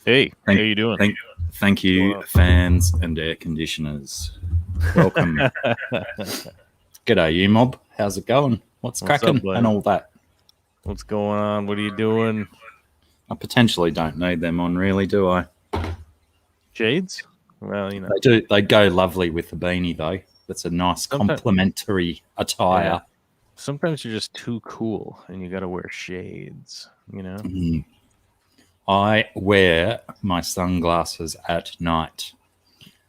Hey, how you doing? Thank you, fans and air conditioners. Welcome. G'day, you mob. How's it going? What's cracking up, and all that? What's going on? What are you doing? I potentially don't need them on, really, do I? Shades? Well, you know. They do. They go lovely with the beanie, though. That's a nice complementary attire. Yeah. Sometimes you're just too cool and you got to wear shades, you know? Mm. I wear my sunglasses at night.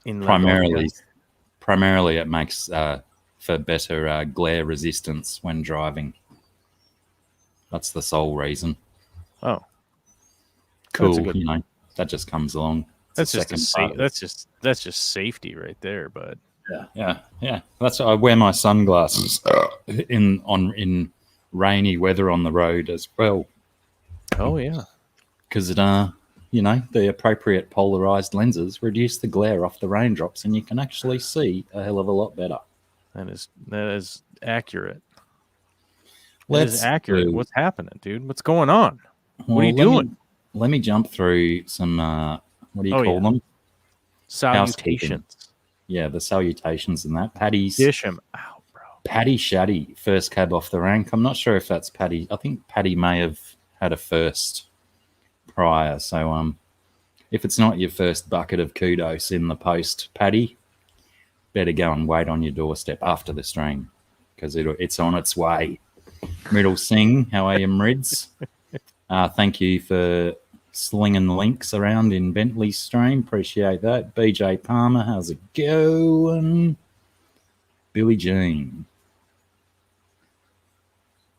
Primarily, it makes for better glare resistance when driving. That's the sole reason. Oh, cool. You know, that just comes along. That's just that's just safety right there, bud. Yeah. That's why I wear my sunglasses in rainy weather on the road as well. Oh yeah, because you know, the appropriate polarized lenses reduce the glare off the raindrops, and you can actually see a hell of a lot better. That is accurate. That is accurate. What's happening, dude? What's going on? What are you doing? Let me jump through some. What do you call them? Salutations. Yeah, the salutations and that. Paddy's. Dish him out, bro. Paddy Shaddy, first cab off the rank. I'm not sure if that's Paddy. I think Paddy may have had a first prior. So, if it's not your first bucket of kudos in the post, Paddy, better go and wait on your doorstep after the stream because it's on its way. Riddle Singh, how are you, Mrids? Thank you for slinging links around in Bentley's stream. Appreciate that. BJ Palmer, how's it going? Billy Jean.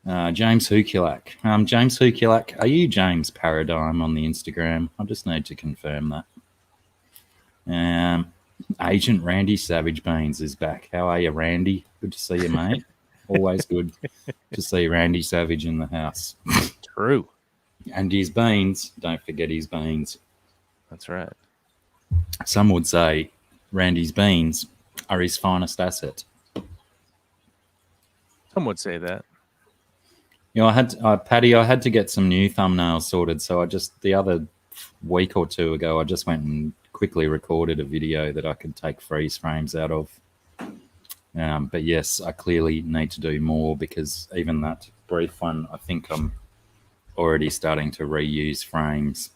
James Hukulak. James Hukulak, are you James Paradigm on the Instagram? I just need to confirm that. Agent Randy Savage Beans is back. How are you, Randy? Good to see you, mate. Always good to see Randy Savage in the house. True. And his beans. Don't forget his beans. That's right. Some would say Randy's beans are his finest asset. Some would say that. You know, I had to get some new thumbnails sorted. So the other week or two ago, I just went and quickly recorded a video that I could take freeze frames out of. But yes, I clearly need to do more because even that brief one, I think I'm already starting to reuse frames.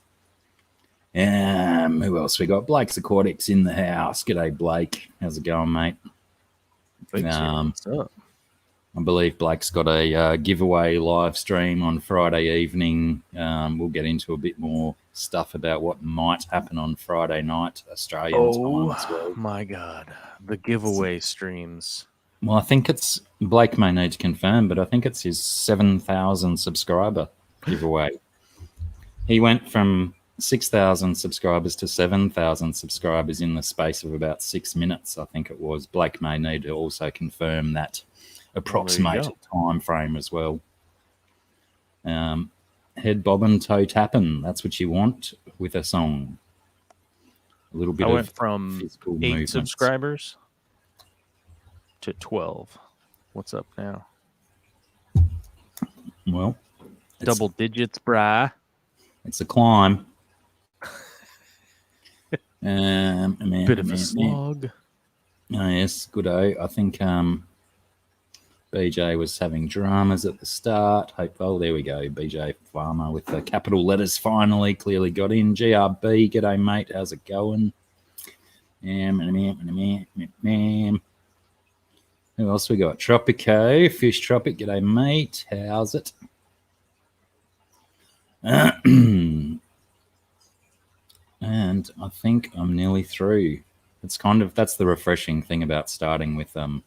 Who else we got? Blake's Aquatics in the house. G'day, Blake. How's it going, mate? What's up? I believe Blake's got a giveaway live stream on Friday evening. We'll get into a bit more stuff about what might happen on Friday night, Australian time as well. Oh, my God. The giveaway streams. Well, I think it's Blake may need to confirm, but I think it's his 7,000 subscriber giveaway. He went from 6,000 subscribers to 7,000 subscribers in the space of about 6 minutes, I think it was. Blake may need to also confirm that approximate time frame as well. Head bobbing, toe tapping. That's what you want with a song. A little bit. I went from 8 movements. Subscribers to 12. What's up now? Well, double digits, brah. It's a climb. Bit of a slog. Oh, yes, good. I think BJ was having dramas at the start. Oh, there we go. BJ Farmer with the capital letters finally clearly got in. GRB, g'day, mate. How's it going? Who else we got? Tropico, Fish Tropic, g'day, mate. How's it? And I think I'm nearly through. It's that's the refreshing thing about starting with only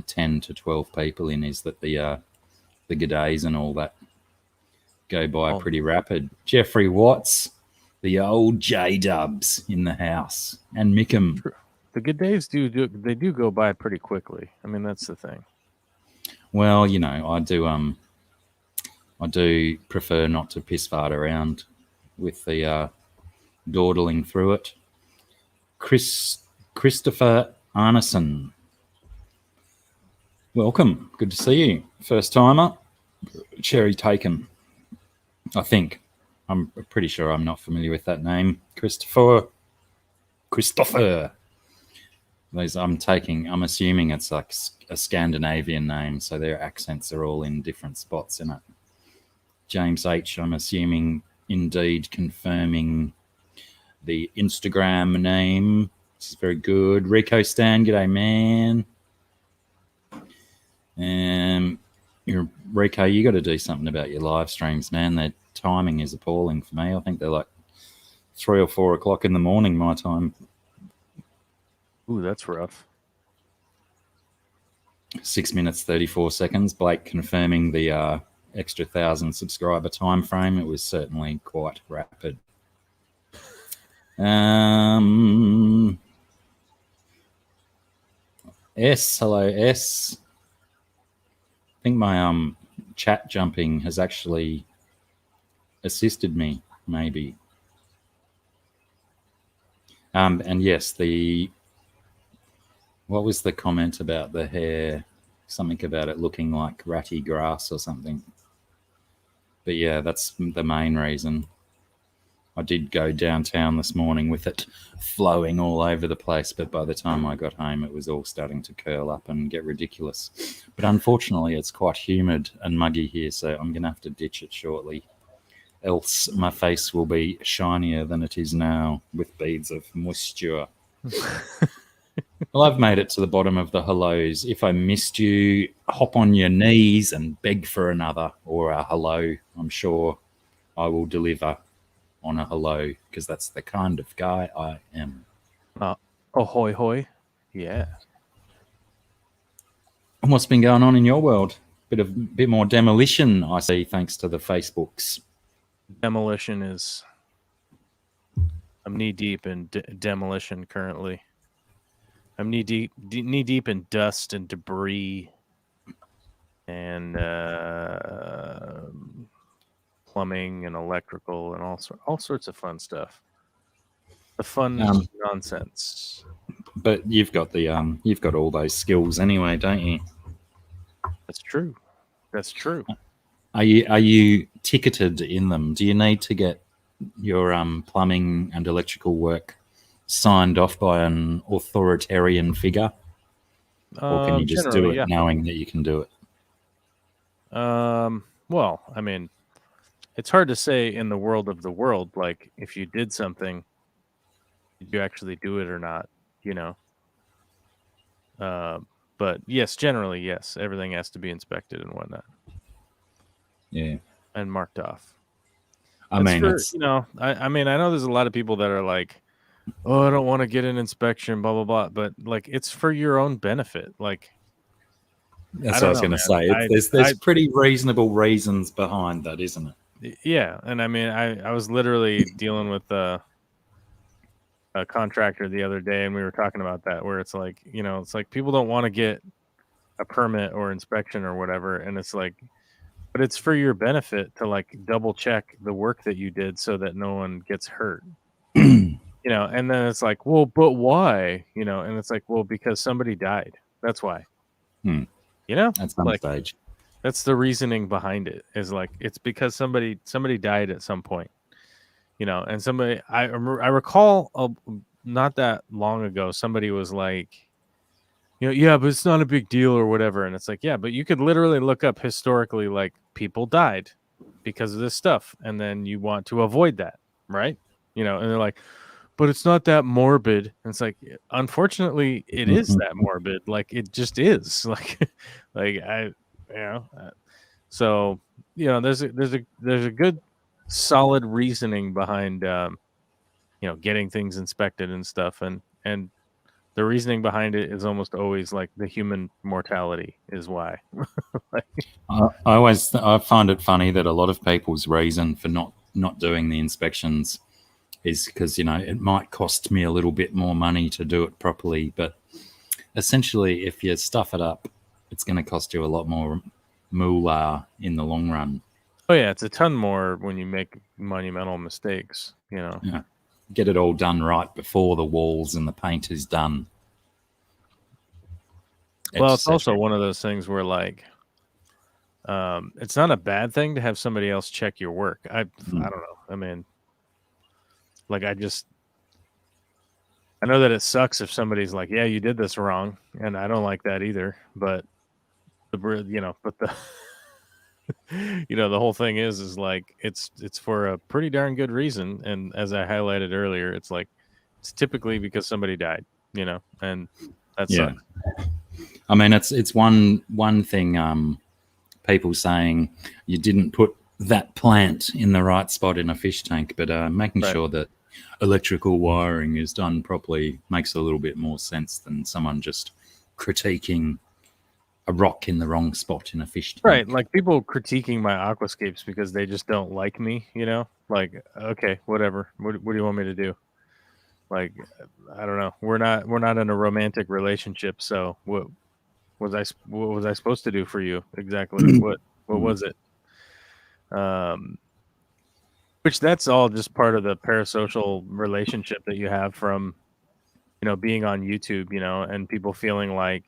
10 to 12 people in, is that the g'days and all that go by pretty rapid. Jeffrey Watts, the old J-dubs in the house, and Mickham. The good days do go by pretty quickly. I mean, that's the thing. Well, I do prefer not to piss fart around with the dawdling through it. Christopher Arneson, welcome. Good to see you. First timer, cherry taken. I think. I'm pretty sure I'm not familiar with that name. Christopher. I'm assuming it's like a Scandinavian name, so their accents are all in different spots in it. James H, I'm assuming, indeed confirming the Instagram name. This is very good. Rico Stan, g'day, man. Rico, you got to do something about your live streams, man. Their timing is appalling for me. I think they're like 3 or 4 o'clock in the morning, my time. Ooh, that's rough. 6 minutes, 34 seconds. Blake confirming the extra 1,000 subscriber time frame. It was certainly quite rapid. S, hello, S. I think my chat jumping has actually assisted me, maybe. And yes, what was the comment about the hair? Something about it looking like ratty grass or something. But yeah, that's the main reason. I did go downtown this morning with it flowing all over the place, but by the time I got home, it was all starting to curl up and get ridiculous. But unfortunately, it's quite humid and muggy here, so I'm going to have to ditch it shortly. Else my face will be shinier than it is now with beads of moisture. Well, I've made it to the bottom of the hellos. If I missed you, hop on your knees and beg for another or a hello. I'm sure I will deliver on a hello, because that's the kind of guy I am. Ahoy hoy. Yeah. And what's been going on in your world? Bit more demolition, I see, thanks to the Facebooks. Demolition is... I'm knee deep in demolition currently. I'm knee deep in dust and debris and plumbing and electrical and all sorts of fun stuff. The fun nonsense. But you've got all those skills anyway, don't you? That's true. That's true. Are you ticketed in them? Do you need to get your plumbing and electrical work signed off by an authoritarian figure, or can you just do it knowing that you can do it? Well, I mean, it's hard to say in the world of the world, like if you did something, did you actually do it or not, you know? But yes, generally, yes, everything has to be inspected and whatnot. Yeah. And marked off. I mean, I know there's a lot of people that are like, oh, I don't want to get an inspection, blah, blah, blah. But like, it's for your own benefit. Like, that's what I was going to say. There's pretty reasonable reasons behind that, isn't it? Yeah. And I mean, I was literally dealing with a contractor the other day, and we were talking about that, where it's like, it's like people don't want to get a permit or inspection or whatever. And it's like, but it's for your benefit to like double check the work that you did so that no one gets hurt. And then it's like, well, but why? And it's like, well, because somebody died. That's why. At some stage. That's the reasoning behind it, is like, it's because somebody died at some point. And somebody, I recall not that long ago, somebody was like, yeah, but it's not a big deal or whatever. And it's like, yeah, but you could literally look up historically, like, people died because of this stuff. And then you want to avoid that, right? And they're like, but it's not that morbid. And it's like, unfortunately, it is that morbid. Like, it just is. So there's a good solid reasoning behind getting things inspected and stuff, and the reasoning behind it is almost always like the human mortality is why. Like, I find it funny that a lot of people's reason for not doing the inspections is because it might cost me a little bit more money to do it properly, but essentially, if you stuff it up, it's going to cost you a lot more moolah in the long run. oh yeah, it's a ton more when you make monumental mistakes. Yeah. Get it all done right before the walls and the paint is done. Well, it's also one of those things where like it's not a bad thing to have somebody else check your work. I don't know. I mean, like I know that it sucks if somebody's like, yeah, you did this wrong, and I don't like that either. But the the whole thing is like it's for a pretty darn good reason. And as I highlighted earlier, it's like it's typically because somebody died, and that sucks. I mean, it's one thing. People saying you didn't put that plant in the right spot in a fish tank, but making sure that electrical wiring is done properly makes a little bit more sense than someone just critiquing a rock in the wrong spot in a fish tank. Right, like people critiquing my aquascapes because they just don't like me, like, okay, whatever. What do you want me to do? Like, I don't know. We're not in a romantic relationship, so what was I supposed to do for you exactly? What was it? Which that's all just part of the parasocial relationship that you have from being on YouTube, and people feeling like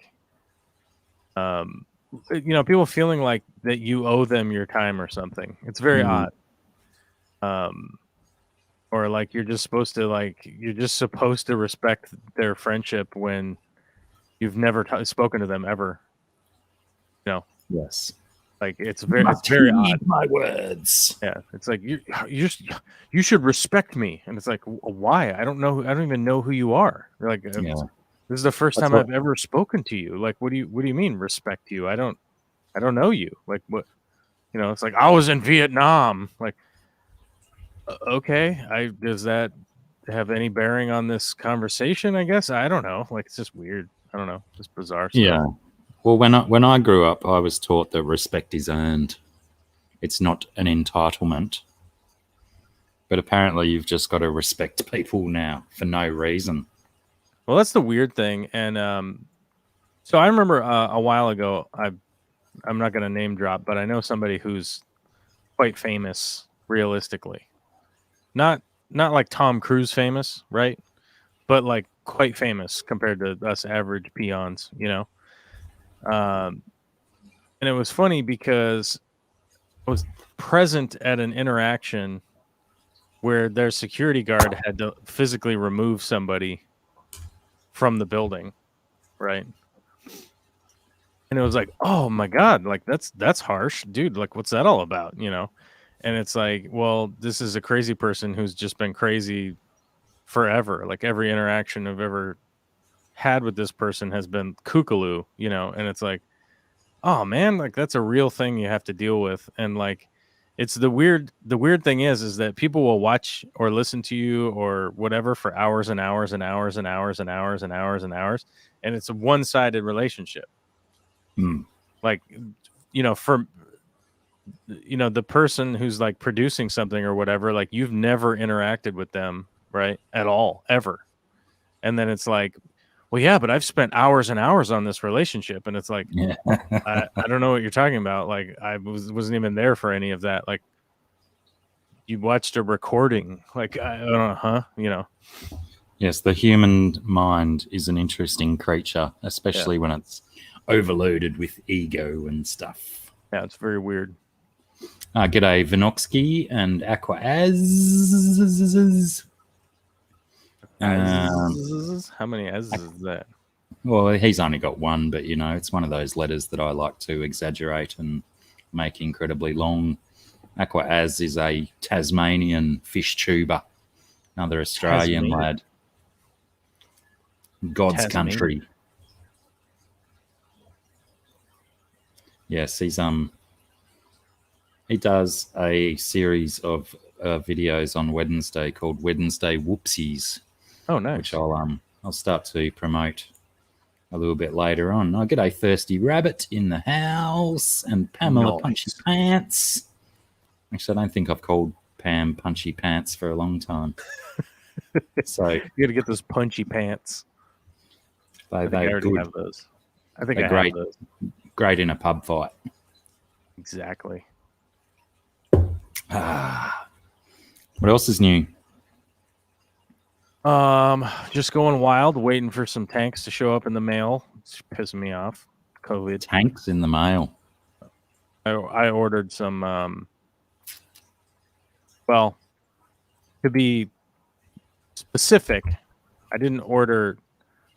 people feeling like that you owe them your time or something. It's very odd. Or like you're just supposed to respect their friendship when you've never spoken to them ever. Yes. Like it's very odd. My words. Yeah, it's like you should respect me, and it's like why? I don't know. I don't even know who you are. Like this is the first time I've ever spoken to you. Like what do you mean respect you? I don't know you. Like what? It's like I was in Vietnam. Like okay, does that have any bearing on this conversation? I guess I don't know. Like it's just weird. I don't know. Just bizarre stuff. Yeah. Well, when I grew up, I was taught that respect is earned. It's not an entitlement. But apparently, you've just got to respect people now for no reason. Well, that's the weird thing. And so I remember a while ago, I'm not going to name drop, but I know somebody who's quite famous, realistically. Not like Tom Cruise famous, right? But like quite famous compared to us average peons, and it was funny because I was present at an interaction where their security guard had to physically remove somebody from the building, right? And it was like, oh my God, like that's harsh, dude. Like, what's that all about, And it's like, well, this is a crazy person who's just been crazy forever. Like every interaction I've ever had with this person has been kookaloo, and it's like, oh man, like that's a real thing you have to deal with. And like it's the weird thing is that people will watch or listen to you or whatever for hours and hours and hours and hours and hours and hours and hours, and it's a one-sided relationship. Like for the person who's like producing something or whatever, like you've never interacted with them, right, at all, ever. And then it's like, well, yeah, but I've spent hours and hours on this relationship, and it's like, I don't know what you're talking about. Like I wasn't even there for any of that. Like you watched a recording. Like I don't know, huh? Yes, the human mind is an interesting creature, especially when it's overloaded with ego and stuff. Yeah, it's very weird. G'day, Vinoxky and Aquaz. How many S's is that? Well, he's only got one, but it's one of those letters that I like to exaggerate and make incredibly long. Aquaz is a Tasmanian fish tuber, another Australian lad. God's country. Yes, he's he does a series of videos on Wednesday called Wednesday Whoopsies, Oh, nice. which I'll start to promote a little bit later on. I get a thirsty rabbit in the house and Pamela Nice. Punchy Pants. Actually, I don't think I've called Pam Punchy Pants for a long time. So You got to get those punchy pants. I think I they're already good. have those. I think They're I great. have those. Great in a pub fight. Exactly. What else is new? Just going wild, waiting for some tanks to show up in the mail. It's pissing me off. COVID. Tanks in the mail. I ordered some. Well, to be specific, I didn't order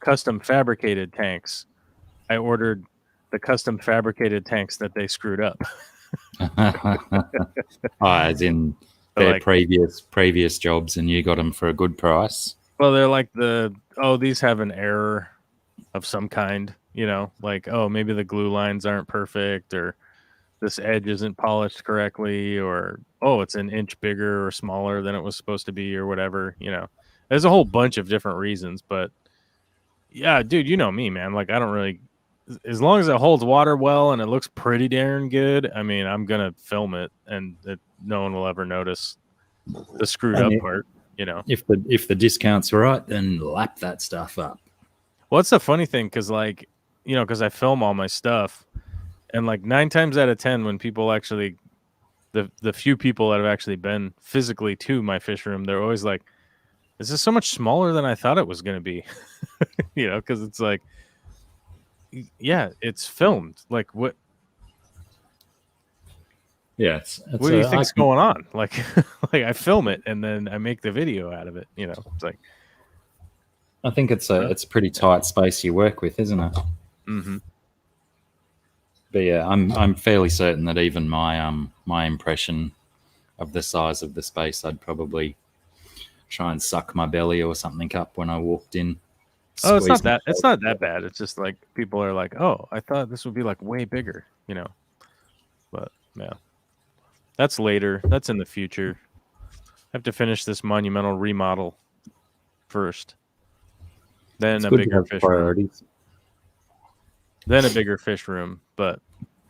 custom fabricated tanks. I ordered the custom fabricated tanks that they screwed up. As in their like, previous jobs, and you got them for a good price. Well, they're like these have an error of some kind, like, oh, maybe the glue lines aren't perfect, or this edge isn't polished correctly, or, oh, it's an inch bigger or smaller than it was supposed to be, or whatever, There's a whole bunch of different reasons, but yeah, dude, you know me, man. Like, I don't really, as long as it holds water well and it looks pretty darn good, I mean, I'm going to film it and no one will ever notice the screwed up part, If the discount's right, then lap that stuff up. Well, it's a funny thing because, like, because I film all my stuff, and like 9 times out of 10, when people actually, the few people that have actually been physically to my fish room, they're always like, "This is so much smaller than I thought it was going to be," because it's like, yeah, it's filmed. Like, what? Yeah, what do you think's going on? Like, like I film it and then I make the video out of it. It's like. I think it's a pretty tight space you work with, isn't it? Mm-hmm. But yeah, I'm fairly certain that even my impression of the size of the space, I'd probably try and suck my belly or something up when I walked in. Oh, it's not that bad. It's just like people are like, oh, I thought this would be like way bigger, But yeah, that's later. That's in the future. I have to finish this monumental remodel first. Then a bigger fish room. Then a bigger fish room. But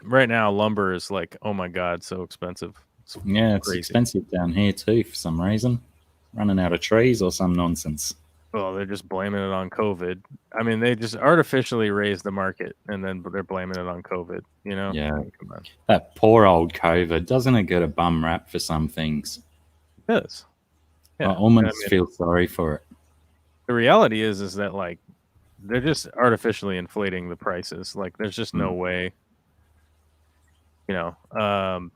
right now, lumber is like, oh my God, so expensive. It's expensive down here too for some reason. Running out of trees or some nonsense. Well, they're just blaming it on COVID. I mean, they just artificially raised the market and then they're blaming it on COVID, Yeah. Come on. That poor old COVID. Doesn't it get a bum rap for some things? It does. Yeah. I almost feel sorry for it. The reality is that, like, they're just artificially inflating the prices. Like, there's just no way, So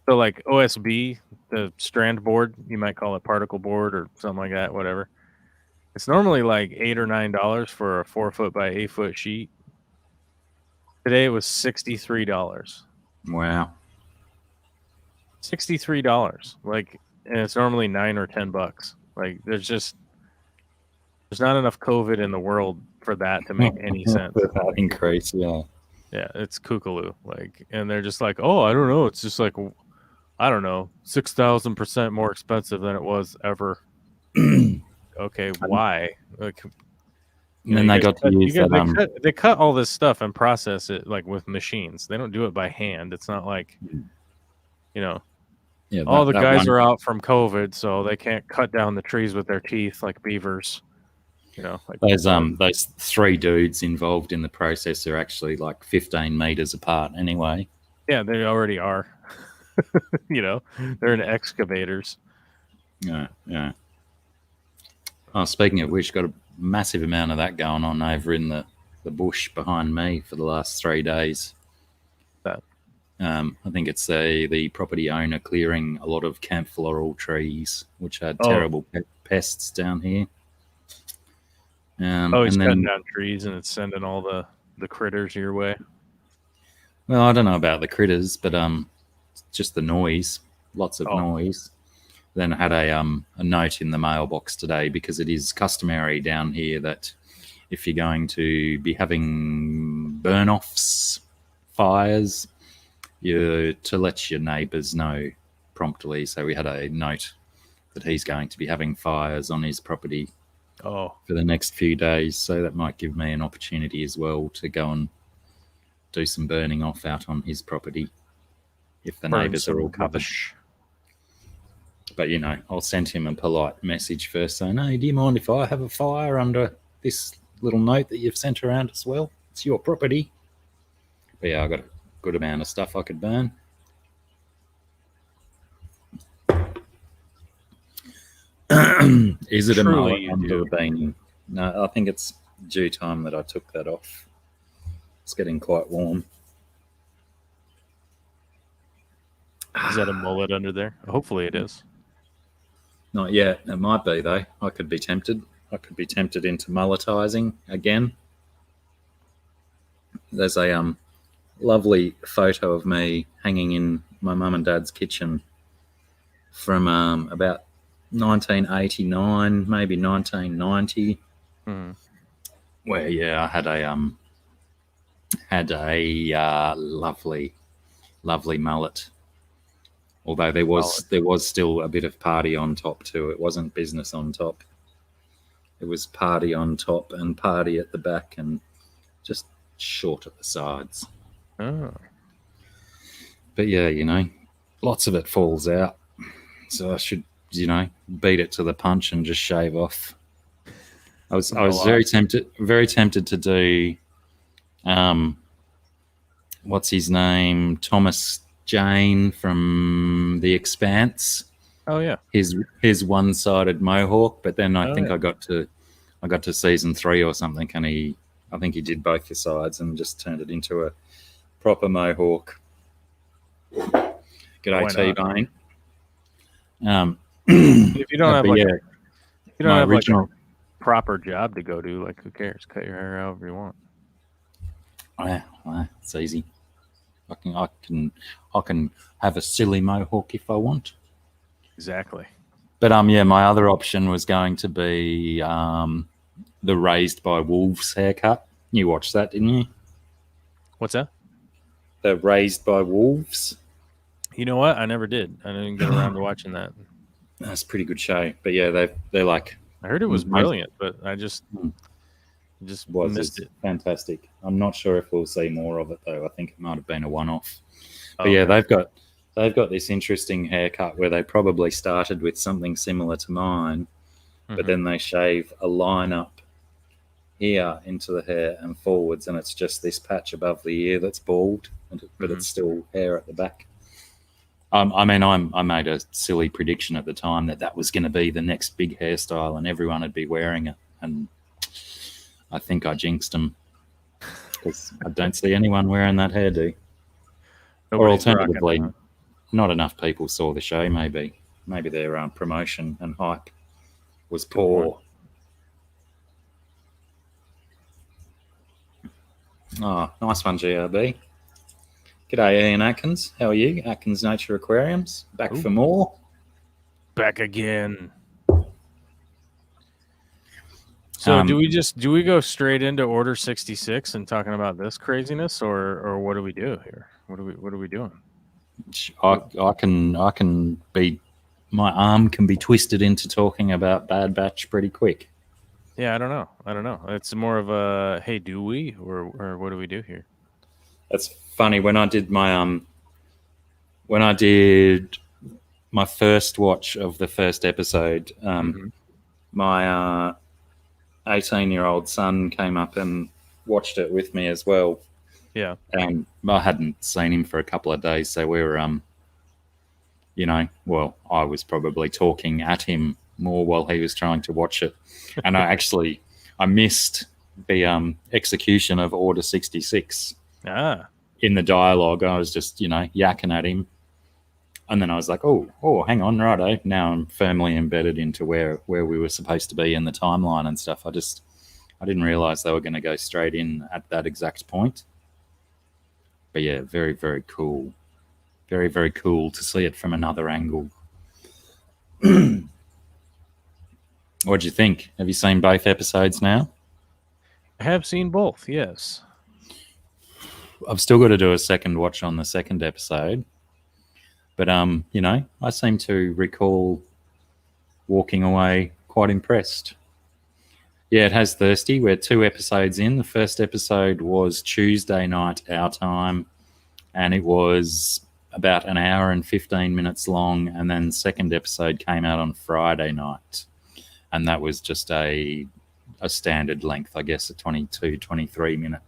like OSB, the strand board, you might call it particle board or something like that, whatever. It's normally like $8 or $9 for a 4-foot by 8-foot sheet. Today it was $63. Wow. $63. Like, and it's normally $9 or $10. Like, there's not enough COVID in the world for that to make any sense. That increase, yeah. Yeah, it's kookaloo. Like, and they're just like, oh, I don't know. It's just like, I don't know, 6,000% more expensive than it was ever. Okay, why? Like, and then they got to use that. They cut all this stuff and process it like with machines. They don't do it by hand. It's not like, all the guys are out from COVID, so they can't cut down the trees with their teeth like beavers. Like those 3 dudes involved in the process are actually like 15 meters apart anyway. Yeah, they already are. They're in excavators. Yeah. Oh, speaking of which, got a massive amount of that going on over in the bush behind me for the last 3 days. I think it's the property owner clearing a lot of camp floral trees, which had terrible pests down here. He's cutting down trees and it's sending all the critters your way. Well, I don't know about the critters, but just the noise, lots of noise. Then I had a note in the mailbox today because it is customary down here that if you're going to be having burn-offs, fires, to let your neighbours know promptly. So we had a note that he's going to be having fires on his property Oh, for the next few days. So that might give me an opportunity as well to go and do some burning off out on his property if the burn neighbours are all some covered. rubbish. But, I'll send him a polite message first saying, hey, do you mind if I have a fire under this little note that you've sent around as well? It's your property. But yeah, I got a good amount of stuff I could burn. Is it a Truly mullet you under do. a beanie? No, I think it's due time that I took that off. It's getting quite warm. Is that a mullet under there? Hopefully it is. Not yet. It might be, though. I could be tempted. I could be tempted into mulletizing again. There's a lovely photo of me hanging in my mum and dad's kitchen from about 1989, maybe 1990, where I had a lovely mullet. Although there was still a bit of party on top too. It wasn't business on top. It was party on top and party at the back and just short at the sides. Oh. But yeah, lots of it falls out. So I should, beat it to the punch and just shave off. I was very tempted to do what's his name? Thomas Jane from The Expanse. Oh yeah. His one-sided mohawk, but then I think yeah. I got to season 3 or something, and I think he did both the sides and just turned it into a proper mohawk. G'day, T-Bone. If you don't have original like a proper job to go to, like who cares? Cut your hair however you want. Well, it's easy. I can have a silly mohawk if I want. Exactly. But my other option was going to be the Raised by Wolves haircut. You watched that, didn't you? What's that? The Raised by Wolves. You know what? I never did. I didn't get around to watching that. That's a pretty good show. But yeah, they're like. I heard it was brilliant, but I just missed it. Fantastic. I'm not sure if we'll see more of it though. I think it might have been a one-off. But Okay. yeah, they've got this interesting haircut where they probably started with something similar to mine, but then they shave a line up here into the hair and forwards, and it's just this patch above the ear that's bald, but it's still hair at the back. I made a silly prediction at the time that was going to be the next big hairstyle and everyone would be wearing it, and I think I jinxed them because I don't see anyone wearing that hairdo. Or alternatively, not enough people saw the show. Maybe their promotion and hype was poor. Oh, nice one, GRB. G'day, Ian Atkins. How are you? Atkins Nature Aquariums. Back for more. Back again. So do we go straight into Order 66 and talking about this craziness, or what do we do here? What are we doing? I can be. My arm can be twisted into talking about Bad Batch pretty quick. Yeah, I don't know. It's more of a hey, do we or what do we do here? That's funny. When I did my first watch of the first episode, my 18-year-old son came up and watched it with me as well. Yeah. And I hadn't seen him for a couple of days, so we were, I was probably talking at him more while he was trying to watch it. And I missed the execution of Order 66. In the dialogue, I was just, yakking at him. And then I was like, oh, hang on, righto. Now I'm firmly embedded into where we were supposed to be in the timeline and stuff. I didn't realize they were going to go straight in at that exact point. But yeah, very, very cool. Very, very cool to see it from another angle. What'd you think? Have you seen both episodes now? I have seen both, yes. I've still got to do a second watch on the second episode. But I seem to recall walking away quite impressed. Yeah, it has Thirsty. We're 2 episodes in. The first episode was Tuesday night our time, and it was about an hour and 15 minutes long. And then the second episode came out on Friday night, and that was just a standard length, I guess, a 22, 23 minute.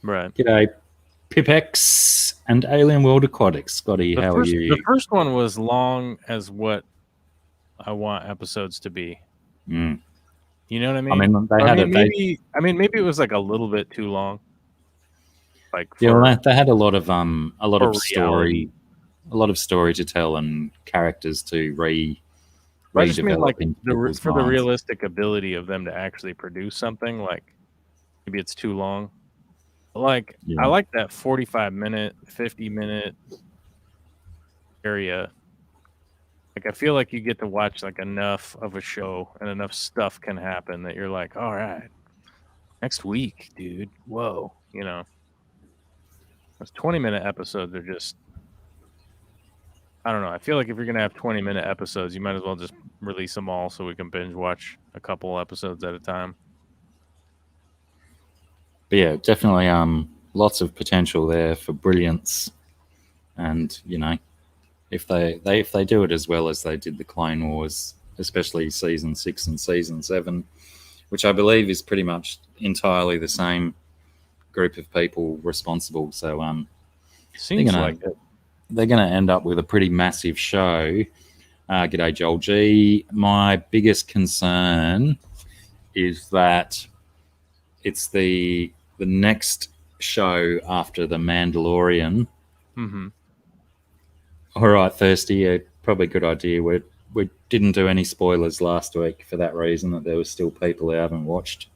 Right. G'day, Pipex and Alien World Aquatics. Scotty, how are you? The first one was long as what I want episodes to be. Mm. You know what I mean? I mean, maybe it was like a little bit too long. Like they had a lot of reality. a lot of story to tell and characters to I just mean like the realistic ability of them to actually produce something. Like maybe it's too long. Like I like that 45-minute, 50-minute area. Like I feel like you get to watch like enough of a show and enough stuff can happen that you're like, all right, next week, dude. Whoa, those 20-minute episodes are just, I don't know. I feel like if you're gonna have 20-minute episodes, you might as well just release them all so we can binge watch a couple episodes at a time. But yeah, definitely lots of potential there for brilliance, and if they do it as well as they did the Clone Wars, especially season 6 and season 7, which I believe is pretty much entirely the same group of people responsible. So seems like it. They're going to end up with a pretty massive show. G'day, Joel G. My biggest concern is that it's the next show after The Mandalorian. Mm-hmm. All right, Thirsty. Probably a good idea. We didn't do any spoilers last week for that reason, that there were still people who haven't watched.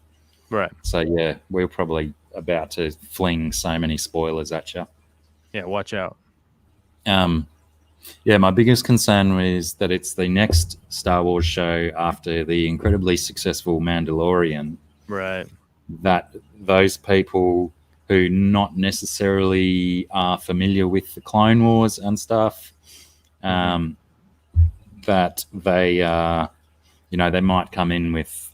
Right. So, yeah, we're probably about to fling so many spoilers at you. Yeah, watch out. Yeah, my biggest concern is that it's the next Star Wars show after the incredibly successful Mandalorian. Right. That those people who not necessarily are familiar with the Clone Wars and stuff, that they, they might come in with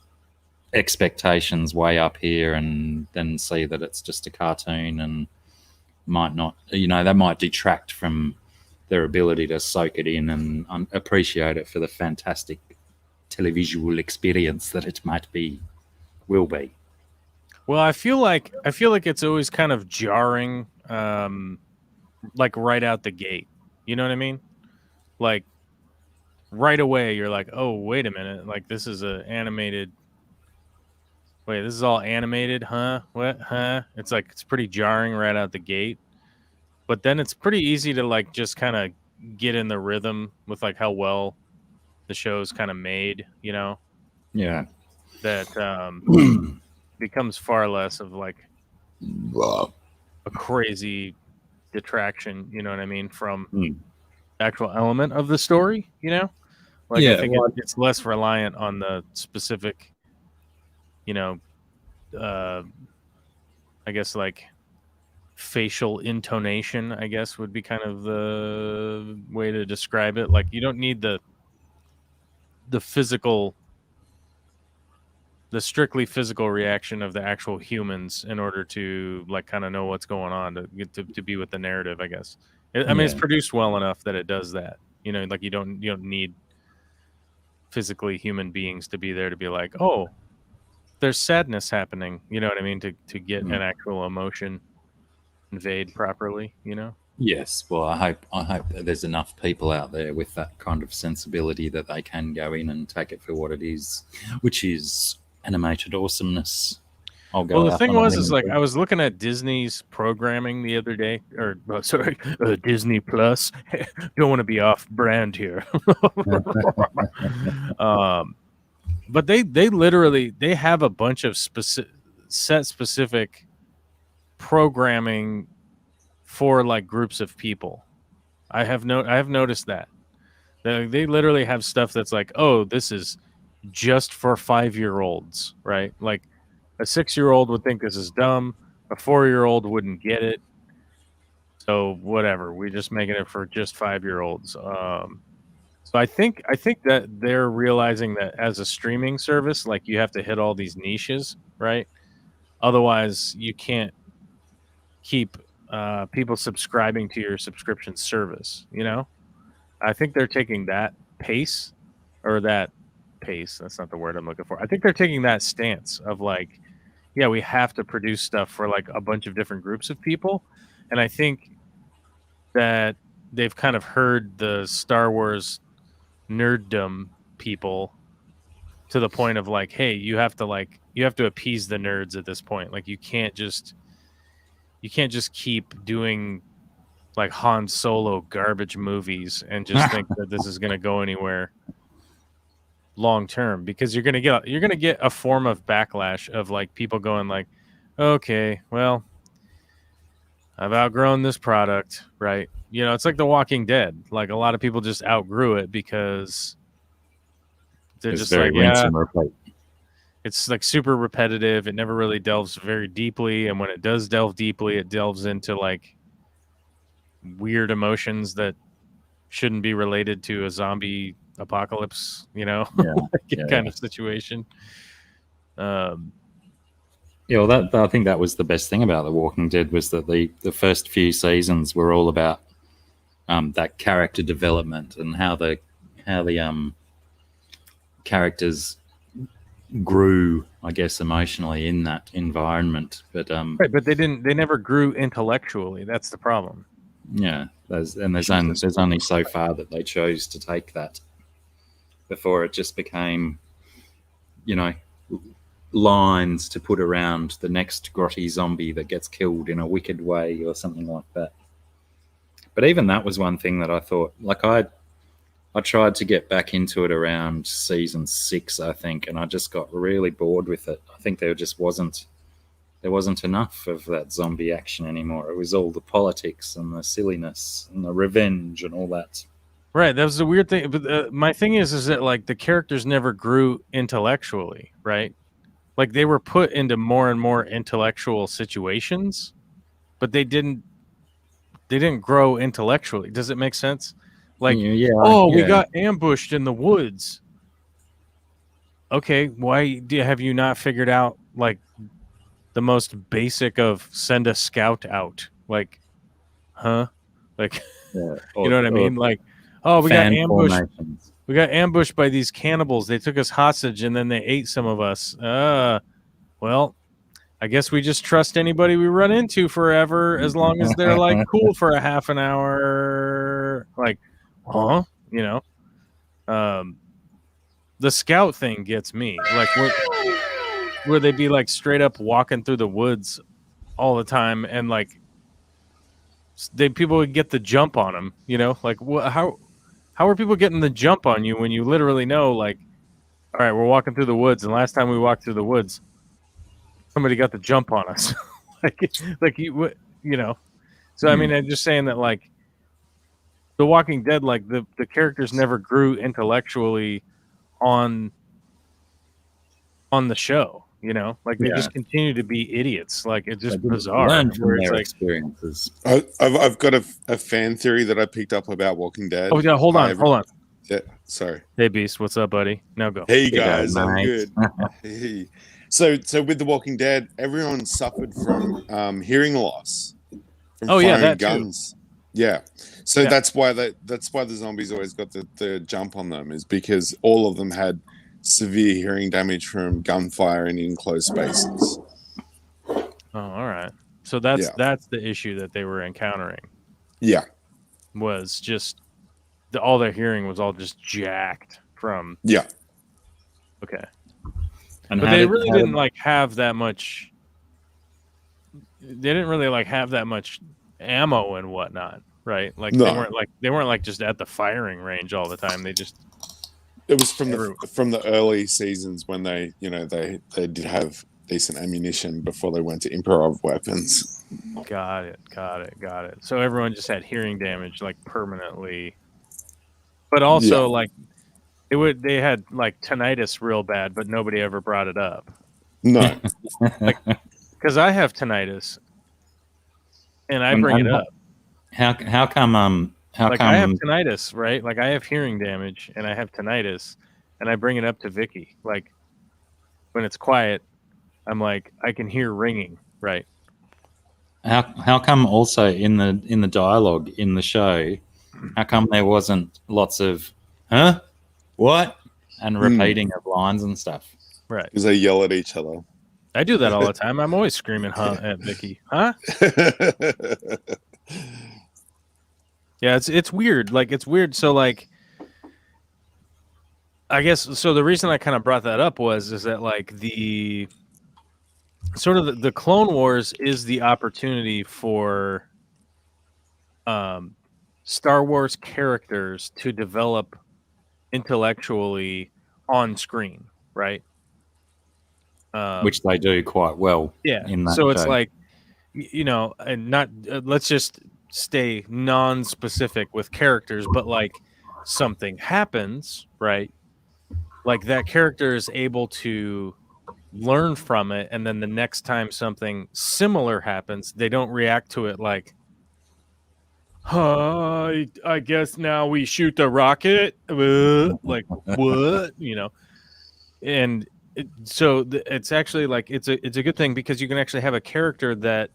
expectations way up here and then see that it's just a cartoon and might not, they might detract from their ability to soak it in and appreciate it for the fantastic televisual experience that it will be. Well, I feel like it's always kind of jarring, like right out the gate. You know what I mean? Like right away, you're like, oh, wait a minute. Like this is animated. Wait, this is all animated, huh? What, huh? It's like it's pretty jarring right out the gate. But then it's pretty easy to like just kind of get in the rhythm with like how well the show's kind of made, Yeah. That becomes far less of like a crazy detraction, you know what I mean, from the actual element of the story, Like I think it's less reliant on the specific, I guess like facial intonation, I guess would be kind of the way to describe it. Like you don't need the strictly physical reaction of the actual humans in order to like kind of know what's going on to get to be with the narrative, I guess. I mean, it's produced well enough that it does that. Like you don't need physically human beings to be there to be like, oh, there's sadness happening. You know what I mean? To get an actual emotion conveyed properly, Yes, well, I hope that there's enough people out there with that kind of sensibility that they can go in and take it for what it is, which is animated awesomeness. Well, the thing is like I was looking at Disney's programming the other day, or Disney Plus. Don't want to be off brand here, but they literally they have a bunch of specific programming for like groups of people. I have noticed that they literally have stuff that's like, oh, this is just for 5-year-olds, right? Like a 6-year-old would think this is dumb. A 4-year-old wouldn't get it. So whatever, we're just making it for just 5-year-olds. So I think that they're realizing that as a streaming service, like you have to hit all these niches, right? Otherwise, you can't keep people subscribing to your subscription service. You know, I think they're taking that pace, or that pace. That's not the word I'm looking for. I think they're taking that stance of like, yeah, we have to produce stuff for like a bunch of different groups of people, and I think that they've kind of heard the Star Wars nerddom people to the point of like, hey, you have to appease the nerds at this point. Like you can't just keep doing like Han Solo garbage movies and just think that this is going to go anywhere long term, because you're going to get a form of backlash of like people going like, okay, well, I've outgrown this product, right? You know, it's like The Walking Dead. Like a lot of people just outgrew it because they're It's just very like, rinse yeah, and repeat. it's like super repetitive. It never really delves very deeply, and when it does delve deeply, it delves into like weird emotions that shouldn't be related to a zombie apocalypse, you know, kind of situation. Yeah, well, that I think that was the best thing about The Walking Dead, was that the first few seasons were all about that character development and how the characters grew, I guess, emotionally in that environment. But right, but they never grew intellectually. That's the problem. yeah, there's only so far that they chose to take that before it just became, you know, lines to put around the next grotty zombie that gets killed in a wicked way or something like that. But even that was one thing that I thought, like I tried to get back into it around season 6, I think, and I just got really bored with it. I think there wasn't enough of that zombie action anymore. It was all the politics and the silliness and the revenge and all that. Right, that was the weird thing. But my thing is that like the characters never grew intellectually, right? Like they were put into more and more intellectual situations, but they didn't grow intellectually. Does it make sense? Like, we got ambushed in the woods. Okay, why have you not figured out like the most basic of send a scout out? Like, huh? Like, you know what I mean? Like, oh, we got ambushed. Formations. We got ambushed by these cannibals. They took us hostage and then they ate some of us. Well, I guess we just trust anybody we run into forever as long as they're like cool for a half an hour. Like, huh? You know? The scout thing gets me. Like, where they be like straight up walking through the woods all the time, and like people would get the jump on them. You know, like how are people getting the jump on you when you literally know, like, all right, we're walking through the woods, and last time we walked through the woods, somebody got the jump on us. like you know. So I mean, I'm just saying that like The Walking Dead, like the characters never grew intellectually on the show, you know, like they just continue to be idiots. Like it's just bizarre. Learn from their experiences. I've got a fan theory that I picked up about Walking Dead. Oh yeah, hold on. Yeah, sorry. Hey Beast, what's up, buddy? Now go. Hey guys, I'm good. Hey. So with The Walking Dead, everyone suffered from hearing loss. From firing guns. Too. Yeah. So that's why the zombies always got the jump on them, is because all of them had severe hearing damage from gunfire in enclosed spaces. Oh, all right. So that's the issue that they were encountering. Yeah. Was just all their hearing was all just jacked from. Yeah. Okay. But they really didn't like have that much. They didn't really like have that much ammo and whatnot, right? Like they weren't like just at the firing range all the time. It was from the early seasons when they did have decent ammunition before they went to improv weapons. Got it. So everyone just had hearing damage like permanently, but also like they had like tinnitus real bad, but nobody ever brought it up. No, like because I have tinnitus, and I bring it up. How come Like I have tinnitus, right? Like I have hearing damage and I have tinnitus, and I bring it up to Vicky. Like when it's quiet, I'm like I can hear ringing, right? how come also in the dialogue in the show, how come there wasn't lots of huh, what, and repeating of lines and stuff? Right. Because they yell at each other. I do that all the time. I'm always screaming huh at Vicky. Huh? Yeah, it's weird. Like it's weird. So like I guess so the reason I kind of brought that up is that like the sort of the Clone Wars is the opportunity for Star Wars characters to develop intellectually on screen, right? Which they do quite well. Yeah. In that so it's show. like, you know, and not let's just stay non-specific with characters, but like something happens, right? Like that character is able to learn from it, and then the next time something similar happens, they don't react to it like, I guess now we shoot the rocket. Like what, you know? And it's actually like it's a good thing because you can actually have a character that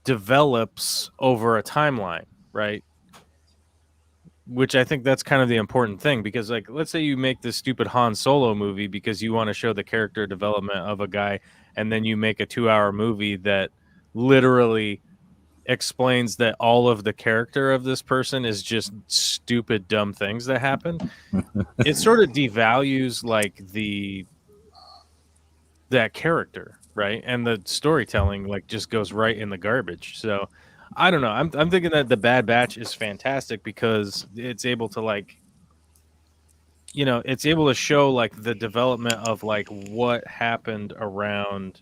develops over a timeline, right? Which I think that's kind of the important thing because, like, let's say you make this stupid Han Solo movie because you want to show the character development of a guy, and then you make a 2-hour movie that literally explains that all of the character of this person is just stupid, dumb things that happen. It sort of devalues like that character, right? And the storytelling like just goes right in the garbage. So I don't know. I'm thinking that the Bad Batch is fantastic because it's able to like, you know, it's able to show like the development of like what happened around,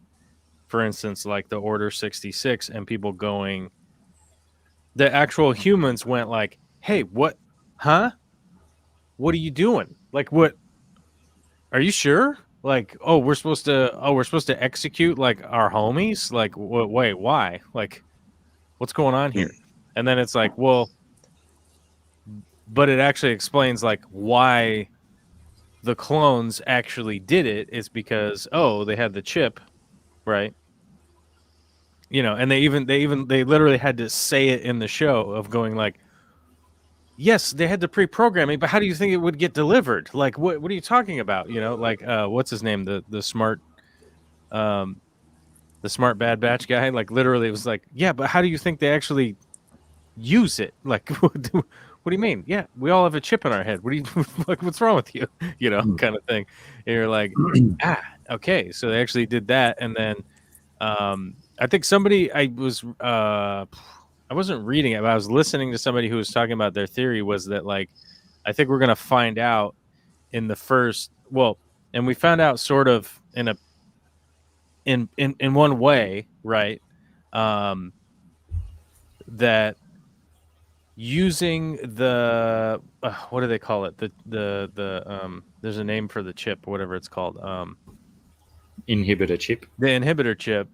for instance, like the Order 66 and people going, the actual humans went like, hey, what, huh? What are you doing? Like, what? Are you sure? Like, we're supposed to execute like our homies? Like, wait, why? Like, what's going on here? And then it's like, well, but it actually explains like why the clones actually did it is because they had the chip, right? You know, and they literally had to say it in the show of going like, yes, they had the pre-programming, but how do you think it would get delivered? Like, what are you talking about? You know, like what's his name? The smart Bad Batch guy, like literally it was like, yeah, but how do you think they actually use it? Like, what do you mean? Yeah, we all have a chip in our head. What do you like? What's wrong with you? You know, kind of thing. And you're like, okay. So they actually did that, and then I think I wasn't reading it, but I was listening to somebody who was talking about their theory was that like, I think we're gonna find out in the first, and we found out sort of in one way, right? That using the what do they call it? The there's a name for the chip, whatever it's called. Inhibitor chip. The inhibitor chip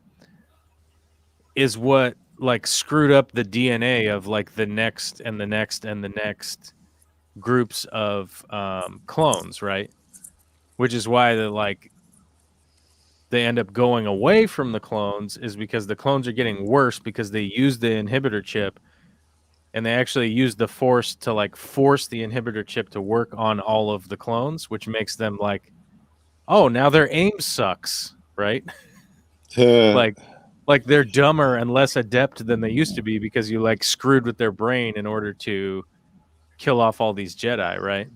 is what like screwed up the DNA of like the next and the next and the next groups of clones, right? Which is why they end up going away from the clones is because the clones are getting worse because they use the inhibitor chip, and they actually use the force to like force the inhibitor chip to work on all of the clones, which makes them like, oh, now their aim sucks, right? like they're dumber and less adept than they used to be because you like screwed with their brain in order to kill off all these Jedi, right?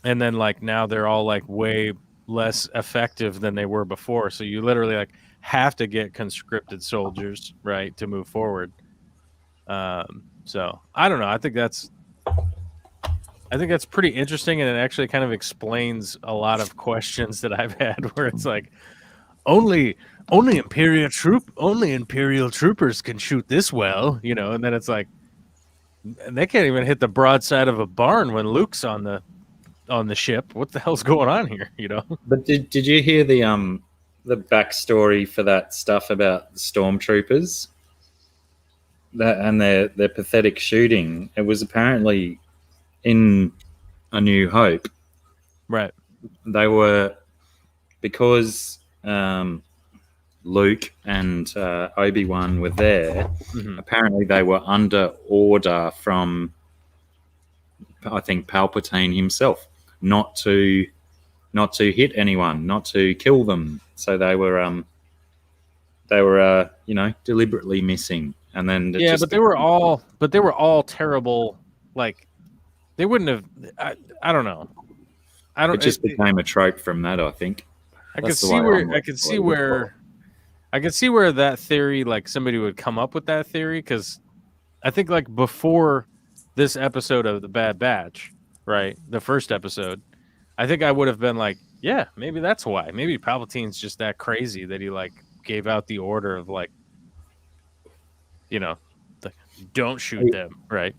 And then like now they're all like way less effective than they were before. So you literally like have to get conscripted soldiers, right, to move forward. So I don't know. I think that's pretty interesting, and it actually kind of explains a lot of questions that I've had where it's like only Imperial troopers can shoot this well, you know, and then it's like they can't even hit the broadside of a barn when Luke's on the ship. What the hell's going on here, you know? But did you hear the backstory for that stuff about the stormtroopers? that and their pathetic shooting. It was apparently in A New Hope. Right. They were because Luke and Obi-Wan were there. Mhm. Apparently, they were under order from, I think, Palpatine himself, not to hit anyone, not to kill them. So they were deliberately missing. And then Yeah, but they were all terrible. Like they wouldn't have. I don't know. I don't. It just became a trope from that, I think. I could see where that theory, like somebody would come up with that theory, because I think like before this episode of The Bad Batch, right, the first episode, I think I would have been like, yeah, maybe that's why. Maybe Palpatine's just that crazy that he like gave out the order of like, don't shoot them, right?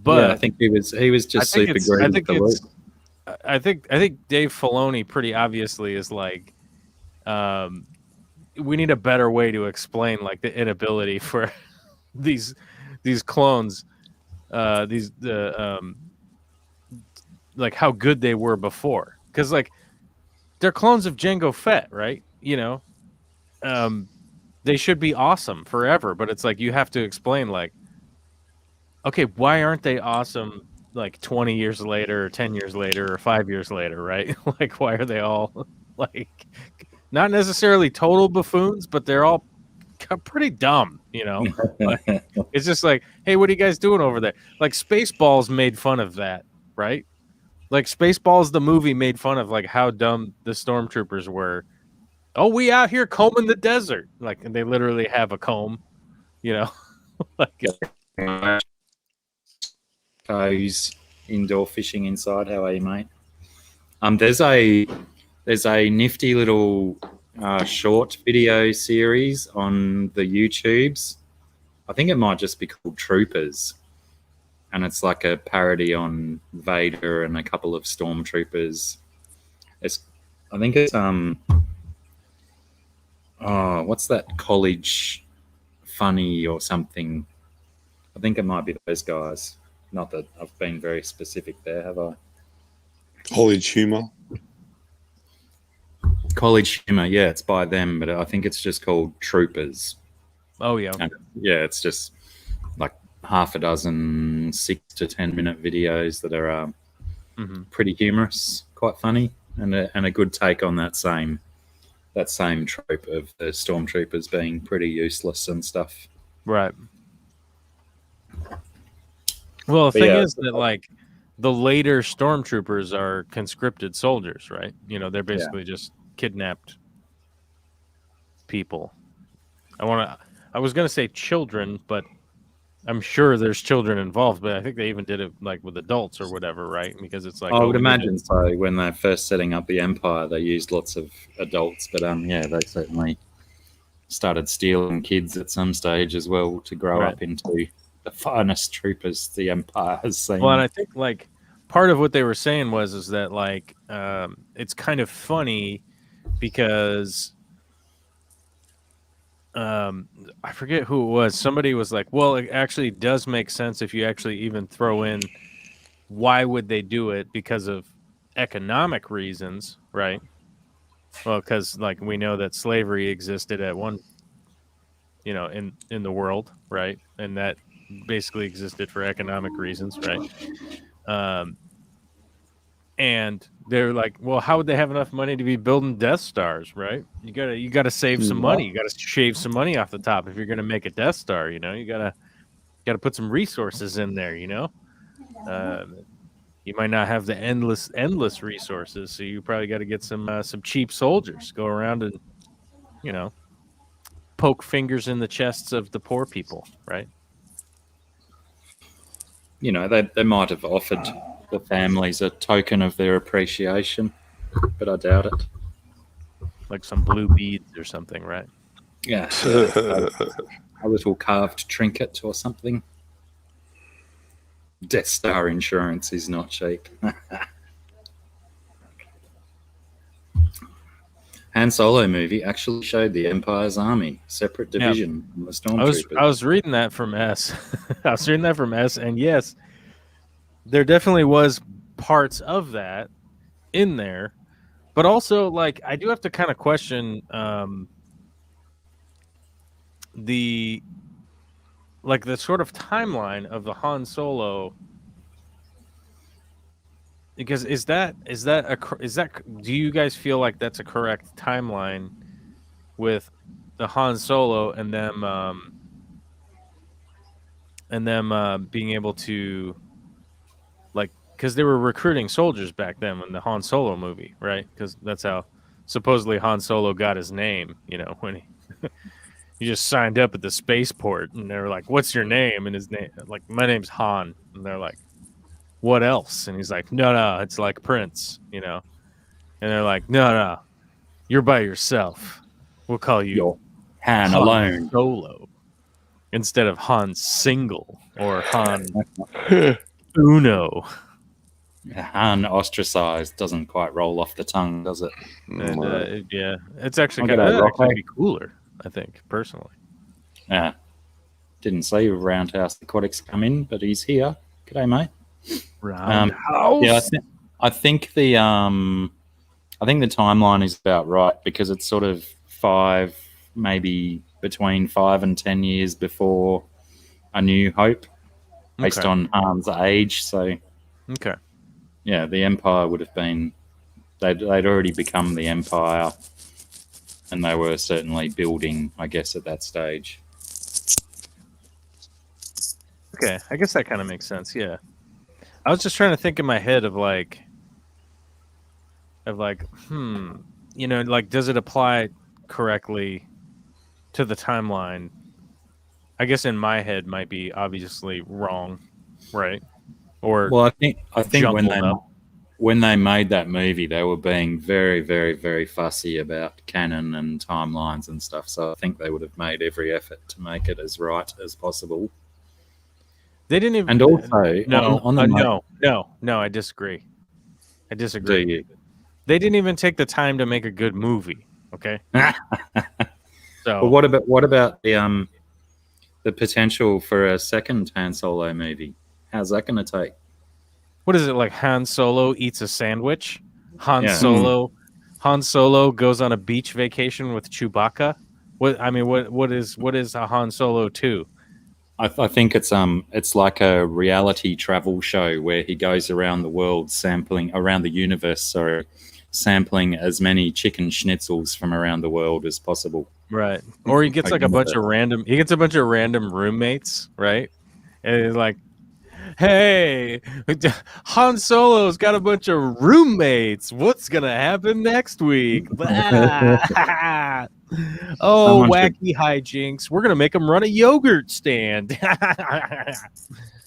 But yeah, I think he was just super greedy with the Luke. I think Dave Filoni pretty obviously is like, we need a better way to explain like the inability for these clones, like how good they were before, because like they're clones of Jango Fett, right? They should be awesome forever, but it's like you have to explain like, okay, why aren't they awesome like 20 years later or 10 years later or 5 years later, right? Like why are they all like not necessarily total buffoons, but they're all pretty dumb, Like, it's just like, hey, what are you guys doing over there? Like Spaceballs made fun of that, right? Like Spaceballs the movie made fun of like how dumb the stormtroopers were. Oh, we out here combing the desert. Like, and they literally have a comb, like Who's indoor fishing inside. How are you, mate? There's a nifty little short video series on the YouTubes. I think it might just be called Troopers, and it's like a parody on Vader and a couple of stormtroopers. I think it's what's that, College Funny or something? I think it might be those guys. Not that I've been very specific there, have I? College Humor. College Humor, yeah, it's by them, but I think it's just called Troopers. Oh, yeah. And, yeah, it's just like half a dozen 6 to 10 minute videos that are pretty humorous, quite funny, and a good take on that same trope of the stormtroopers being pretty useless and stuff. Right. Well, the thing is that like the later stormtroopers are conscripted soldiers, right? They're basically just kidnapped people. I was going to say children, but I'm sure there's children involved, but I think they even did it like with adults or whatever, right? Because it's like, I would imagine so. When they're first setting up the Empire, they used lots of adults, but they certainly started stealing kids at some stage as well to grow up into the finest troopers the Empire has seen. Well, and I think like part of what they were saying is that like it's kind of funny because I forget who it was. Somebody was like, well, it actually does make sense if you actually even throw in why would they do it, because of economic reasons, right? Well, because like we know that slavery existed at one, in the world, right? And that basically existed for economic reasons, right? And they're like, well, how would they have enough money to be building Death Stars, right? You gotta save some money. You gotta shave some money off the top if you're gonna make a Death Star. You gotta put some resources in there. You might not have the endless resources, so you probably got to get some cheap soldiers, go around and poke fingers in the chests of the poor people, right? They might have offered the families a token of their appreciation, but I doubt it. Like some blue beads or something, right? Yeah. A little carved trinket or something. Death Star insurance is not cheap. Han Solo movie actually showed the Empire's army, separate division from the stormtroopers. I was reading that from S. I was reading that from S, and yes, there definitely was parts of that in there, but also like I do have to kind of question the sort of timeline of the Han Solo, because is that do you guys feel like that's a correct timeline with the Han Solo and them being able to, like, because they were recruiting soldiers back then in the Han Solo movie, right? Because that's how supposedly Han Solo got his name, when he just signed up at the spaceport, and they were like, "What's your name?" And his name, like, "My name's Han." And they're like, "What else?" And he's like, "No, it's like Prince, And they're like, "No, you're by yourself. We'll call you Han alone Solo instead of Han Single or Han Uno." Han ostracized doesn't quite roll off the tongue, does it? And, yeah, it's actually kind of be cooler, I think, personally. Yeah. Didn't see Roundhouse Aquatics come in, but he's here. G'day, mate. Roundhouse. Yeah, I think the timeline is about right, because it's sort of maybe between 5 and 10 years before A New Hope, based on Han's age. So, okay, yeah, the Empire would have been they'd already become the Empire, and they were certainly building, I guess, at that stage. Okay, I guess that kind of makes sense. Yeah, I was just trying to think in my head of like, does it apply correctly to the timeline? I guess in my head might be obviously wrong, right? Or well, I think when they made that movie, they were being very, very, very fussy about canon and timelines and stuff. So I think they would have made every effort to make it as right as possible. They didn't even. And also, no, I disagree. Do you? They didn't even take the time to make a good movie. Okay. So, but what about the potential for a second Han Solo movie? How's that going to take? What is it, like Han Solo eats a sandwich? Han Solo goes on a beach vacation with Chewbacca? What is a Han Solo 2? I think it's like a reality travel show where he goes around the world around the universe, sampling as many chicken schnitzels from around the world as possible. Right. Or he gets like a bunch of random roommates, right? And he's like, "Hey, Han Solo's got a bunch of roommates. What's gonna happen next week?" Oh, wacky hijinks. We're going to make them run a yogurt stand.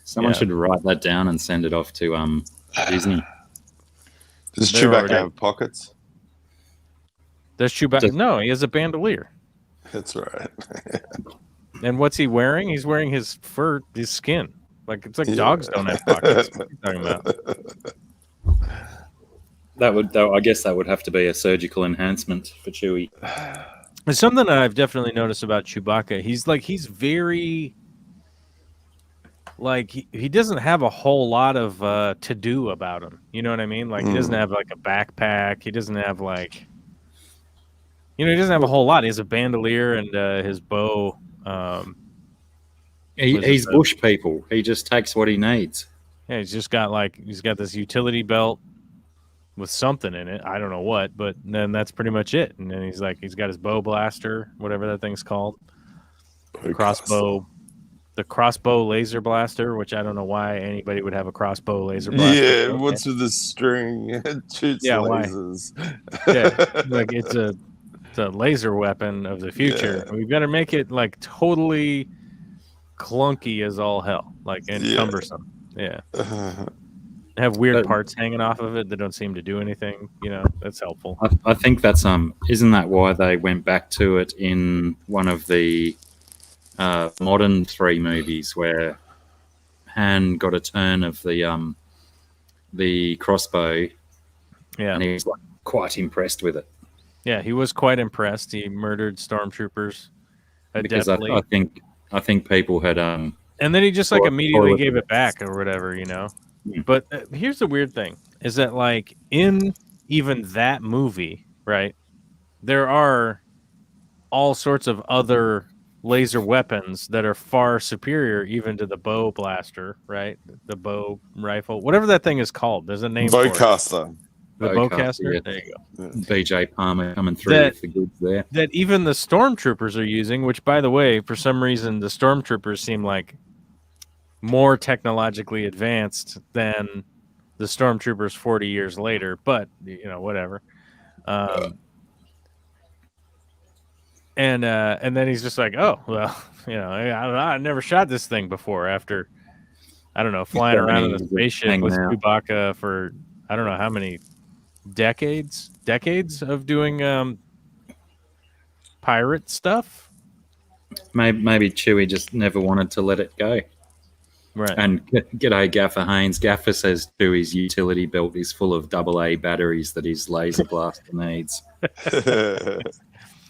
Someone should write that down and send it off to Disney. Does Chewbacca have pockets? Does Chewbacca? No, he has a bandolier. That's right. And what's he wearing? He's wearing his fur, his skin. Like, it's like dogs don't have pockets. What are you talking about? I guess that would have to be a surgical enhancement for Chewie. It's something that I've definitely noticed about Chewbacca. He's very, like, he doesn't have a whole lot of to do about him. You know what I mean? Like, he doesn't have like a backpack. He doesn't have like, he doesn't have a whole lot. He has a bandolier and his bow. He's bush people. He just takes what he needs. Yeah, he's got this utility belt with something in it. I don't know what, but then that's pretty much it. And then he's got his bow blaster, whatever that thing's called. The crossbow laser blaster, which I don't know why anybody would have a crossbow laser blaster. Yeah, what's with the string? It shoots lasers. Yeah, like it's a laser weapon of the future. Yeah. We better make it like totally clunky as all hell, like, and cumbersome. Yeah. Have weird parts hanging off of it that don't seem to do anything. That's helpful. I think that's isn't that why they went back to it in one of the modern 3 movies where Han got a turn of the crossbow, and he was like quite impressed with it. Yeah, he was quite impressed. He murdered stormtroopers because adeptly. I think people had and then he just like immediately gave it back or whatever, Yeah. But here's the weird thing: is that like in even that movie, right? There are all sorts of other laser weapons that are far superior even to the bow blaster, right? The bow rifle, whatever that thing is called. There's a name for it. Bowcaster. The bowcaster? Yeah. There you go. BJ Palmer coming through with the goods there. That even the stormtroopers are using, which, by the way, for some reason, the stormtroopers seem like more technologically advanced than the stormtroopers 40 years later, but, whatever. And then he's just like, oh, well, I never shot this thing before after, I don't know, flying around in a spaceship with Chewbacca for, I don't know how many decades of doing pirate stuff. Maybe Chewie just never wanted to let it go. Right. And g'day Gaffer Haynes. Gaffer says Chewie's utility belt is full of AA batteries that his laser blaster needs.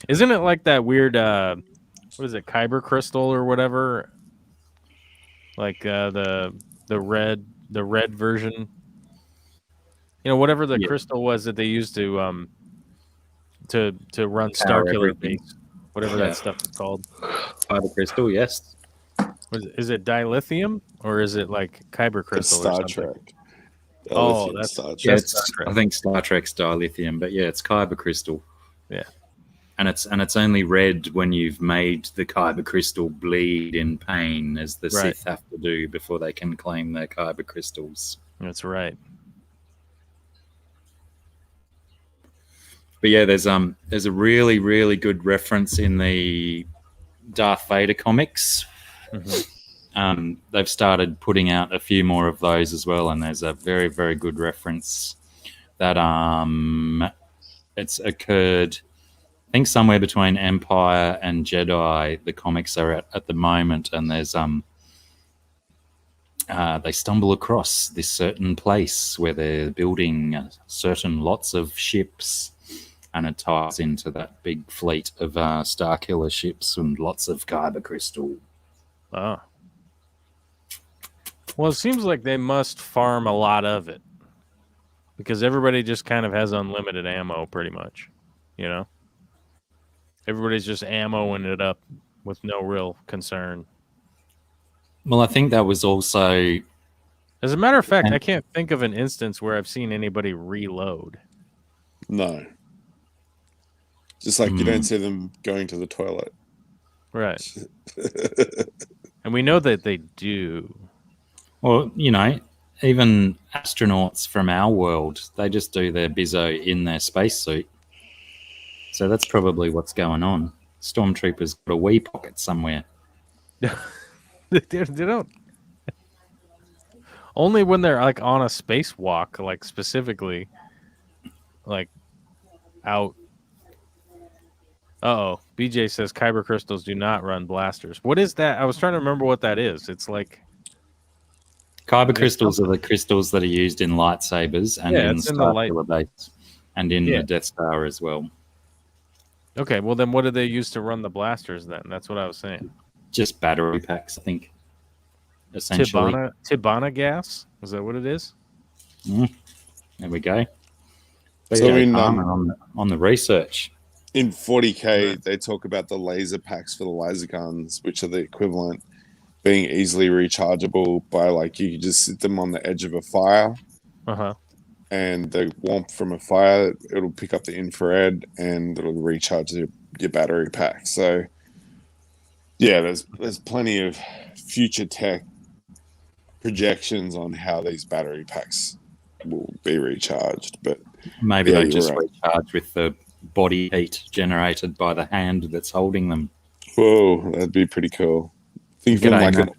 Isn't it like that weird what is it, kyber crystal or whatever? Like the red version. Whatever the crystal was that they used to run Starkiller base. Whatever that stuff is called. Kyber crystal, yes. Is it dilithium or is it like kyber crystal? It's Star or something? Trek. Oh, that's Star Trek. Yeah, I think Star Trek's dilithium, but yeah, it's kyber crystal. Yeah. And it's only red when you've made the kyber crystal bleed in pain, as the Sith have to do before they can claim their kyber crystals. That's right. But yeah, there's a really, really good reference in the Darth Vader comics. Mm-hmm. They've started putting out a few more of those as well, and there's a very, very good reference that it's occurred, I think, somewhere between Empire and Jedi. The comics are at the moment, and there's they stumble across this certain place where they're building certain lots of ships, and it ties into that big fleet of Starkiller ships and lots of kyber crystal. Oh. Well, it seems like they must farm a lot of it because everybody just kind of has unlimited ammo pretty much, Everybody's just ammoing it up with no real concern. Well, I think that was also... As a matter of fact, I can't think of an instance where I've seen anybody reload. No. Just like you don't see them going to the toilet. Right. And we know that they do. Well, even astronauts from our world, they just do their bizzo in their spacesuit. So that's probably what's going on. Stormtroopers got a wee pocket somewhere. They don't. Only when they're like on a spacewalk, like specifically, like out. BJ says kyber crystals do not run blasters. What is that? I was trying to remember what that is. It's like kyber crystals are the crystals that are used in lightsabers and in Starkiller base and in the Death Star as well. Okay, well then what do they use to run the blasters then? That's what I was saying. Just battery packs, I think. Essentially. Tibanna gas? Is that what it is? There we go. So on the research. In 40K, they talk about the laser packs for the laser guns, which are the equivalent, being easily rechargeable by, like, you can just sit them on the edge of a fire. And the warmth from a fire, it'll pick up the infrared and it'll recharge your battery pack. So, yeah, there's plenty of future tech projections on how these battery packs will be recharged. But maybe they just recharge with the body heat generated by the hand that's holding them. Whoa, that'd be pretty cool. Think of them like an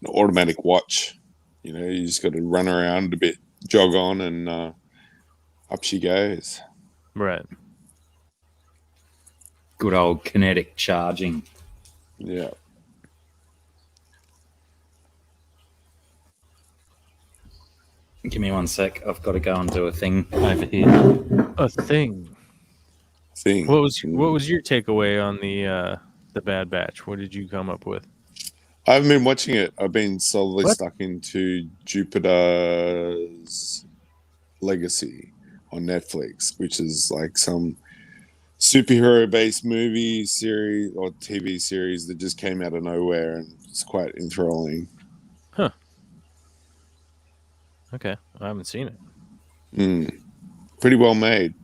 automatic watch. You just got to run around a bit, jog on, and up she goes. Right. Good old kinetic charging. Yeah. Give me 1 sec. I've got to go and do a thing over here. A thing. thing. What was your takeaway on the Bad Batch? What did you come up with? I haven't been watching it. I've been solidly stuck into Jupiter's Legacy on Netflix, which is like some superhero-based movie series or TV series that just came out of nowhere, and it's quite enthralling. Huh. Okay, I haven't seen it. Pretty well made.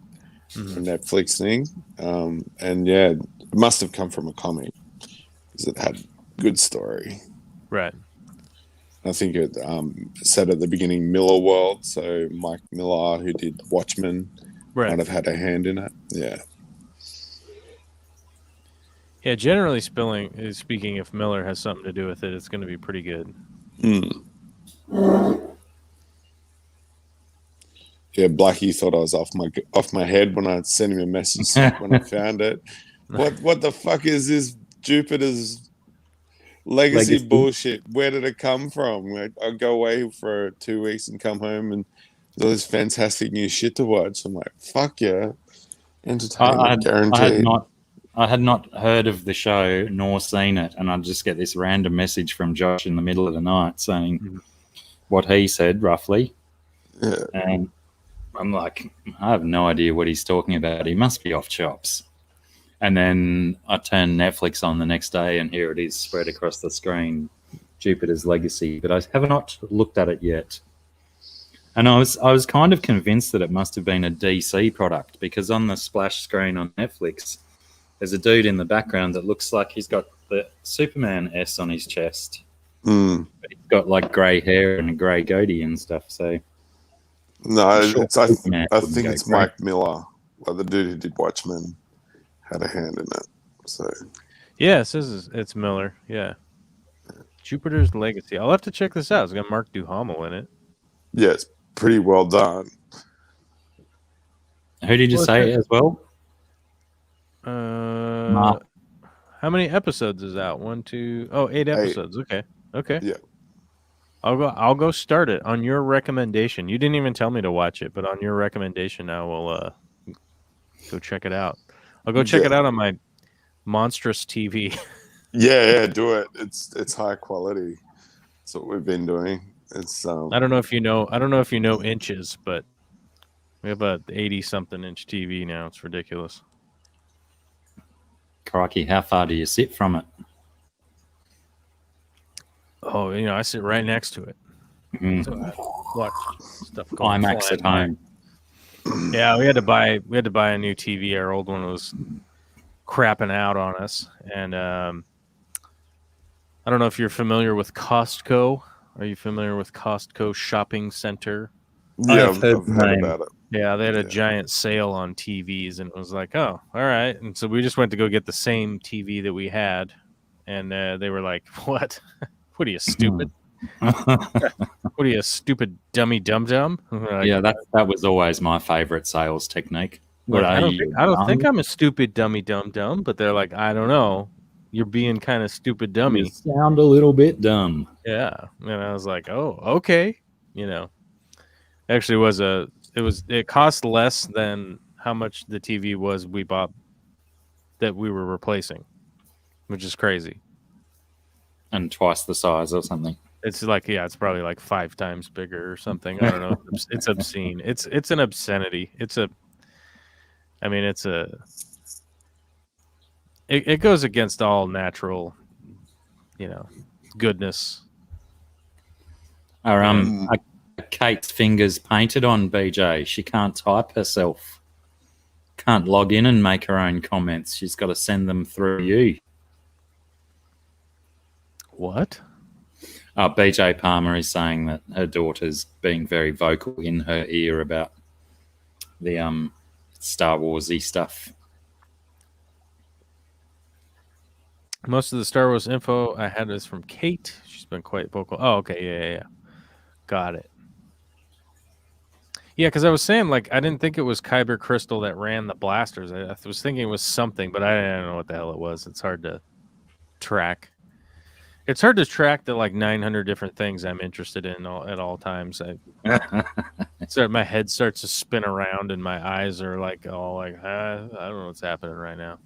A Netflix thing, and yeah, it must have come from a comic because it had good story. Right. I think it said at the beginning Miller World, so Mike Miller, who did Watchmen, might have had a hand in it. Yeah. Yeah, generally speaking, if Miller has something to do with it, it's going to be pretty good. Yeah, Blacky thought I was off my head when I sent him a message when I found it. What the fuck is this Jupiter's Legacy bullshit? Where did it come from? I go away for 2 weeks and come home and there's this fantastic new shit to watch. I'm like, fuck yeah, entertainment guaranteed. I had not heard of the show nor seen it, and I just get this random message from Josh in the middle of the night saying what he said roughly, and I'm like, I have no idea what he's talking about. He must be off chops. And then I turn Netflix on the next day, and here it is spread across the screen, Jupiter's Legacy. But I have not looked at it yet. And I was kind of convinced that it must have been a DC product, because on the splash screen on Netflix, there's a dude in the background that looks like he's got the Superman S on his chest. But he's got like grey hair and a grey goatee and stuff. So no, I think it's Mike Miller, like the dude who did Watchmen, had a hand in it. So yeah, it says it's Miller. Yeah, Jupiter's Legacy. I'll have to check this out. It's got Mark Duhamel in it. Yeah, it's pretty well done. Who did you say as well? How many episodes is out? 1, 2, 8 episodes. Okay. Yeah. I'll go start it on your recommendation. You didn't even tell me to watch it, but on your recommendation, I will go check it out. I'll go check it out on my monstrous TV. Yeah, do it. It's high quality. That's what we've been doing. It's I don't know if you know inches, but we have a 80-something inch TV now. It's ridiculous. Crikey, how far do you sit from it? Oh, I sit right next to it. So I watch stuff going IMAX at home. Yeah, we had to buy a new TV. Our old one was crapping out on us, and I don't know if you're familiar with Costco. Are you familiar with Costco Shopping Center? Yeah, I've heard about it. Yeah, they had a giant sale on TVs, and it was like, oh, all right. And so we just went to go get the same TV that we had, and they were like, what? What are you, stupid? What are you, stupid dummy dum-dum? Like, yeah, that was always my favorite sales technique. Like, I don't think I'm a stupid dummy dum-dum, but they're like, I don't know. You're being kind of stupid dummy. You sound a little bit dumb. Yeah. And I was like, oh, okay. Actually it cost less than how much the TV was we bought that we were replacing, which is crazy. And twice the size or something. It's like, yeah, it's probably like 5 times bigger or something. I don't know. It's obscene. It's an obscenity. It goes against all natural, goodness. Kate's fingers painted on BJ. She can't type herself. Can't log in and make her own comments. She's got to send them through you. What? BJ Palmer is saying that her daughter's being very vocal in her ear about the Star Wars-y stuff. Most of the Star Wars info I had is from Kate. She's been quite vocal. Oh, okay. Yeah. Got it. Yeah, because I was saying, like, I didn't think it was Kyber Crystal that ran the blasters. I was thinking it was something, but I didn't know what the hell it was. It's hard to track. It's hard to track the like 900 different things I'm interested in at all times. So my head starts to spin around and my eyes are like all like I don't know what's happening right now.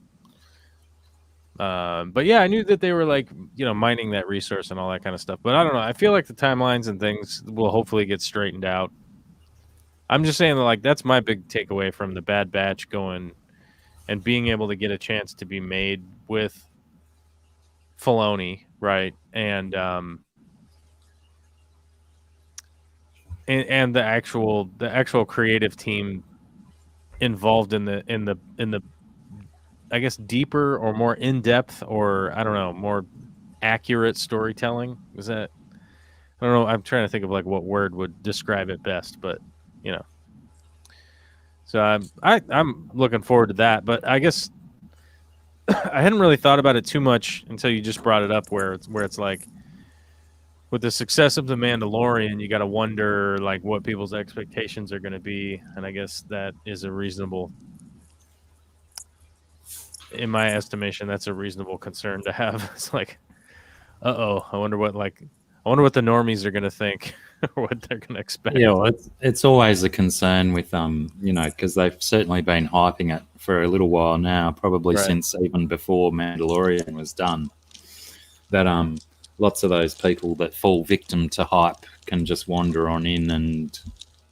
But yeah, I knew that they were like mining that resource and all that kind of stuff. But I don't know. I feel like the timelines and things will hopefully get straightened out. I'm just saying that like that's my big takeaway from the Bad Batch going and being able to get a chance to be made with Filoni, right? And the actual creative team involved in the I guess deeper or more in depth or I don't know more accurate storytelling. Is that I don't know. I'm trying to think of like what word would describe it best, but So I'm looking forward to that. But I guess I hadn't really thought about it too much until you just brought it up, where it's like with the success of The Mandalorian, you got to wonder like what people's expectations are going to be, and I guess that is a reasonable, in my estimation, that's a reasonable concern to have. It's like, I wonder what the normies are going to think or what they're going to expect. Yeah, well, it's always a concern with because they've certainly been hyping it for a little while now, probably since even before Mandalorian was done. That lots of those people that fall victim to hype can just wander on in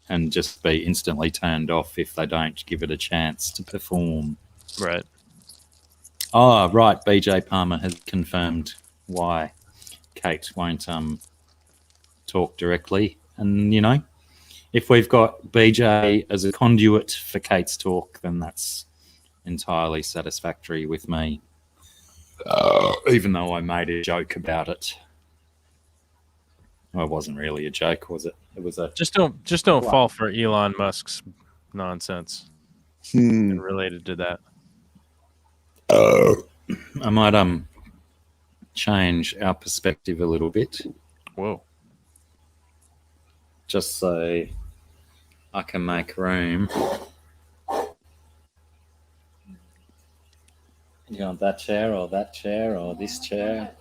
and just be instantly turned off if they don't give it a chance to perform. Right. Oh, right. BJ Palmer has confirmed why Kate won't talk directly. And, if we've got BJ as a conduit for Kate's talk, then that's entirely satisfactory with me. Even though I made a joke about it. Well, it wasn't really a joke, was it? It was a just don't fall for Elon Musk's nonsense and related to that. I might change our perspective a little bit. Whoa. Just so I can make room. You want that chair or this chair?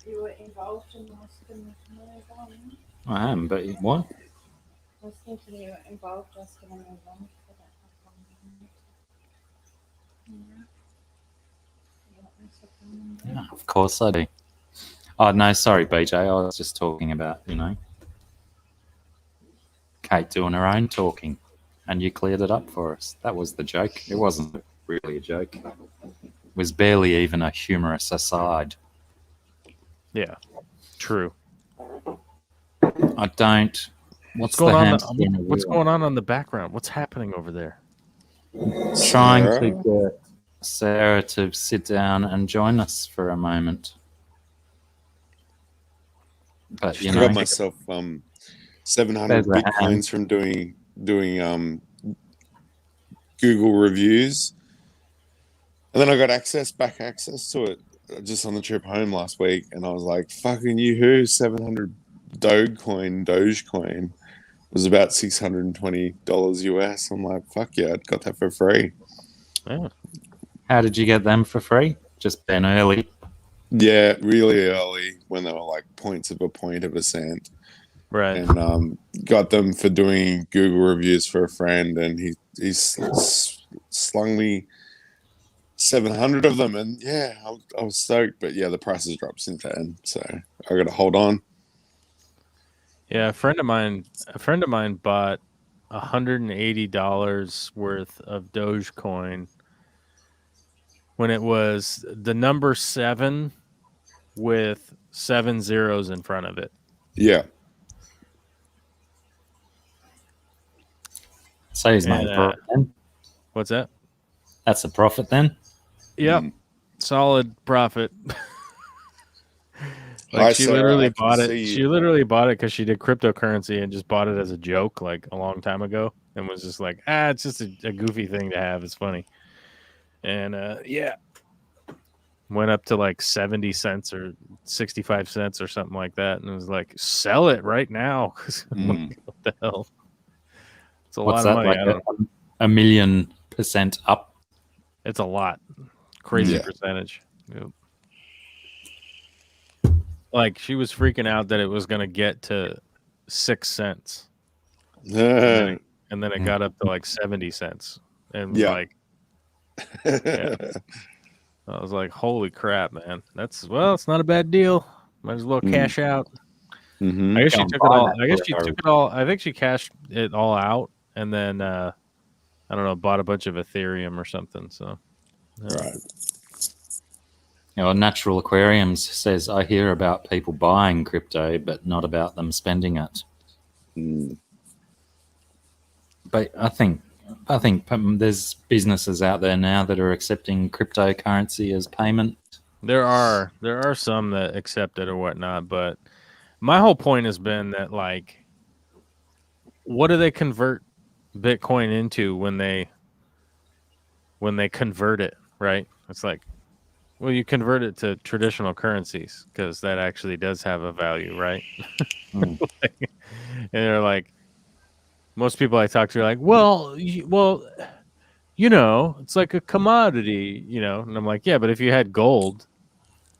You were involved in asking me to move on. I am, but what? I was thinking you were involved asking me to move on. Yeah, of course I do. Oh, no, sorry, BJ. I was just talking about, Kate doing her own talking, and you cleared it up for us. That was the joke. It wasn't really a joke. It was barely even a humorous aside. Yeah, true. I don't. What's going on? What's going on the background? What's happening over there? Trying to get Sarah to sit down and join us for a moment. But I got myself 700 bitcoins from doing Google reviews, and then I got back access to it just on the trip home last week, and I was like, "Fucking yoo-hoo!" 700 Dogecoin was about $620 US. I'm like, "Fuck yeah!" I got that for free. Yeah. How did you get them for free? Just been early. Yeah, really early when they were like points of a point of a cent. Right. And got them for doing Google reviews for a friend, and he slung me 700 of them, and yeah, I was stoked. But yeah, the price has dropped since then, so I got to hold on. Yeah, a friend of mine bought $180 worth of Dogecoin when it was the number 7 with 7 zeros in front of it. Yeah. So he's made profit then. What's that? That's a profit then? Yep. Solid profit. She literally bought it. She literally bought it because she did cryptocurrency and just bought it as a joke like a long time ago and was just like, it's just a goofy thing to have. It's funny. And yeah. Went up to like 70 cents or 65 cents or something like that. And it was like, sell it right now. What the hell? It's a lot of money. Like I don't know. 1,000,000% up? It's a lot. Crazy percentage. Yep. Like she was freaking out that it was going to get to 6 cents. Yeah. And then it got up to like 70 cents. And Yeah. like, yeah. I was like, holy crap, man. It's not a bad deal. Might as well cash out. Mm-hmm. I guess she Can't took it buy all. that I guess for she her. took it all. I think she cashed it all out and then, I don't know, bought a bunch of Ethereum or something. So, Right. Natural Aquariums says, I hear about people buying crypto, but not about them spending it. Mm. But I think there's businesses out there now that are accepting cryptocurrency as payment. there are some that accept it or whatnot, but my whole point has been that, like, what do they convert Bitcoin into when they convert it, right? It's like, well, you convert it to traditional currencies because that actually does have a value, right? Mm. And they're like, most people I talk to are like, well, it's like a commodity, and I'm like, yeah, but if you had gold,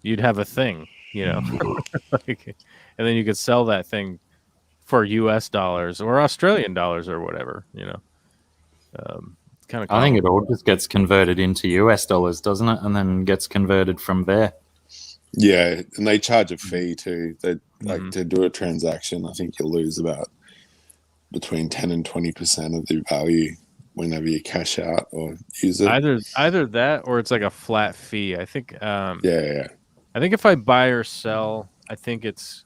you'd have a thing, like, and then you could sell that thing for US dollars or Australian dollars or whatever, kind of. I think it all just gets converted into US dollars, doesn't it? And then gets converted from there. Yeah, and they charge a fee too. They to do a transaction. I think you'll lose about between 10 and 20% of the value whenever you cash out or use it. Either that or it's like a flat fee. I think. Yeah. I think if I buy or sell, I think it's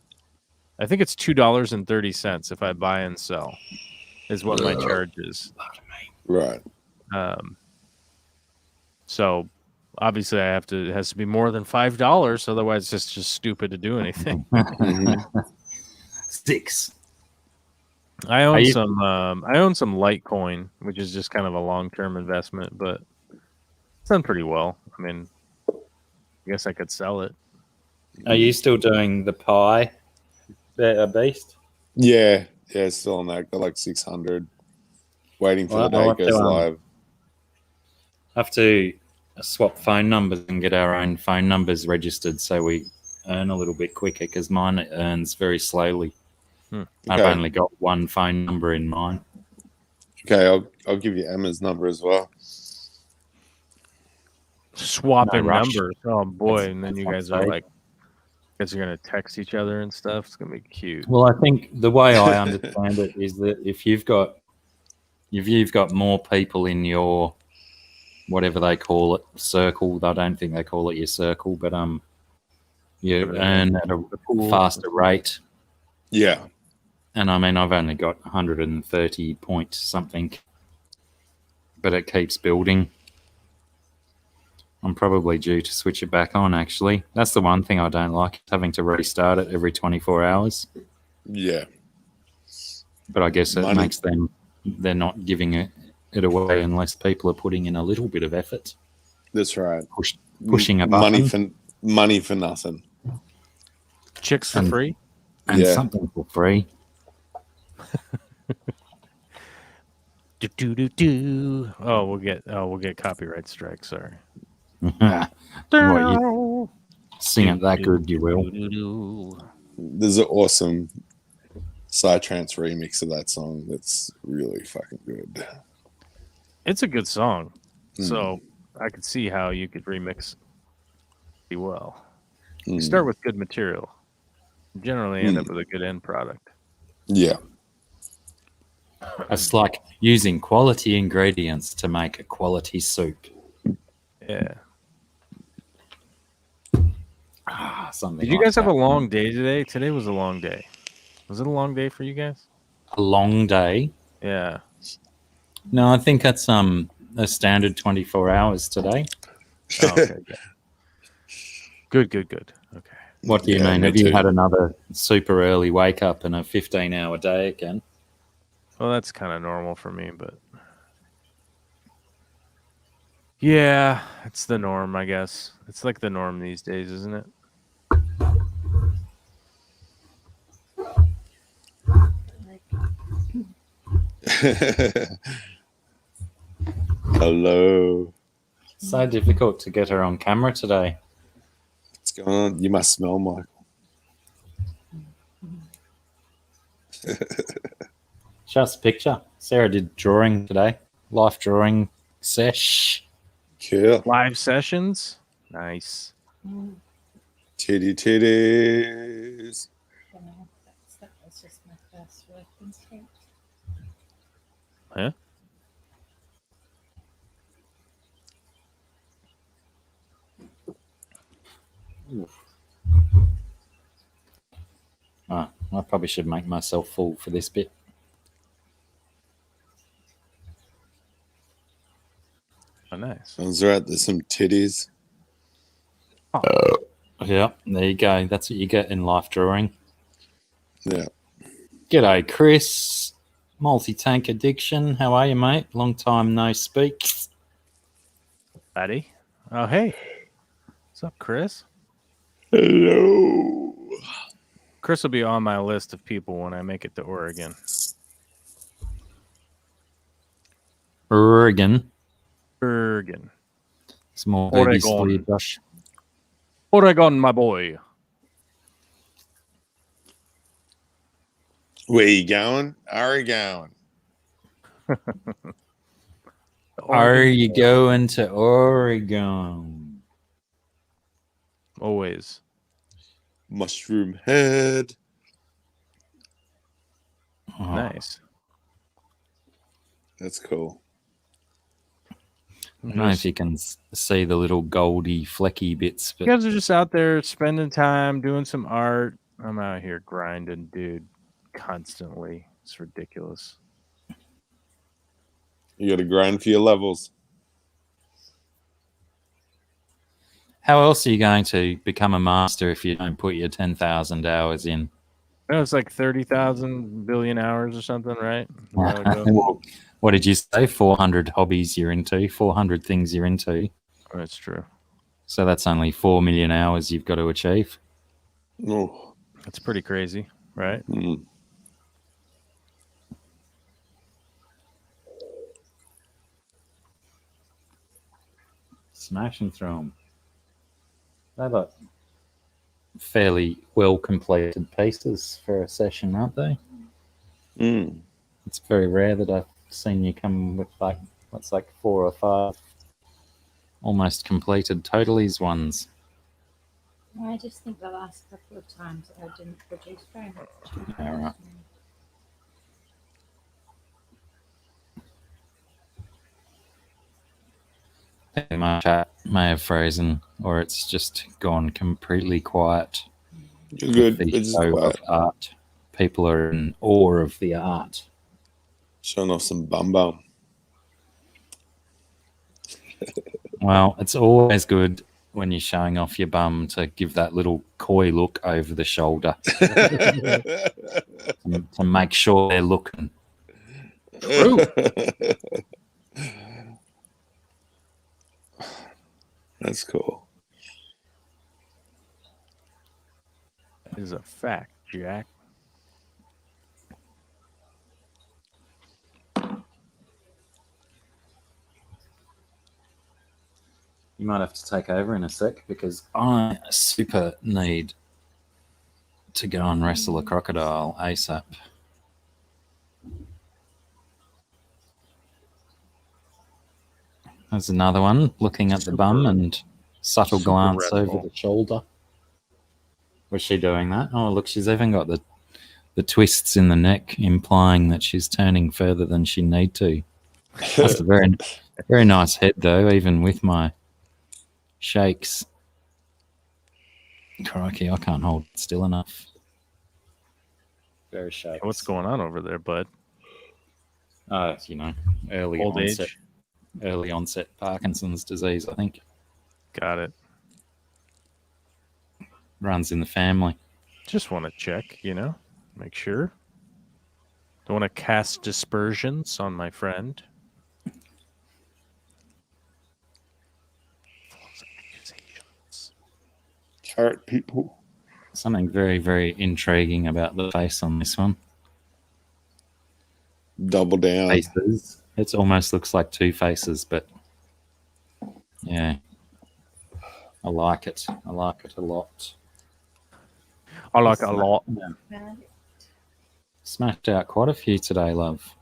$2.30 if I buy and sell, is what my charge is. Right. So obviously it has to be more than $5, otherwise it's just stupid to do anything. Mm-hmm. 6. I own some Litecoin, which is just kind of a long-term investment, but it's done pretty well. I mean, I guess I could sell it. Are you still doing the pie beast? Yeah, still on that. Got like 600. Waiting for the day it goes live. I have to swap phone numbers and get our own phone numbers registered so we earn a little bit quicker because mine earns very slowly. Okay. I've only got one phone number in mine. Okay, I'll give you Emma's number as well. Swapping No rush. numbers. Oh boy, That's- and then you that's guys are okay. like, guys are gonna text each other and stuff. It's gonna be cute. Well, I think the way I understand it is that if you've got more people in your whatever they call it circle, I don't think they call it your circle, but you earn at a faster rate. Yeah. And I mean, I've only got 130 point something, but it keeps building. I'm probably due to switch it back on, actually. That's the one thing I don't like, having to restart it every 24 hours. Yeah. But I guess it makes them, they're not giving it away unless people are putting in a little bit of effort. That's right. Pushing a button. Money for nothing. Chicks for free? And something for free. Oh, we'll get copyright strike. Sorry. Sing it that good, you will. There's an awesome Psytrance remix of that song that's really fucking good. It's a good song, so I could see how you could remix it pretty well. You start with good material. You generally end up with a good end product. Yeah. It's like using quality ingredients to make a quality soup. Yeah. Something. Did you guys have a long day today? Today was a long day. Was it a long day for you guys? A long day? Yeah. No, I think that's a standard 24 hours today. Oh, okay. Good. Okay. What do you mean? Have you had another super early wake up and a 15-hour day again? Well, that's kind of normal for me, but yeah, it's the norm, I guess. It's like the norm these days, isn't it? Hello. So difficult to get her on camera today. What's going on? You must smell, Michael. Show us a picture. Sarah did drawing today. Life drawing sesh. Cool. Live sessions. Nice. Titty titties. That was just my first work instinct. Huh? Oh, I probably should make myself full for this bit. Oh, nice. Sounds right. There's some titties. Yeah, there you go. That's what you get in life drawing. Yeah. G'day, Chris. Multi-tank addiction. How are you, mate? Long time no speak. Buddy. Oh, hey. What's up, Chris? Hello. Chris will be on my list of people when I make it to Oregon. Oregon. Oregon. Some more boobies for you, Oregon. Josh. Oregon, my boy. Where you going? Are you going? Are you going to Oregon? Always. Mushroom head. Oh, Nice. That's cool. I don't know if you can see the little goldy flecky bits, You but guys are just out there spending time doing some art. I'm out here grinding, dude, constantly. It's ridiculous. You got to grind for your levels. how else are you going to become a master if you don't put your 10,000 hours in? It was like 30,000 billion hours or something, right? A while ago. Well, what did you say? 400 hobbies you're into, 400 things you're into. Oh, that's true. So that's only 4 million hours you've got to achieve. Oh. That's pretty crazy, right? Mm. Smash and throw them. They're like fairly well completed pieces for a session, aren't they? Mm. It's very rare that I've seen you come with like, what's like 4 or 5 almost completed totalies ones. I just think the last couple of times I didn't produce very much. All right. My chat may have frozen, or it's just gone completely quiet. You're good. The It's just show quiet. of art. People are in awe of the art. Showing off some bum bum. Well, it's always good when you're showing off your bum to give that little coy look over the shoulder to make sure they're looking. True. That's cool. That is a fact, Jack. You might have to take over in a sec because I super need to go and wrestle a crocodile ASAP. There's another one looking at the bum and subtle super glance red over ball. the shoulder. Was she doing that? Oh, look, she's even got the twists in the neck, implying that she's turning further than she need to. That's a very, very nice head, though, even with my shakes. Crikey, I can't hold it still enough. Very shakes. What's going on over there, bud? You know, early Old onset, age? early onset Parkinson's disease, I think. Got it. Runs in the family. Just want to check, make sure. Don't want to cast dispersions on my friend. Carrot people. Something very, very intriguing about the face on this one. Double down. Faces. It almost looks like 2 faces, but yeah. I like it. I like it a lot. I like it a lot. Yeah. Right. smashed out quite a few today, love.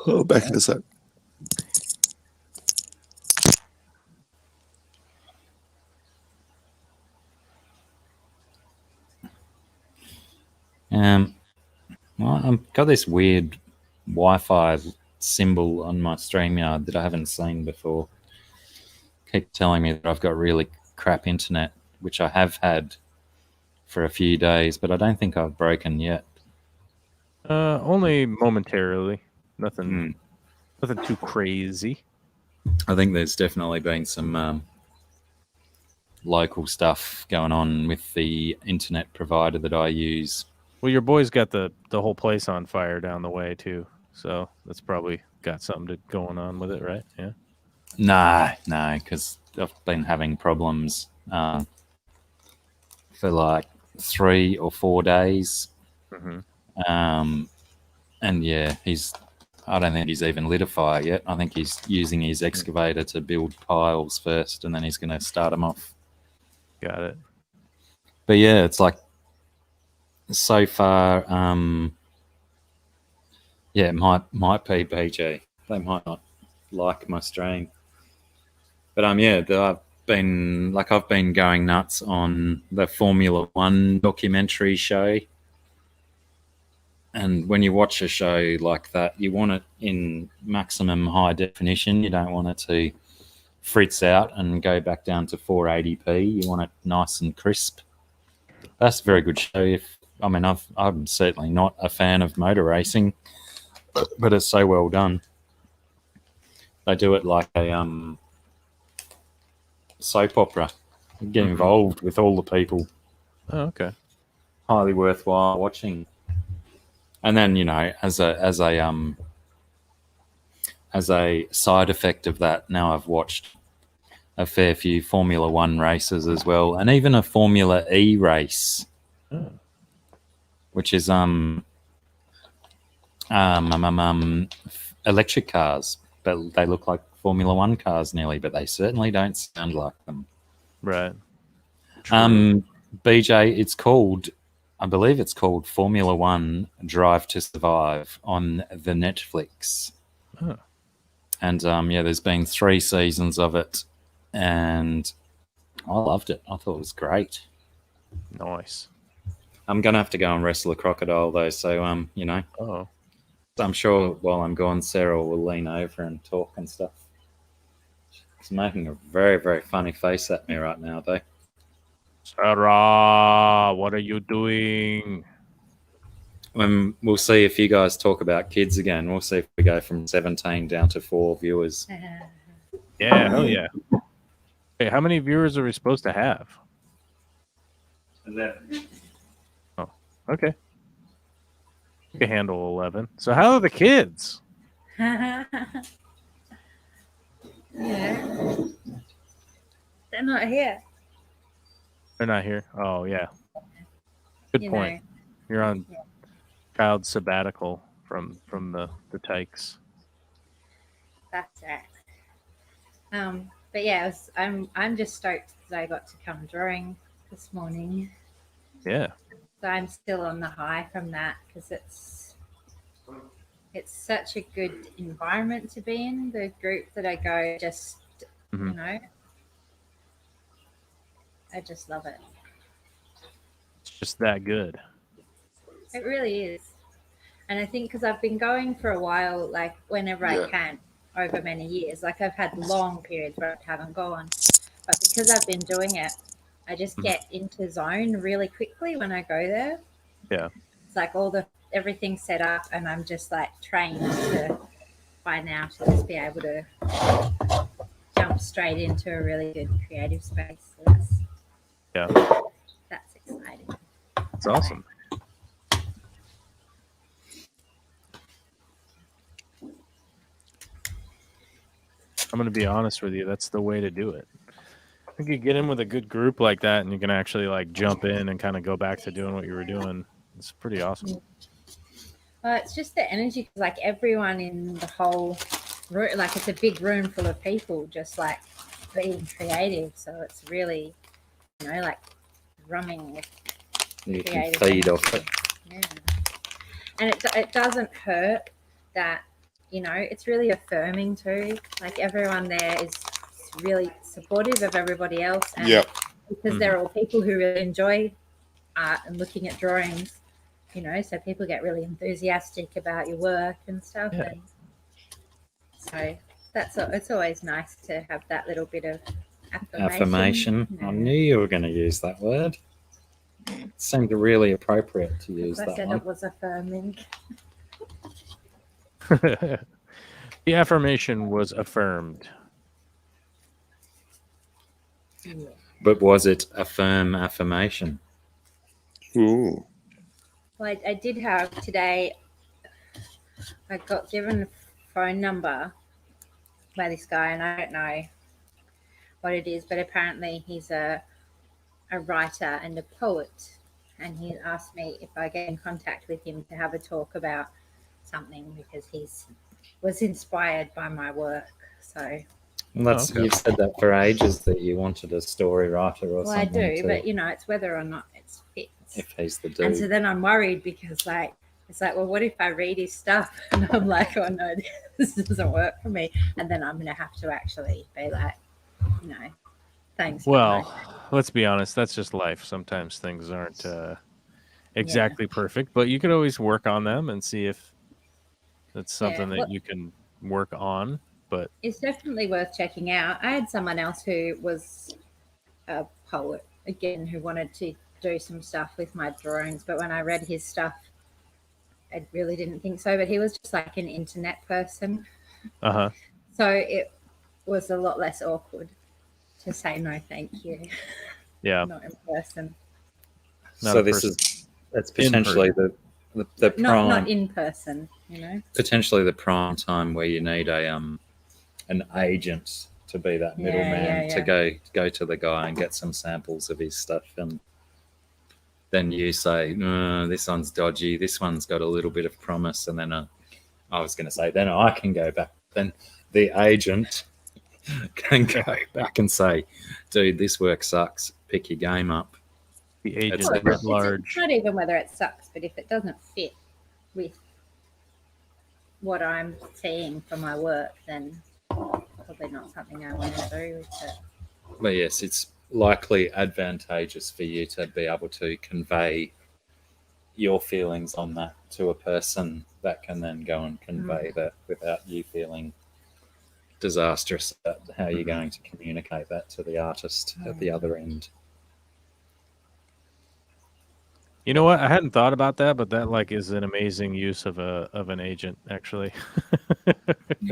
Oh, back in a sec. Well, I've got this weird Wi-Fi symbol on my StreamYard that I haven't seen before. Keep telling me that I've got really crap internet, which I have had for a few days, but I don't think I've broken yet. Only momentarily. Nothing too crazy. I think there's definitely been some local stuff going on with the internet provider that I use. Well, your boy's got the whole place on fire down the way too, so that's probably got something going on with it, right? Yeah. No, because I've been having problems for like 3 or 4 days. Mm-hmm. And yeah, I don't think he's even lit a fire yet. I think he's using his excavator to build piles first, and then he's going to start them off. Got it. But yeah, it's like so far, yeah, it might be BG. They might not like my stream. But yeah, I've been going nuts on the Formula One documentary show. And when you watch a show like that, you want it in maximum high definition. You don't want it to fritz out and go back down to 480p. You want it nice and crisp. That's a very good show. I'm certainly not a fan of motor racing, but it's so well done. They do it like a soap opera. You get involved with all the people. Oh, okay. Highly worthwhile watching. And then, as a side effect of that, now I've watched a fair few Formula One races as well, and even a Formula E race, which is electric cars, but they look like Formula One cars nearly, but they certainly don't sound like them. Right. BJ, I believe it's called Formula One Drive to Survive on the Netflix. Oh. And there's been 3 seasons of it, and I loved it. I thought it was great. Nice. I'm gonna have to go and wrestle a crocodile though, so Oh. I'm sure while I'm gone, Sarah will lean over and talk and stuff. She's making a very, very funny face at me right now, though. Sarah, what are you doing? We'll see if you guys talk about kids again. We'll see if we go from 17 down to 4 viewers. Yeah, hell yeah. Hey, how many viewers are we supposed to have? 11. Oh, okay. You can handle 11. So how are the kids? Yeah. They're not here. They're not here. Oh, yeah. Good point. You're on child sabbatical from the tykes. That's right. But yeah, I'm just stoked that I got to come drawing this morning. Yeah. So I'm still on the high from that because it's such a good environment to be in. The group that I go, just I just love it. It's just that good. It really is. And I think because I've been going for a while, like whenever I can, over many years, like I've had long periods where I haven't gone, but because I've been doing it, I just get into zone really quickly when I go there. Yeah. It's like everything's set up and I'm just like trained by now to just be able to jump straight into a really good creative space. So that's exciting. It's awesome. I'm going to be honest with you. That's the way to do it. I think you get in with a good group like that and you can actually like jump in and kind of go back to doing what you were doing. It's pretty awesome. Well, it's just the energy because like everyone in the whole room, like it's a big room full of people just like being creative. So it's really, like rumming with you creative can feed energy. off it. Yeah. And it doesn't hurt that, it's really affirming too. Like everyone there is really supportive of everybody else. And because they're all people who really enjoy art and looking at drawings, so people get really enthusiastic about your work and stuff. Yeah. And so it's always nice to have that little bit of affirmation. I knew you were going to use that word. It seemed really appropriate to use that I said one. it was affirming. The affirmation was affirmed. But was it a firm affirmation? Ooh. Well, I did have today, I got given a phone number by this guy, and I don't know what it is, but apparently he's a writer and a poet, and he asked me if I get in contact with him to have a talk about something because was inspired by my work. So You've said that for ages, that you wanted a story writer or something. I do, but it's whether or not it fits. If he's the dude. And so then I'm worried because it's like, well, what if I read his stuff and I'm like, oh no, this doesn't work for me, and then I'm gonna have to actually be like, thanks. Well, let's be honest, that's just life. Sometimes things aren't exactly perfect, but you could always work on them and see if that's something that you can work on. But it's definitely worth checking out. I had someone else who was a poet again who wanted to do some stuff with my drawings, but when I read his stuff, I really didn't think so. But he was just like an internet person, so it was a lot less awkward to say no, thank you. Yeah, not in person. So that's potentially the prime, not in person. Potentially the prime time where you need an agent to be that middleman to go to the guy and get some samples of his stuff, and then you say, this one's dodgy, this one's got a little bit of promise, and then I was going to say, then I can go back. Then the agent can go back and say, dude, this work sucks, pick your game up. The agent at large. It's not even whether it sucks, but if it doesn't fit with what I'm seeing for my work, then probably not something I want to do with it. But yes, it's likely advantageous for you to be able to convey your feelings on that to a person that can then go and convey that without you feeling disastrous about how you're going to communicate that to the artist at the other end. You know what? I hadn't thought about that, but that is an amazing use of an agent, actually.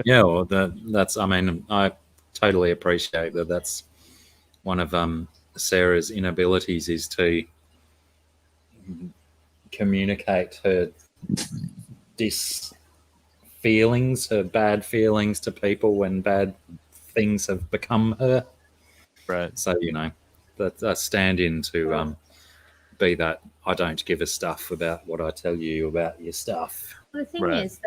Yeah, well, that's. I mean, I totally appreciate that. That's one of Sarah's inabilities, is to communicate her feelings, her bad feelings to people when bad things have become her. Right. So that's a stand-in to be that I don't give a stuff about what I tell you about your stuff. Well, the thing is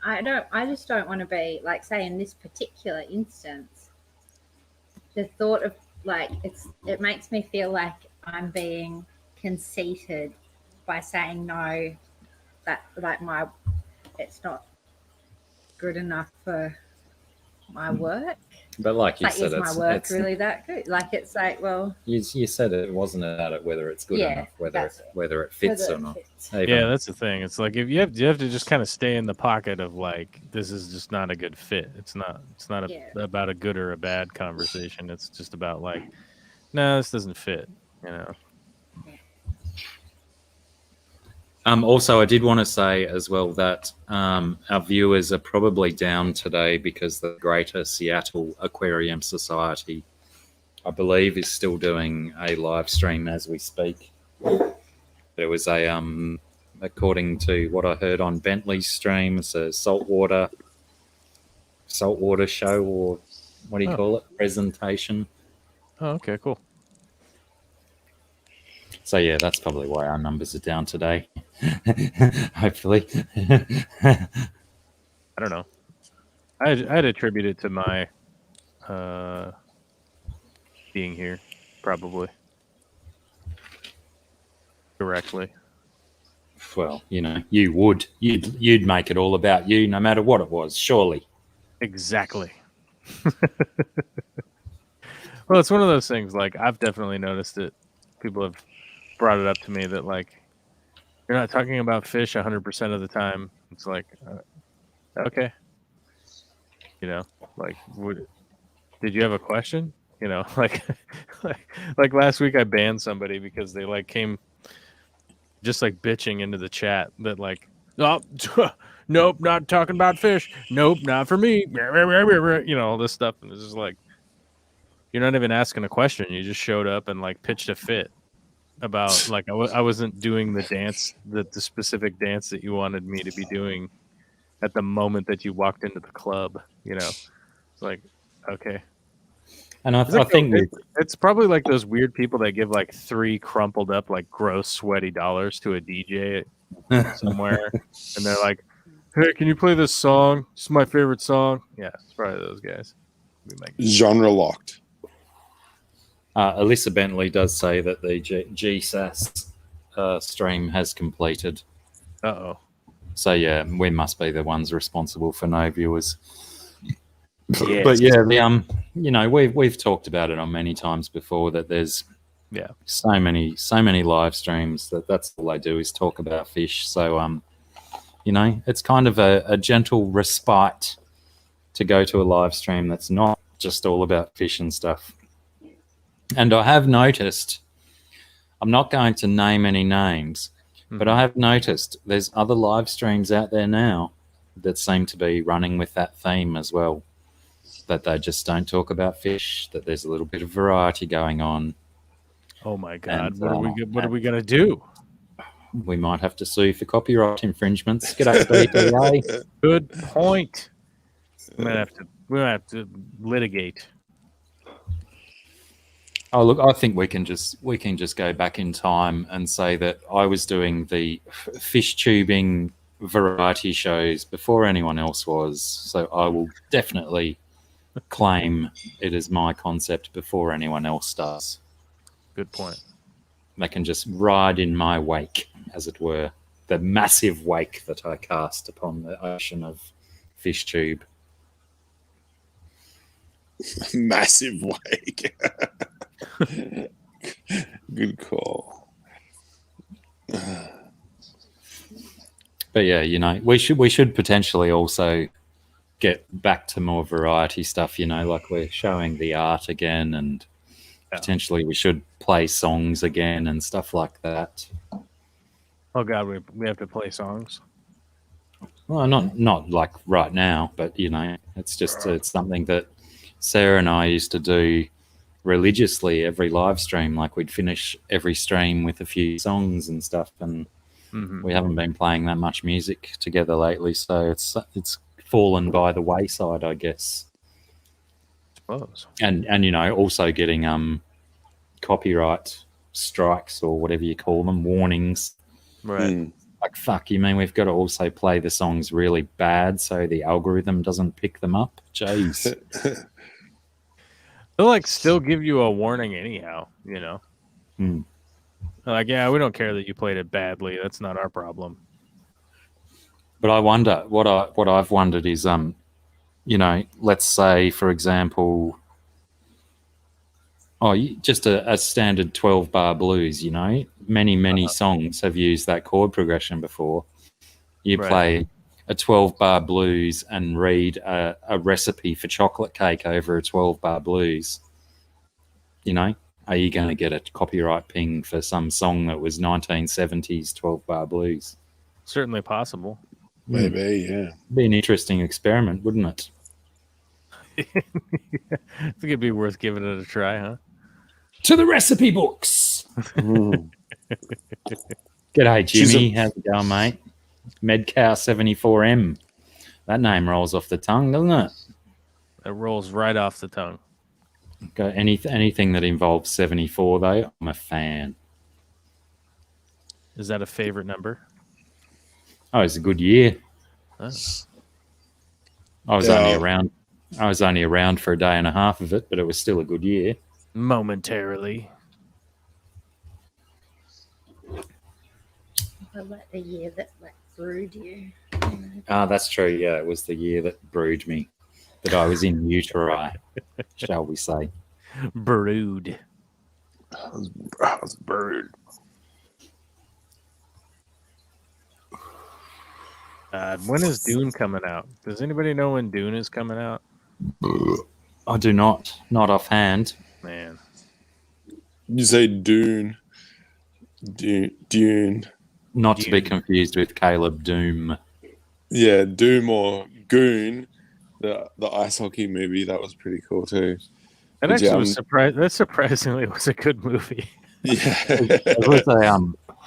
that I just don't want to be like, say, in this particular instance, the thought of it makes me feel like I'm being conceited by saying no, that it's not good enough for my work. But like you said, is my work really that good? It's well, you said it wasn't about it whether it's good enough, whether it fits or not. Yeah, that's the thing. It's like if you have to just kind of stay in the pocket of this is just not a good fit. It's not about a good or a bad conversation. It's just about no, this doesn't fit. Also, I did want to say as well that our viewers are probably down today because the Greater Seattle Aquarium Society, I believe, is still doing a live stream as we speak. There was according to what I heard on Bentley's stream, it's a saltwater show, or what do you call it? Presentation. Oh, okay, cool. So yeah, that's probably why our numbers are down today. Hopefully. I don't know. I'd attribute it to my being here, probably. Directly. Well, you would. You'd make it all about you, no matter what it was. Surely. Exactly. Well, it's one of those things. Like I've definitely noticed it. People have brought it up to me that like you're not talking about fish 100% of the time. It's like, okay, like did you have a question? Like like last week I banned somebody because they like came just like bitching into the chat that like, oh, nope, not talking about fish. Nope, not for me. All this stuff, and it's just like you're not even asking a question. You just showed up and like pitched a fit about like I wasn't doing the dance, the specific dance that you wanted me to be doing at the moment that you walked into the club. It's like, okay. And I think it's probably like those weird people that give like 3 crumpled up like gross sweaty dollars to a DJ somewhere, and they're like, "Hey, can you play this song? It's my favorite song." Yeah, it's probably those guys. Genre locked. Alyssa Bentley does say that the GSAS stream has completed. Uh-oh. So yeah, we must be the ones responsible for no viewers. Yes. But yeah, we've talked about it on many times before that there's so many live streams that's all they do is talk about fish. So it's kind of a gentle respite to go to a live stream that's not just all about fish and stuff. And I have noticed, I'm not going to name any names, but I have noticed there's other live streams out there now that seem to be running with that theme as well. That they just don't talk about fish, that there's a little bit of variety going on. Oh my God. And, what are we going to do? We might have to sue for copyright infringements. G'day, BPA. Good point. We might have to litigate. Oh, look, I think we can just go back in time and say that I was doing the fish tubing variety shows before anyone else was. So I will definitely claim it is my concept before anyone else does. Good point. They can just ride in my wake, as it were, the massive wake that I cast upon the ocean of fish tube. Massive wake. Good call. But yeah, we should potentially also get back to more variety stuff, like we're showing the art again, and potentially we should play songs again and stuff like that. Oh God, we have to play songs. Well, not like right now, but it's just it's something that Sarah and I used to do religiously every live stream. Like we'd finish every stream with a few songs and stuff, and we haven't been playing that much music together lately, so it's fallen by the wayside, I guess. I suppose. And also getting copyright strikes or whatever you call them, warnings. Right. Like, fuck, you mean we've got to also play the songs really bad so the algorithm doesn't pick them up? Jeez. They'll like still give you a warning anyhow, Like, yeah, we don't care that you played it badly. That's not our problem. But I wonder, what I've wondered is, let's say, for example, just a standard 12-bar blues, many songs have used that chord progression before. You play a 12-bar blues and read a recipe for chocolate cake over a 12-bar blues. Are you going to get a copyright ping for some song that was 1970s 12-bar blues? Certainly possible. Maybe, yeah. Be an interesting experiment, wouldn't it? I think it'd be worth giving it a try, huh? To the recipe books. G'day, Jimmy. How's it going, mate? Medcow 74M. That name rolls off the tongue, doesn't it? It rolls right off the tongue. Okay, anything that involves 74, though, I'm a fan. Is that a favorite number? Oh, it's a good year. Oh. I was only around for a day and a half of it, but it was still a good year. Momentarily. Or like the year that like brewed you. That's true. Yeah, it was the year that brewed me, that I was in uteri, shall we say? Brood. I was brewed. When is Dune coming out? Does anybody know when Dune is coming out? I do not offhand. Man, You say Dune. Dune. Not to be confused with Caleb Doom. Yeah, Doom or Goon, the ice hockey movie. That was pretty cool too. that But actually yeah, was that surprisingly was a good movie. Yeah. It was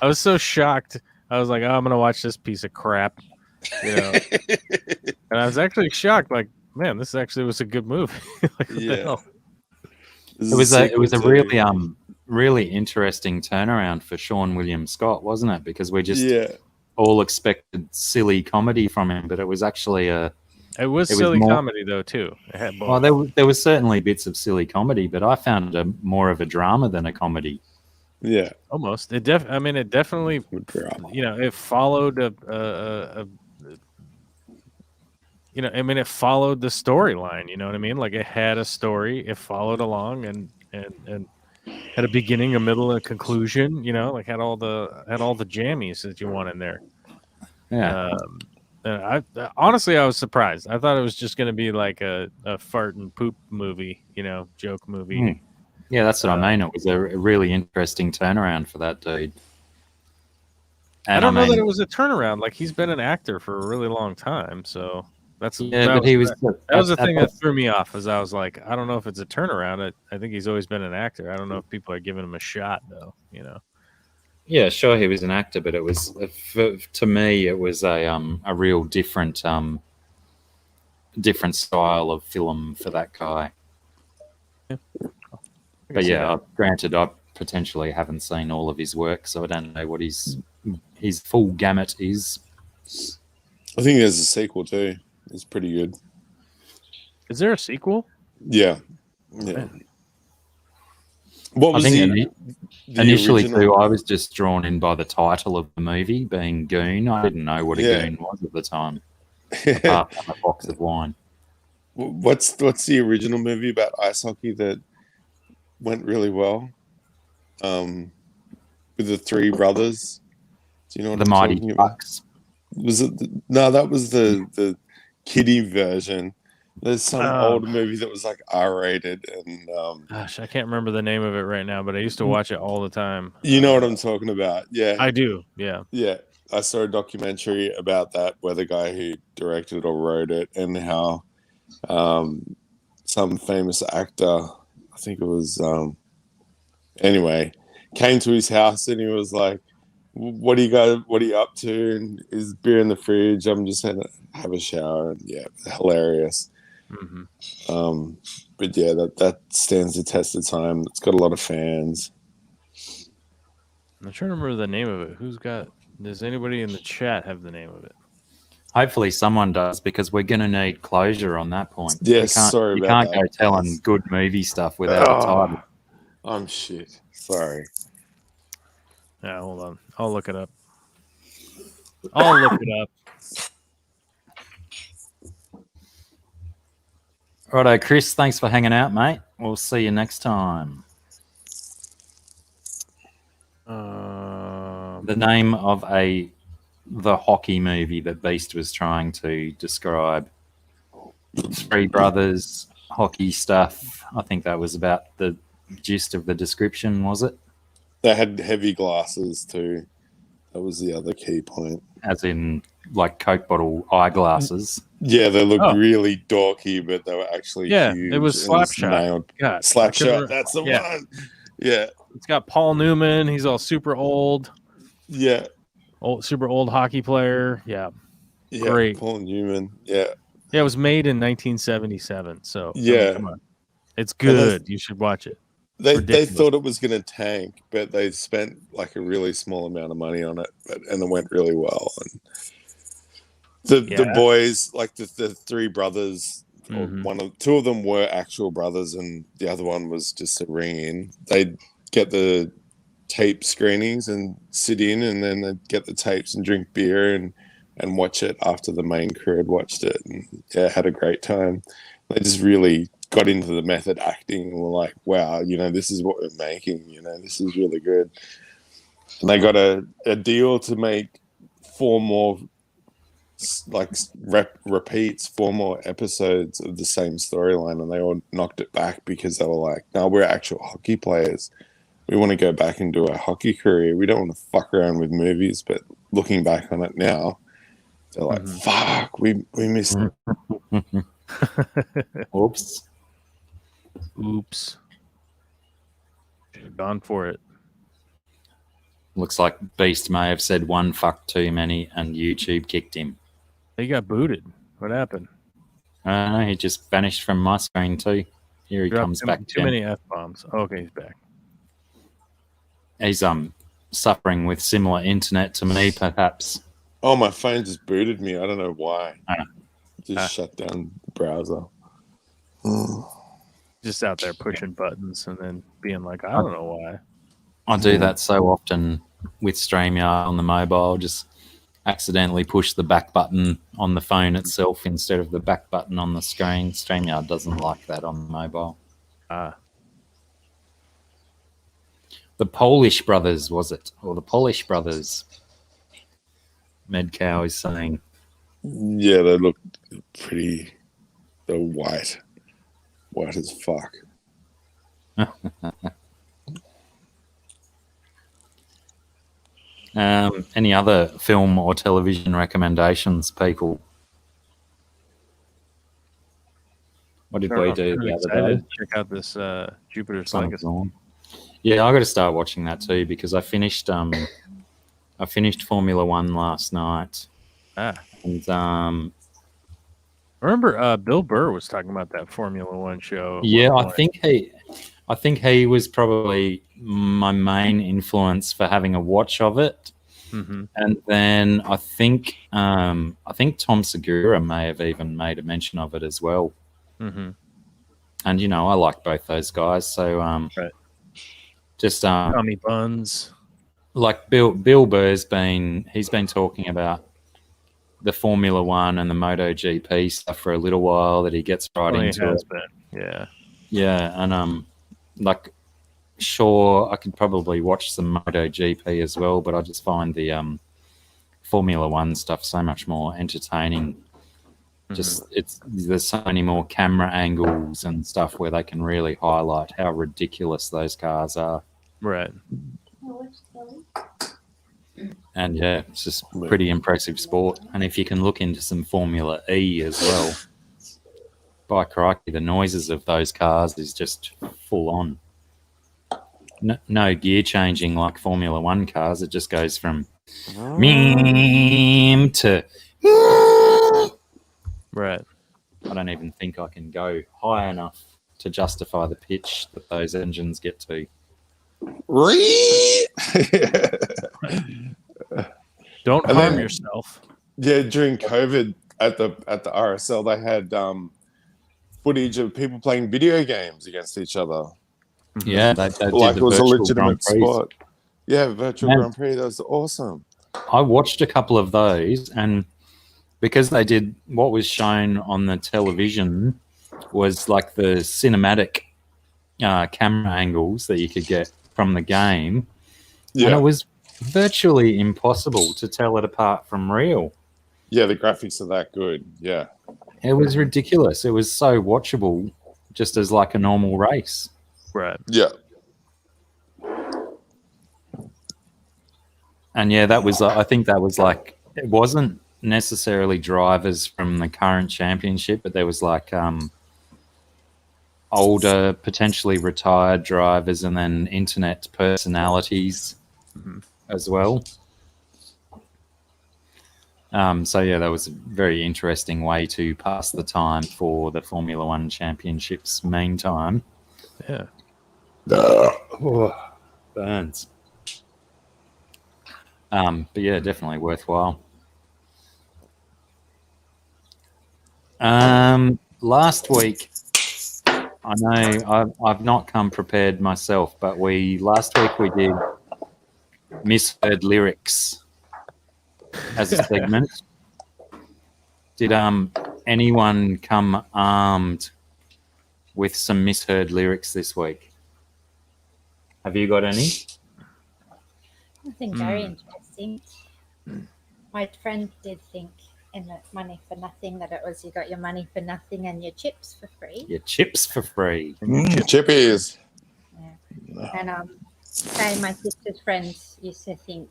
I was so shocked. I was like, oh, I'm gonna watch this piece of crap, you know. And I was actually shocked. Like, man, this actually was a good movie. Like, what the hell? It was a really interesting turnaround for Sean William Scott, wasn't it? Because we just all expected silly comedy from him, but it was actually it was silly comedy though too. It had both. Well, there was certainly bits of silly comedy, but I found it more of a drama than a comedy. Yeah, almost. It definitely, you know, it followed it followed the storyline. You know what I mean? Like it had a story. It followed along and had a beginning, a middle, and a conclusion. You know, like had all the jammies that you want in there. Yeah. And honestly, I was surprised. I thought it was just going to be like a fart and poop movie, you know, joke movie. Yeah, that's what I mean. It was a really interesting turnaround for that dude. And I don't know that it was a turnaround. Like he's been an actor for a really long time, so that was the thing that threw me off. As I was like, I don't know if it's a turnaround. I think he's always been an actor. I don't know if people are giving him a shot though. You know. Yeah, sure, he was an actor, but it was to me it was a real different style of film for that guy. Yeah. But yeah, granted, I potentially haven't seen all of his work, so I don't know what his full gamut is. I think there's a sequel too. It's pretty good. Is there a sequel? Yeah. What was initially too? I was just drawn in by the title of the movie being Goon. I didn't know what a goon was at the time, apart from a box of wine. What's the original movie about ice hockey that went really well? With the three brothers. Do you know what the Mighty Ducks? Was it? No, that was the kiddie version. There's some old movie that was like R-rated and gosh, I can't remember the name of it right now, but I used to watch it all the time. You know what I'm talking about? Yeah, I do. Yeah. I saw a documentary about that where the guy who directed or wrote it and how some famous actor, I think it was anyway, came to his house and he was like, what are you up to? And is beer in the fridge? I'm just gonna have a shower. And yeah, hilarious. Mm-hmm. But yeah, that stands the test of time. It's got a lot of fans. I'm trying to remember the name of it. Does anybody in the chat have the name of it? Hopefully someone does, because we're going to need closure on that point. Yes, you can't go telling good movie stuff without a title. I'm shit. Sorry. Yeah, hold on. I'll look it up. Righto, Chris, thanks for hanging out, mate. We'll see you next time. The name of the hockey movie that Beast was trying to describe. Three brothers, hockey stuff. I think that was about the gist of the description, was it? They had heavy glasses too. That was the other key point. As in, like Coke bottle eyeglasses. Yeah, they looked really dorky, but they were actually huge. It was Slapshot. Slapshot, that's the one. Yeah. It's got Paul Newman. He's all super old. Yeah. Super old hockey player. Yeah. Great. Paul Newman. Yeah. Yeah, it was made in 1977. So yeah, come on. It's good. You should watch it. They thought it was going to tank, but they spent like a really small amount of money on it, and it went really well. And the boys, like the three brothers, two of them were actual brothers, and the other one was just a ring in. They'd get the tape screenings and sit in, and then they'd get the tapes and drink beer and watch it after the main crew had watched it, and had a great time. They just really got into the method acting and were like, wow, this is what we're making, this is really good. And they got a deal to make 4 more repeats, 4 more episodes of the same storyline, and they all knocked it back because they were like, no, we're actual hockey players. We want to go back and do a hockey career. We don't want to fuck around with movies. But looking back on it now, they're like, fuck, we missed it. Oops. Gone for it. Looks like Beast may have said one fuck too many and YouTube kicked him. He got booted. What happened? I don't know. He just vanished from my screen too. Here he comes back. Too many F-bombs. Okay, he's back. He's suffering with similar internet to me, perhaps. Oh, my phone just booted me. I don't know why. Just shut down the browser. Just out there pushing buttons and then being like, I don't know why. I do that so often with StreamYard on the mobile. Just accidentally push the back button on the phone itself instead of the back button on the screen. StreamYard doesn't like that on the mobile. The Polish brothers, was it? Or the Polish brothers? Medcow is saying. Yeah, they look pretty. They're white. White as fuck. Any other film or television recommendations, people? What did we do the other day? Check out this Jupiter's Legacy. Yeah, I got to start watching that too because I finished Formula One last night. And I remember Bill Burr was talking about that Formula One show. Yeah, I think he was probably my main influence for having a watch of it. Mm-hmm. And then I think Tom Segura may have even made a mention of it as well. Mm-hmm. And I like both those guys, so right. Just Tommy Buns. Like Bill Burr's been talking about the Formula One and the MotoGP stuff for a little while, that he gets into it. Yeah, and sure, I could probably watch some MotoGP as well, but I just find the Formula One stuff so much more entertaining. There's so many more camera angles and stuff where they can really highlight how ridiculous those cars are. Right. And yeah, it's just pretty impressive sport. And if you can look into some Formula E as well, by crikey, the noises of those cars is just full on. No gear changing like Formula One cars. It just goes from meem to right. I don't even think I can go high enough to justify the pitch that those engines get to. Don't harm yourself. Yeah, during COVID at the RSL, they had footage of people playing video games against each other. Yeah, they like it was a legitimate sport. Yeah, virtual Grand Prix. That was awesome. I watched a couple of those, and because they did what was shown on the television was like the cinematic camera angles that you could get from the game. Yeah. And it was virtually impossible to tell it apart from real. Yeah, the graphics are that good. Yeah. It was ridiculous. It was so watchable just as like a normal race. Right. Yeah. And yeah, that was, I think that was like, it wasn't necessarily drivers from the current championship, but there was like older, potentially retired drivers and then internet personalities as well. So yeah, that was a very interesting way to pass the time for the Formula One Championships meantime. Yeah. Burns. But yeah, definitely worthwhile. Last week, I know I've not come prepared myself, but last week we did misheard lyrics as a segment. Did anyone come armed with some misheard lyrics this week? Have you got any? Nothing very interesting. My friend did think in the Money for Nothing that it was you got your money for nothing and your chips for free. Your chips for free. Chippies. Yeah. And say my sister's friends used to think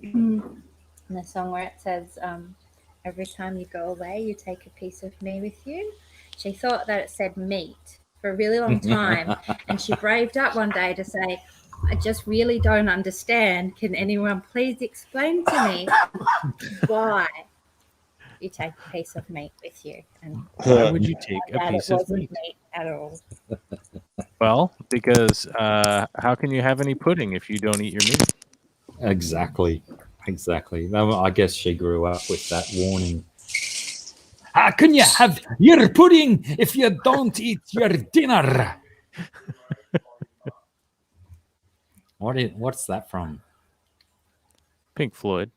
in the song where it says every time you go away you take a piece of me with you. She thought that it said meat for a really long time, and she braved up one day to say, I just really don't understand. Can anyone please explain to me why you take a piece of meat with you? And why would you take a piece of meat at all? Well, because how can you have any pudding if you don't eat your meat? Exactly. I guess she grew up with that warning. How can you have your pudding if you don't eat your dinner? What's that from? Pink Floyd.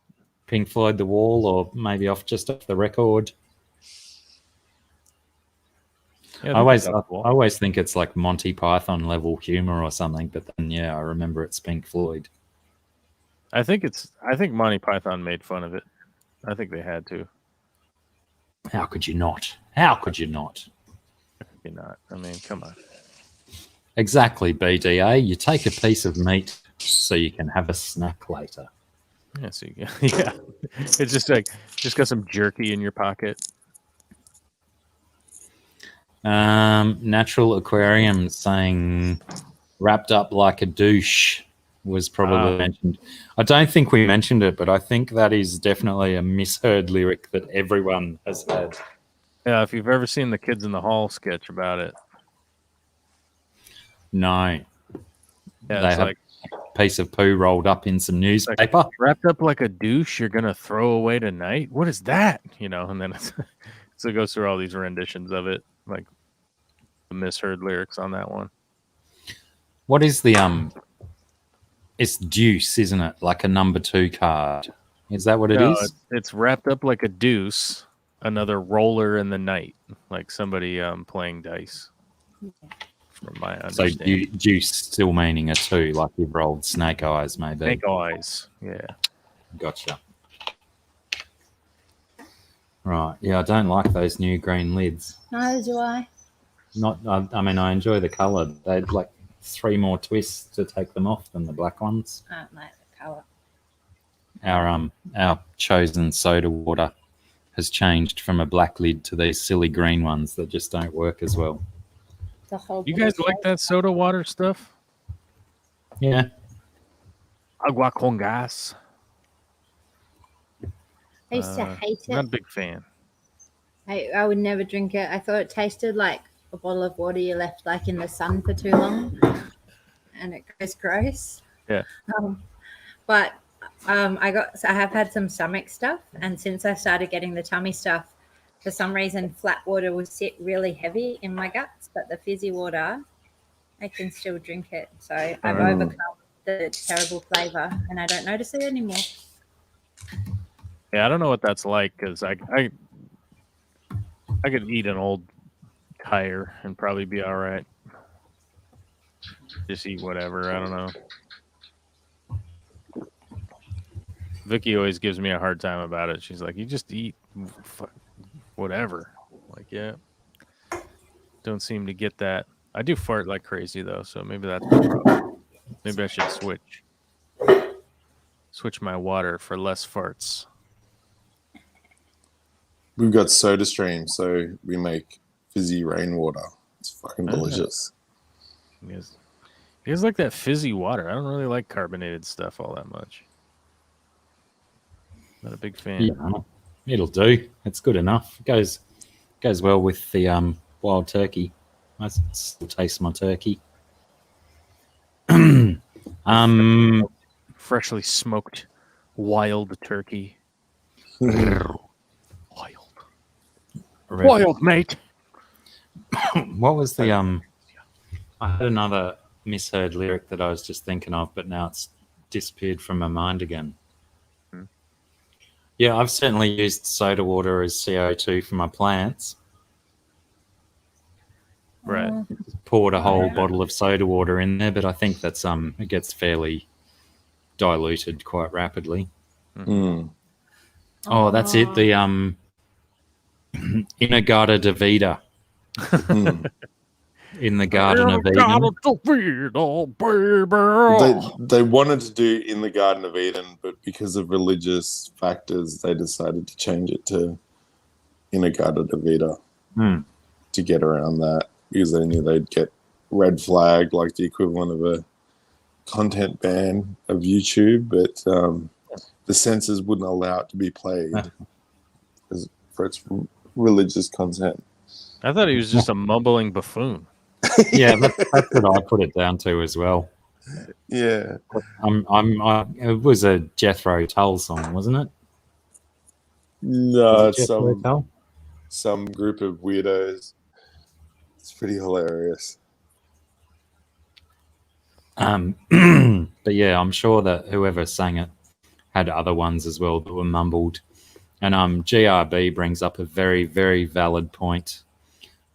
Pink Floyd, The Wall, or maybe off the record. Yeah, I always think it's like Monty Python level humor or something, but then I remember it's Pink Floyd. I think Monty Python made fun of it. I think they had to. How could you not? You're not. I mean, come on. Exactly, BDA. You take a piece of meat so you can have a snack later. Yeah, so yeah. It's just got some jerky in your pocket. Natural Aquarium saying wrapped up like a douche was probably mentioned. I don't think we mentioned it, but I think that is definitely a misheard lyric that everyone has had. Yeah, if you've ever seen the Kids in the Hall sketch about it. No. Yeah, they have a piece of poo rolled up in some newspaper. Like, wrapped up like a douche you're going to throw away tonight? What is that? And then so it goes through all these renditions of it, like the misheard lyrics on that one. What is the it's deuce, isn't it? Like a number 2 card. Is that what it is? It's wrapped up like a deuce, another roller in the night, like somebody playing dice. From my understanding. So deuce still meaning a 2, like you've rolled snake eyes, maybe. Snake eyes, yeah. Gotcha. Right, yeah, I don't like those new green lids. Neither do I. I mean, I enjoy the colour. They'd like 3 more twists to take them off than the black ones. I don't like the colour. Our chosen soda water has changed from a black lid to these silly green ones that just don't work as well. You guys like that soda water stuff? Yeah. Agua con gas. I used to hate it. Not a big fan. I would never drink it. I thought it tasted like a bottle of water you left like in the sun for too long, and it goes gross. Yeah. But I have had some stomach stuff, and since I started getting the tummy stuff, for some reason flat water would sit really heavy in my guts, but the fizzy water, I can still drink it. So I've overcome the terrible flavour, and I don't notice it anymore. Yeah, I don't know what that's like, because I could eat an old tire and probably be all right. Just eat whatever. I don't know. Vicky always gives me a hard time about it. She's like, you just eat whatever. Like, yeah. Don't seem to get that. I do fart like crazy, though, so maybe that's the problem. Maybe I should switch my water for less farts. We've got SodaStream, so we make fizzy rainwater. It's fucking delicious. You guys like that fizzy water. I don't really like carbonated stuff all that much. Not a big fan. Yeah, it'll do. It's good enough. It goes well with the wild turkey. I still taste my turkey. Freshly smoked wild turkey. Wild, mate. What was the I had another misheard lyric that I was just thinking of, but now it's disappeared from my mind again. Hmm. Yeah, I've certainly used soda water as CO2 for my plants. Right. Poured a whole bottle of soda water in there, but I think that's it gets fairly diluted quite rapidly. Mm. Oh, that's it. The Inagata de Vida Mm. in the Garden of Eden. They wanted to do in the Garden of Eden, but because of religious factors, they decided to change it to Inagata de Vida to get around that, because they knew they'd get red flag, like the equivalent of a content ban of YouTube, but the censors wouldn't allow it to be played for its religious content. I thought he was just a mumbling buffoon. Yeah, that's what I put it down to as well. Yeah. It was a Jethro Tull song, wasn't it? No, Was it it's Jethro Tull? some group of weirdos. It's pretty hilarious. But yeah, I'm sure that whoever sang it had other ones as well that were mumbled. And GRB brings up a very, very valid point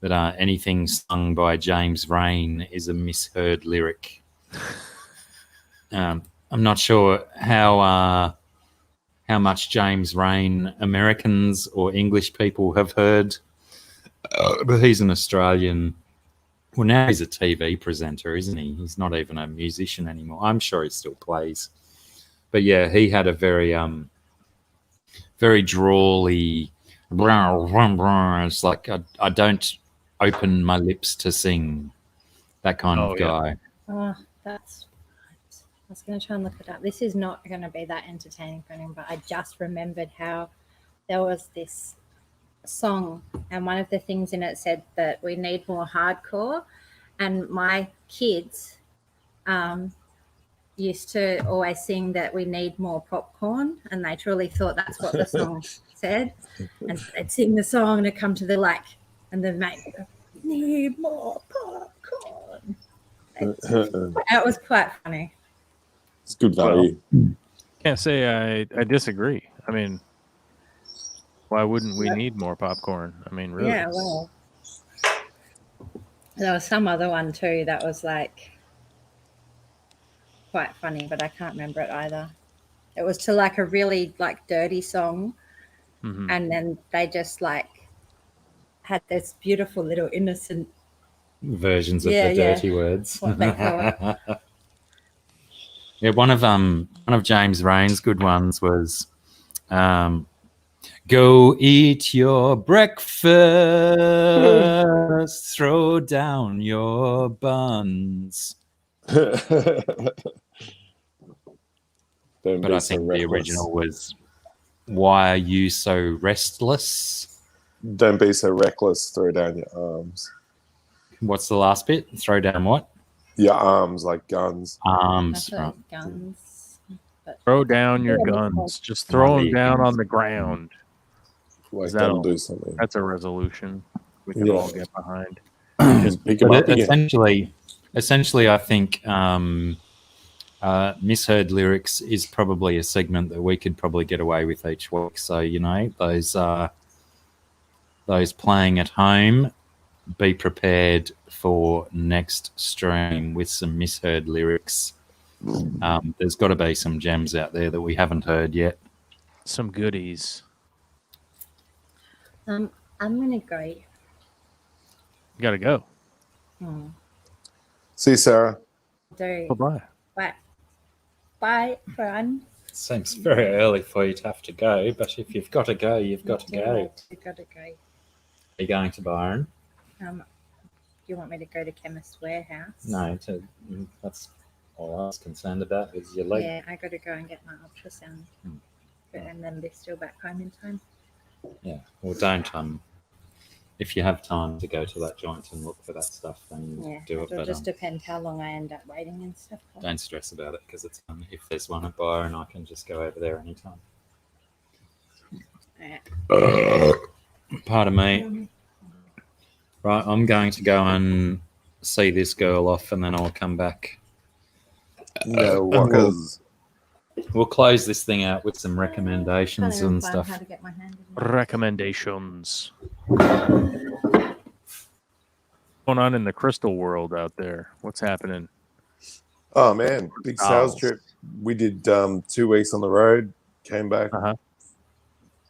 that anything sung by James Rain is a misheard lyric. I'm not sure how much James Rain Americans or English people have heard, but he's an Australian. Well, now he's a TV presenter, isn't he? He's not even a musician anymore. I'm sure he still plays. But yeah, he had a very very drawly. It's like I don't open my lips to sing. That kind of guy. Oh, that's. I was going to try and look it up. This is not going to be that entertaining for anyone, but I just remembered how there was this song, and one of the things in it said that we need more hardcore, and my kids used to always sing that we need more popcorn, and they truly thought that's what the song said, and they'd sing the song and it'd come to the like, and the mate need more popcorn. That was quite funny. It's good value. Can't say I disagree. I mean, why wouldn't we need more popcorn? I mean, really? Yeah, well, there was some other one too that was like quite funny, but I can't remember it either. It was to like a really like dirty song, and then they just like had this beautiful little innocent versions of the dirty words. What they call it. Yeah, one of James Rain's good ones was go eat your breakfast, throw down your buns. But I think the original was, why are you so restless? Don't be so reckless, throw down your arms. What's the last bit? Throw down what? Your arms, like guns. Arms. Right. Guns. Throw down your guns. Just throw them down on the ground. Like that'll do something. That's a resolution we can all get behind. Just pick them up essentially, I think misheard lyrics is probably a segment that we could probably get away with each week. So, you know, those playing at home, be prepared for next stream with some misheard lyrics. There's got to be some gems out there that we haven't heard yet. Some goodies. I'm gonna go. You gotta go. See you, Sarah. Bye-bye. Bye. Bye, friend. Seems very early for you to have to go, but if you've got to go, you've got to go. You've got to go. Are you going to Byron? Do you want me to go to Chemist Warehouse? No, that's all I was concerned about is your leg. Yeah, I got to go and get my ultrasound, and then be still back home in time. Yeah, well, don't if you have time to go to that joint and look for that stuff, then do it. It'll just depend how long I end up waiting and stuff. Don't stress about it, because it's if there's one at Byron, I can just go over there anytime. Pardon me. Right, I'm going to go and see this girl off, and then I'll come back. No, walkers. We'll close this thing out with some recommendations Can't even and find stuff. how to get my hand in. Recommendations. What's going on in the crystal world out there? What's happening? Oh man, big sales trip. We did 2 weeks on the road, came back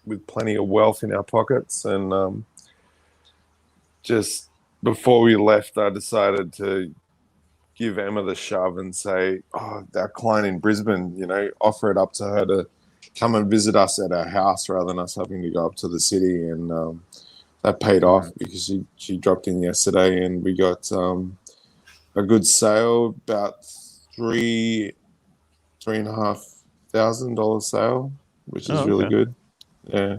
with plenty of wealth in our pockets, and just before we left, I decided to give Emma the shove and say, "Oh, our client in Brisbane, offer it up to her to come and visit us at our house rather than us having to go up to the city." And that paid off because she dropped in yesterday, and we got a good sale, about $3,500 sale, which is really good. Yeah,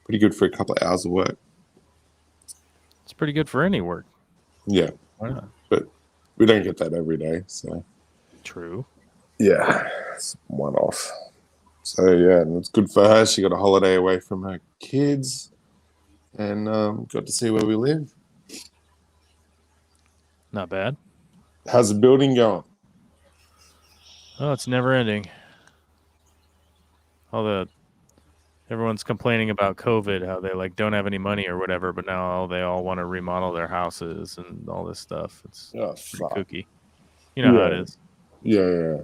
pretty good for a couple of hours of work. It's pretty good for any work. Yeah, Why not? but we don't get that every day, so True. yeah, it's one off. So yeah, and it's good for her. She got a holiday away from her kids, and got to see where we live. Not bad. How's the building going? Oh, it's never ending. Everyone's complaining about COVID, how they don't have any money or whatever, but now they all want to remodel their houses and all this stuff. It's pretty kooky. You know how it is. Yeah.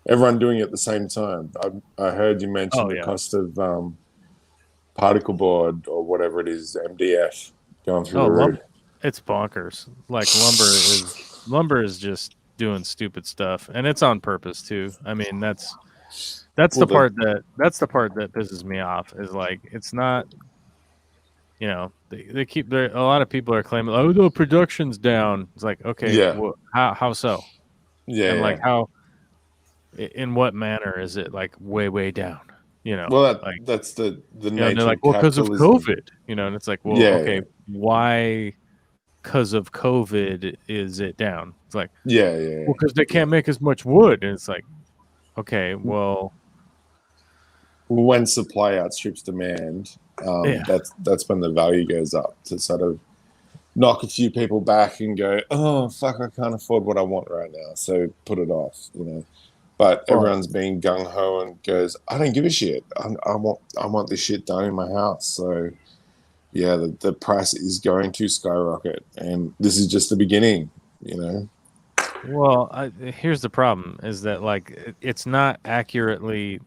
Everyone doing it at the same time. I heard you mention the cost of particle board or whatever it is, MDF, going through the roof. It's bonkers. Like lumber is just doing stupid stuff, and it's on purpose too. I mean, that's the part that pisses me off. Is like it's not. They keep a lot of people are claiming, oh, the production's down. It's like, okay, well, how so? Yeah, and how? In what manner is it way down? Well, that's the nature. They're like, well, because of COVID. And it's like, well, okay, why? Because of COVID, is it down? It's like, well, because they can't make as much wood, and it's like, okay, well, when supply outstrips demand, that's when the value goes up to sort of knock a few people back and go, oh fuck, I can't afford what I want right now, so put it off, But everyone's being gung ho and goes, I don't give a shit. I want this shit done in my house. So yeah, the price is going to skyrocket, and this is just the beginning, Well, here's the problem: is that it's not accurately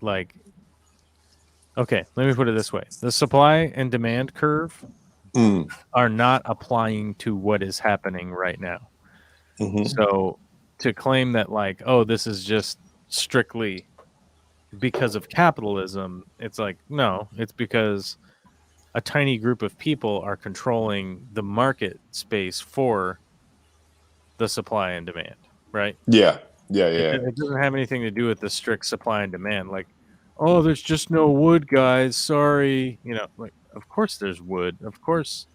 Okay, let me put it this way: the supply and demand curve are not applying to what is happening right now. Mm-hmm. So to claim that this is just strictly because of capitalism, it's like, no, it's because a tiny group of people are controlling the market space for the supply and demand, right? Yeah. It doesn't have anything to do with the strict supply and demand. Oh, there's just no wood, guys. Sorry. Of course there's wood. Of course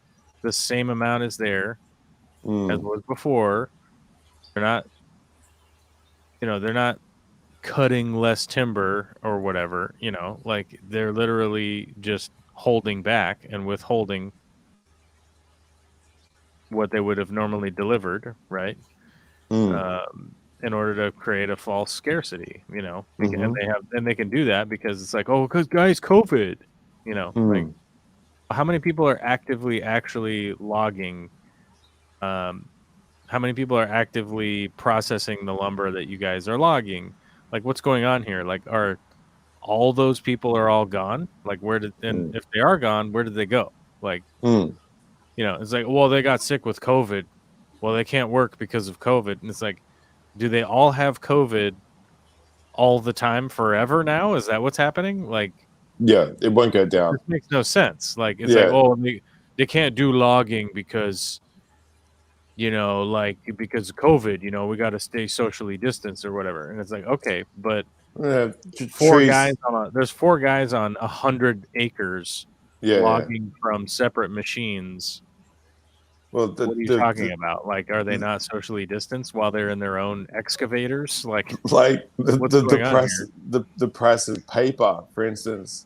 the same amount is there as was before. They're not, they're not cutting less timber or whatever, they're literally just holding back and withholding what they would have normally delivered, right? In order to create a false scarcity, and they can do that because it's like, oh, because guys, COVID, how many people are actively actually logging? How many people are actively processing the lumber that you guys are logging? What's going on here? Are all those people are all gone? If they are gone, where did they go? It's like, well, they got sick with COVID. Well, they can't work because of COVID. And it's like, do they all have COVID all the time forever now? Is that what's happening? Yeah, it won't go down. It makes no sense. Oh, they can't do logging because, because of COVID, we got to stay socially distanced or whatever. And it's like, okay, but there's four guys on 100 acres logging from separate machines. Well, what are you talking about? Are they not socially distanced while they're in their own excavators? The price of paper, for instance,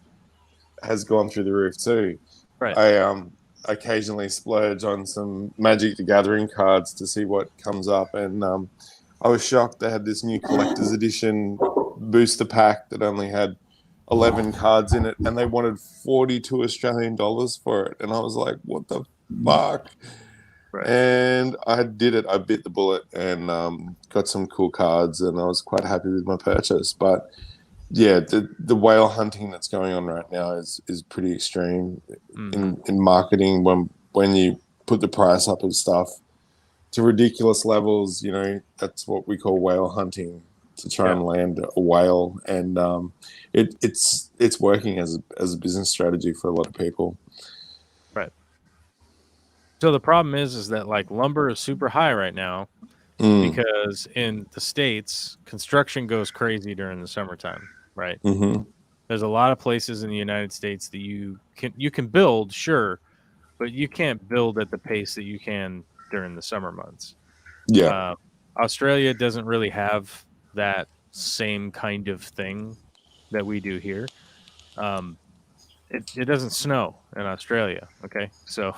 has gone through the roof too. Right. I occasionally splurge on some Magic the Gathering cards to see what comes up, and I was shocked they had this new collector's edition booster pack that only had 11 cards in it, and they wanted 42 Australian dollars for it, and I was like, what the fuck? Right. And I did it. I bit the bullet and got some cool cards, and I was quite happy with my purchase. But yeah, the whale hunting that's going on right now is pretty extreme in marketing. When you put the price up and stuff to ridiculous levels, you know, that's what we call whale hunting, to try and land a whale, and it's working as a business strategy for a lot of people. Right. So the problem is that like lumber is super high right now because in the States, construction goes crazy during the summertime, right? Mm-hmm. There's a lot of places in the United States that you can build, sure, but you can't build at the pace that you can during the summer months. Yeah. Australia doesn't really have that same kind of thing that we do here. It doesn't snow in Australia, okay? So,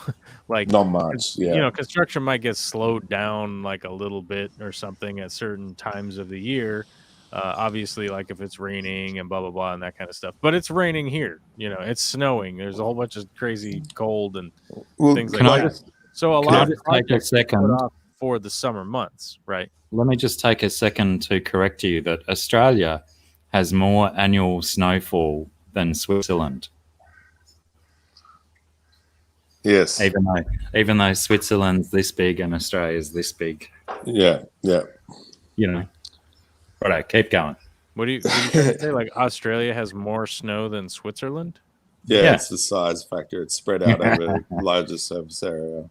like, not much, yeah. You know, construction might get slowed down like a little bit or something at certain times of the year. Obviously, like if it's raining and blah, blah, blah, and that kind of stuff. But it's raining here. You know, it's snowing. There's a whole bunch of crazy cold and things like that. So a lot of projects put off for the summer months, right? Let me just take a second to correct you that Australia has more annual snowfall than Switzerland. Yes. Even though Switzerland's this big and Australia's this big. Yeah, yeah. You know. Right, keep going. What do you trying to say? Like Australia has more snow than Switzerland? Yeah, it's the size factor. It's spread out over a larger surface area.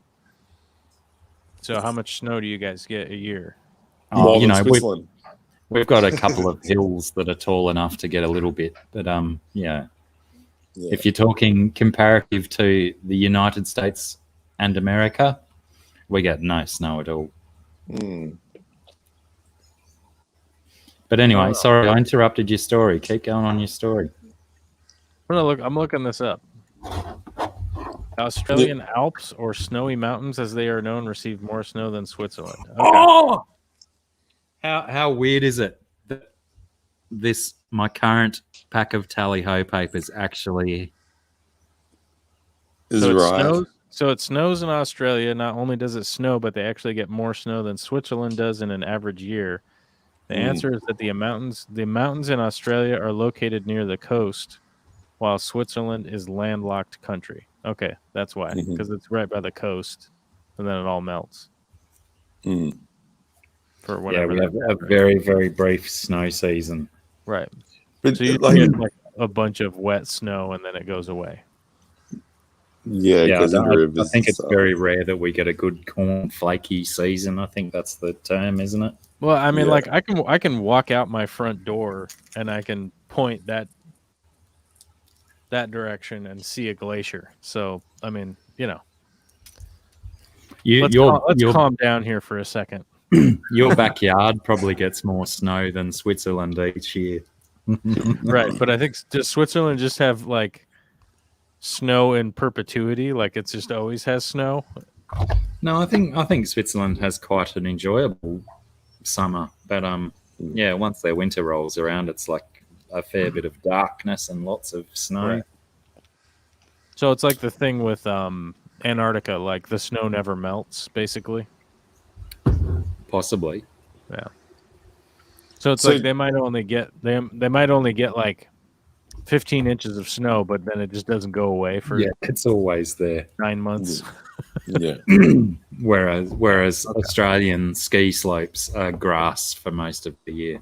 So how much snow do you guys get a year? More than Switzerland. We've got a couple of hills that are tall enough to get a little bit, but yeah. If you're talking comparative to the United States and America, we get no snow at all. But anyway, sorry, I interrupted your story. Keep going on your story. I'm looking this up. Australian Alps, or snowy mountains as they are known, receive more snow than Switzerland. Okay. Oh! How weird is it that my current pack of tally-ho papers actually is right? So it snows in Australia. Not only does it snow, but they actually get more snow than Switzerland does in an average year. The answer is that the mountains in Australia are located near the coast, while Switzerland is landlocked country. Okay, that's why, because it's right by the coast, and then it all melts. For whatever. Yeah, we have a very, very brief snow season. Right. But so you get like a bunch of wet snow, and then it goes away. Yeah, I think it's very rare that we get a good corn flaky season. I think that's the term, isn't it? Well, I mean, like I can walk out my front door and I can point that direction and see a glacier. So, I mean, you know, let's calm down here for a second. Your backyard probably gets more snow than Switzerland each year. Right, but I think does Switzerland just have like snow in perpetuity? Like it's just always has snow? No, I think Switzerland has quite an enjoyable summer, but once their winter rolls around, it's like a fair bit of darkness and lots of snow. Right. So it's like the thing with Antarctica, like the snow never melts, basically. Possibly. Yeah. So it's like they might only get like 15 inches of snow, but then it just doesn't go away for it's always there. 9 months. Yeah. Whereas Australian ski slopes are grass for most of the year.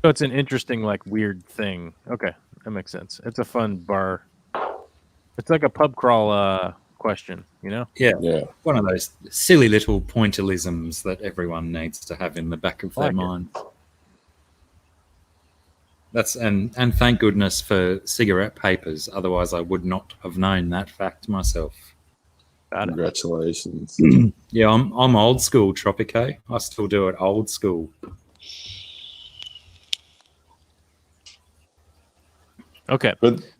So it's an interesting, like, weird thing. Okay, that makes sense. It's a fun bar. It's like a pub crawl question, you know? Yeah. One of those silly little pointillisms that everyone needs to have in the back of their mind. That's and thank goodness for cigarette papers. Otherwise, I would not have known that fact myself. Congratulations. Yeah, I'm old school, Tropico. I still do it old school. Okay.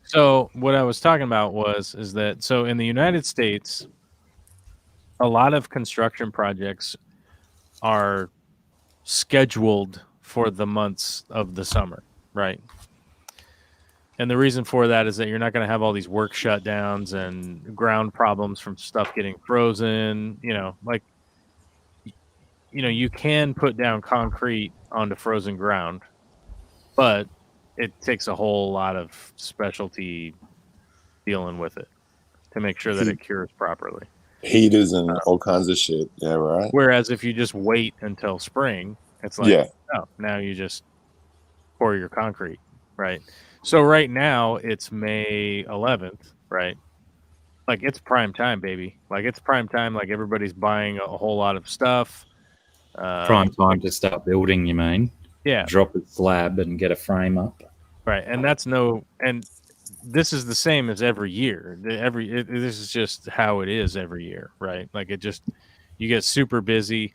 So what I was talking about is that so in the United States, a lot of construction projects are scheduled for the months of the summer, right? And the reason for that is that you're not going to have all these work shutdowns and ground problems from stuff getting frozen. You can put down concrete onto frozen ground, but it takes a whole lot of specialty dealing with it to make sure that it cures properly. Heaters and all kinds of shit. Yeah, right. Whereas if you just wait until spring, it's like, oh, now you just pour your concrete, right? So right now it's May 11th, right? Like it's prime time, baby. Like it's prime time. Like everybody's buying a whole lot of stuff. Prime time to start building, you mean? Yeah. Drop a slab and get a frame up. Right. And this is the same as every year. This is just how it is every year, right? Like you get super busy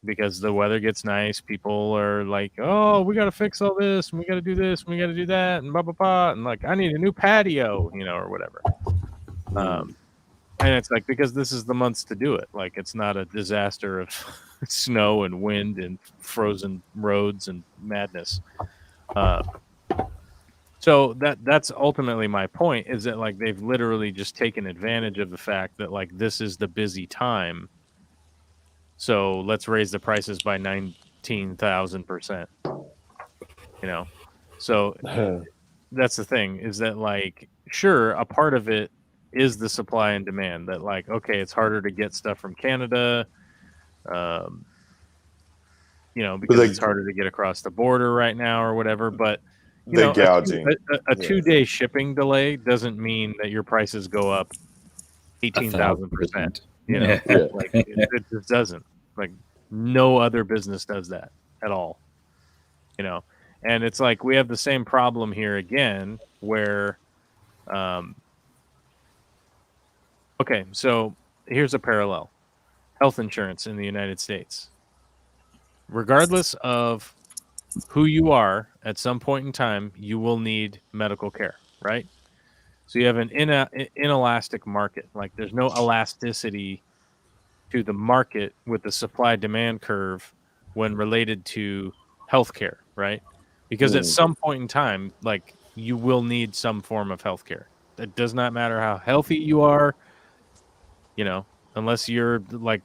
because the weather gets nice. People are like, oh, we got to fix all this, and we got to do this, and we got to do that, and blah, blah, blah. And like, I need a new patio, or whatever. And it's like, because this is the months to do it. Like, it's not a disaster of snow and wind and frozen roads and madness. So that's ultimately my point, is that like they've literally just taken advantage of the fact that like this is the busy time. So let's raise the prices by 19,000%. So that's the thing, is that like, sure, a part of it is the supply and demand, that like, okay, it's harder to get stuff from Canada, because it's harder to get across the border right now or whatever. But they're gouging. A 2-day shipping delay doesn't mean that your prices go up 18,000%. Like it just doesn't. Like no other business does that at all. And it's like we have the same problem here again, where, okay, so here's a parallel: health insurance in the United States. Regardless of who you are, at some point in time, you will need medical care, right? So you have an inelastic market. Like there's no elasticity to the market with the supply-demand curve when related to healthcare, right? Because at some point in time, like you will need some form of healthcare. It does not matter how healthy you are, unless you're like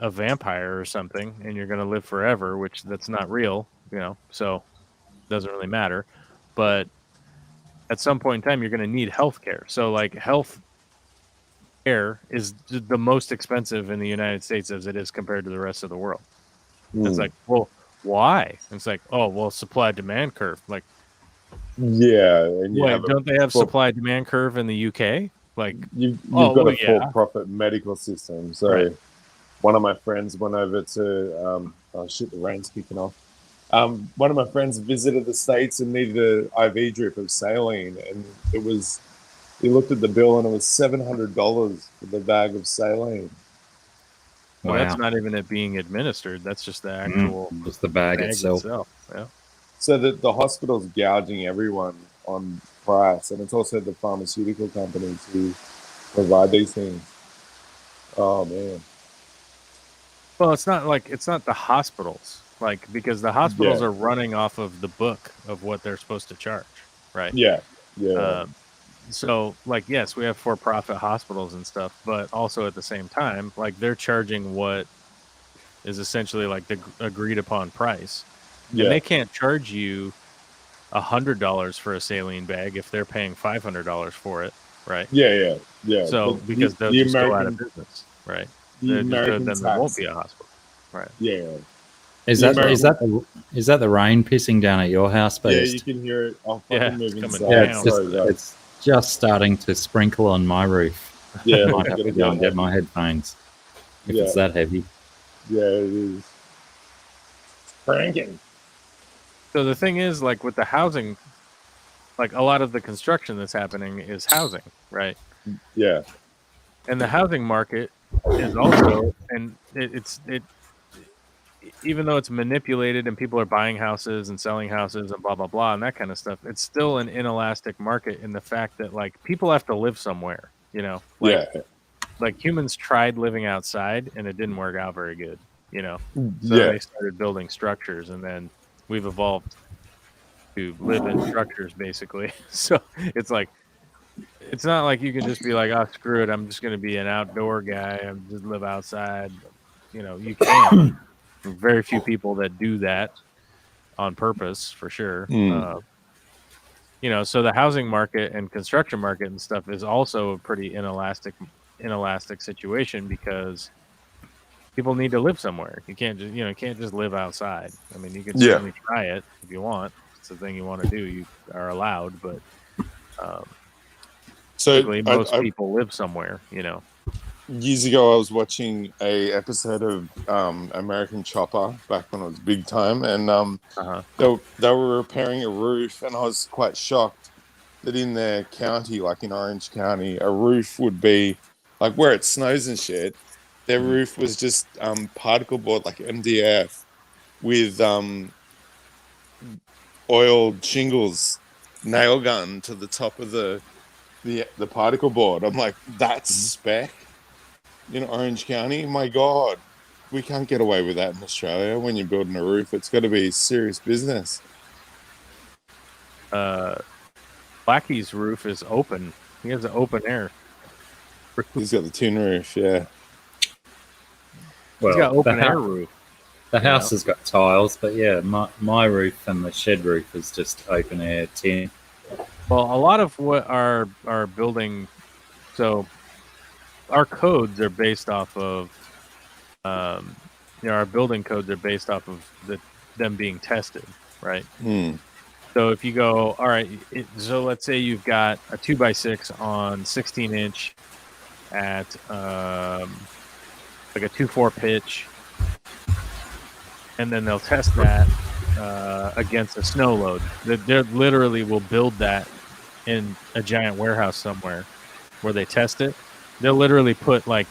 a vampire or something and you're going to live forever, which that's not real, so it doesn't really matter. But at some point in time, you're going to need health care. So like health care is the most expensive in the United States as it is compared to the rest of the world. It's like, well, why? It's like, oh, well, supply demand curve. Like, yeah. And don't they have supply demand curve in the UK? Like you've got a for-profit medical system. So one of my friends went over to the rain's kicking off. One of my friends visited the States and needed an IV drip of saline, and he looked at the bill and it was $700 for the bag of saline. Well, that's not even it being administered. That's just the actual just the bag itself. Yeah. So the hospital's gouging everyone on price, and it's also the pharmaceutical companies who provide these things. Oh man. Well, it's not the hospitals, like, because the hospitals are running off of the book of what they're supposed to charge, right? Yeah. So, like, yes, we have for-profit hospitals and stuff, but also at the same time, like, they're charging what is essentially like the agreed upon price. And they can't charge you $100 for a saline bag if they're paying $500 for it, right? Yeah. So because they'll just go out of business, right? Then there won't be a hospital, right? Yeah. Is that the rain pissing down at your house? Yeah, you can hear it. It's just starting to sprinkle on my roof. Yeah, I might have to go and get my headphones if it's that heavy. Yeah, it is. Cranking. So the thing is, like with the housing, like a lot of the construction that's happening is housing, right? Yeah. And the housing market is also, and it even though it's manipulated and people are buying houses and selling houses and blah blah blah and that kind of stuff, it's still an inelastic market in the fact that like people have to live somewhere, Like humans tried living outside and it didn't work out very good, you know. So they started building structures, and then we've evolved to live in structures, basically. So it's like, it's not like you can just be like, oh, screw it, I'm just going to be an outdoor guy. I'm just live outside. You know, you can. Very few people that do that on purpose, for sure. You know, so the housing market and construction market and stuff is also a pretty inelastic situation, because people need to live somewhere. You can't just, can't just live outside. I mean, you can certainly try it if you want. If it's the thing you want to do, you are allowed, but typically most people live somewhere, you know. Years ago, I was watching a episode of American Chopper back when it was big time, and they were repairing a roof, and I was quite shocked that in their county, like in Orange County, a roof would be like where it snows and shit. Their roof was just particle board, like MDF, with oiled shingles, nail gun to the top of the particle board. I'm like, that's spec in Orange County. My God, we can't get away with that in Australia. When you're building a roof, it's got to be serious business. Blacky's roof is open. He has an open air. He's got the tin roof, yeah. Well, he's got open air roof. The house has got tiles, but yeah, my roof and the shed roof is just open air tin. Well, a lot of what our building, so our codes are based off of, our building codes are based off of them being tested, right? So if you go, all right, so let's say you've got a 2x6 on 16-inch at like a 2/4 pitch, and then they'll test that against a snow load. They literally will build that in a giant warehouse somewhere where they test it. They'll literally put like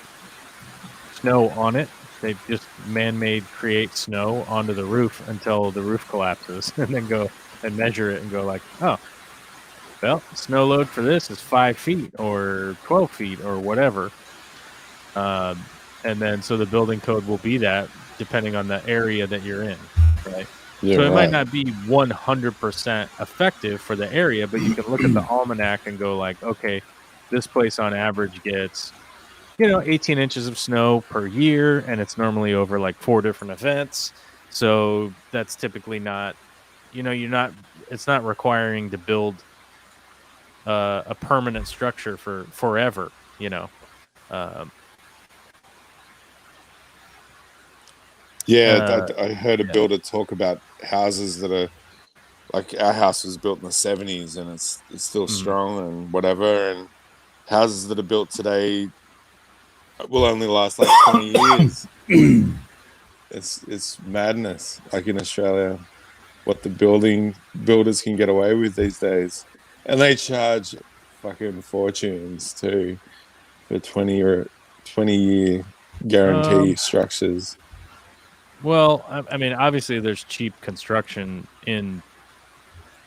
snow on it. They just man-made create snow onto the roof until the roof collapses, and then go and measure it and go like, oh, well, snow load for this is 5 feet or 12 feet or whatever. And then so the building code will be that depending on the area that you're in, right? So it might not be 100% effective for the area, but you can look at the almanac and go like, okay, this place on average gets, 18 inches of snow per year, and it's normally over like 4 different events. So that's typically not, it's not requiring to build a permanent structure for forever, I heard a builder talk about houses that are like, our house was built in the 70s and it's still strong and whatever, and houses that are built today will only last like 20 years. It's madness, like in Australia, what the builders can get away with these days, and they charge fucking fortunes too for 20-year guarantee structures. Well, I mean, obviously there's cheap construction in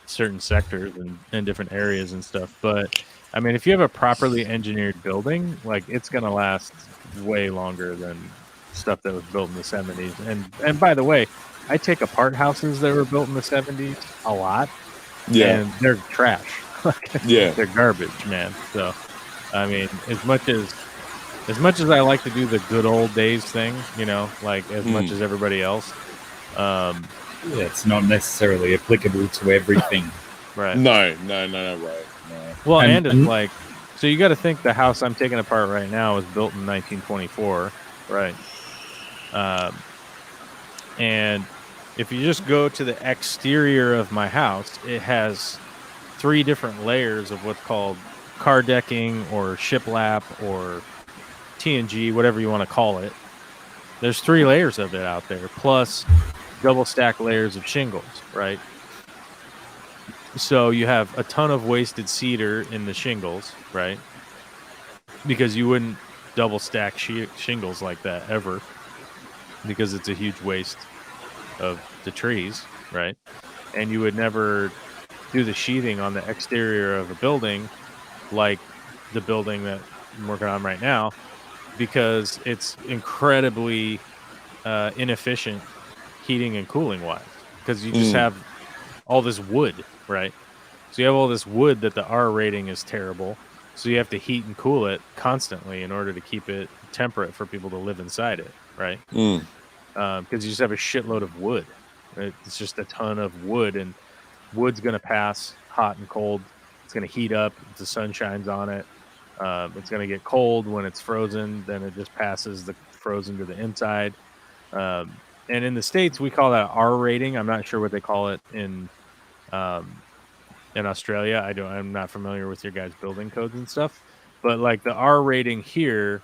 certain sectors and different areas and stuff, but I mean, if you have a properly engineered building, like, it's going to last way longer than stuff that was built in the 70s. And by the way, I take apart houses that were built in the 70s a lot. Yeah. And they're trash. They're garbage, man. So, I mean, as much as I like to do the good old days thing, like as much as everybody else, it's not necessarily applicable to everything. Right. No, right. No. Well, and it's like, so you got to think the house I'm taking apart right now was built in 1924, right? And if you just go to the exterior of my house, it has 3 different layers of what's called car decking or shiplap or TNG, whatever you want to call it. There's 3 layers of it out there, plus double stack layers of shingles, right? So you have a ton of wasted cedar in the shingles, right? Because you wouldn't double stack shingles like that ever, because it's a huge waste of the trees, right? And you would never do the sheathing on the exterior of a building like the building that I'm working on right now, because it's incredibly inefficient heating and cooling wise, because you just have all this wood, right? So you have all this wood that the R rating is terrible. So you have to heat and cool it constantly in order to keep it temperate for people to live inside it, right? Because you just have a shitload of wood. It's just a ton of wood, and wood's going to pass hot and cold. It's going to heat up if the sun shines on it. It's going to get cold when it's frozen. Then it just passes the frozen to the inside. And in the States, we call that R rating. I'm not sure what they call it in Australia. I'm not familiar with your guys' building codes and stuff. But like the R rating here,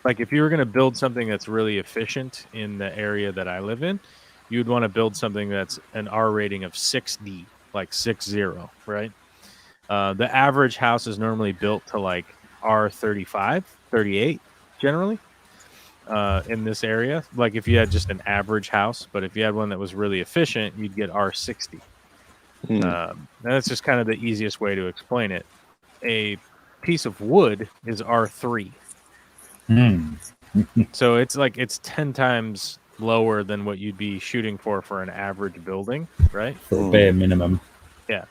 like if you were going to build something that's really efficient in the area that I live in, you'd want to build something that's an R rating of 6D, like 60, right? The average house is normally built to like R35, 38 generally in this area. Like if you had just an average house, but if you had one that was really efficient, you'd get R60. That's just kind of the easiest way to explain it. A piece of wood is R3. So it's 10 times lower than what you'd be shooting for an average building, right? For a bare minimum. Yeah.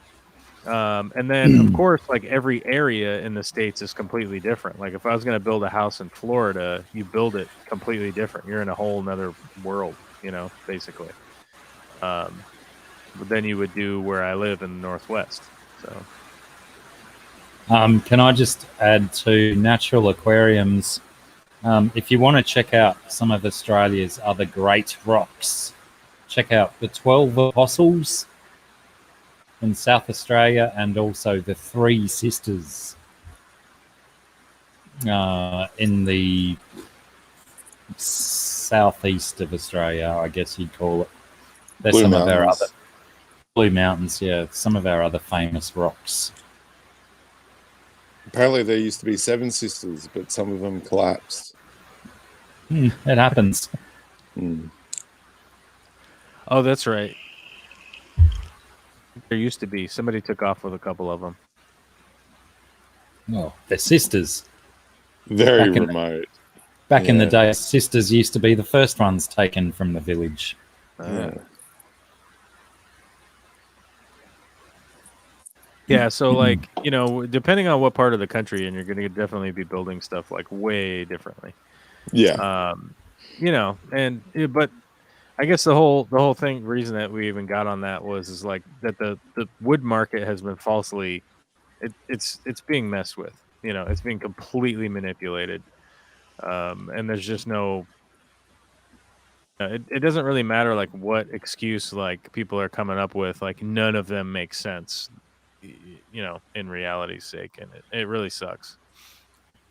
And then, of course, like every area in the States is completely different. Like if I was going to build a house in Florida, you build it completely different. You're in a whole nother world, basically. But then you would do where I live in the Northwest. So, can I just add to natural aquariums? If you want to check out some of Australia's other great rocks, check out the 12 Apostles in South Australia, and also the Three Sisters in the southeast of Australia, I guess you'd call it. There's some of our other Blue Mountains, yeah, some of our other famous rocks. Apparently there used to be 7 sisters, but some of them collapsed. It happens. Oh, that's right. There used to be. Somebody took off with a couple of them. Oh, they're sisters. Very remote. Back in the day, sisters used to be the first ones taken from the village. Yeah, so like, depending on what part of the country, and you're going to definitely be building stuff like way differently. Yeah. But I guess the whole reason that we even got on that is like that the wood market has been falsely, it's being messed with. It's being completely manipulated, and there's just no. It doesn't really matter like what excuse like people are coming up with. Like none of them make sense, in reality's sake, and it really sucks.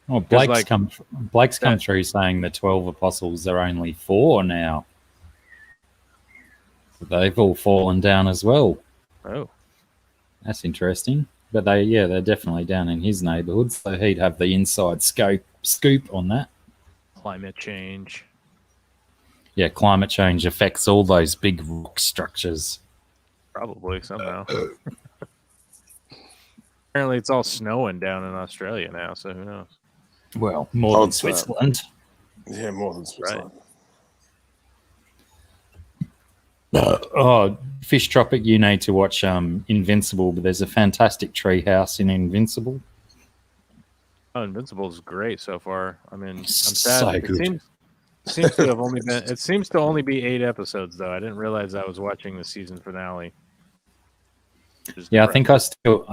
Well, Blake's come through saying the 12 Apostles are only 4 now. They've all fallen down as well. Oh, that's interesting. But they're definitely down in his neighborhood, so he'd have the inside scoop on that. Climate change. Yeah, climate change affects all those big rock structures. Probably somehow. Apparently, it's all snowing down in Australia now, so who knows? Well, more than Switzerland. Yeah, more than Switzerland. Right. Fish Tropic, you need to watch Invincible, but there's a fantastic treehouse in Invincible. Oh, Invincible is great so far. I mean, I'm sad. So good. It seems to only be 8 episodes, though. I didn't realize I was watching the season finale. Yeah, I think I still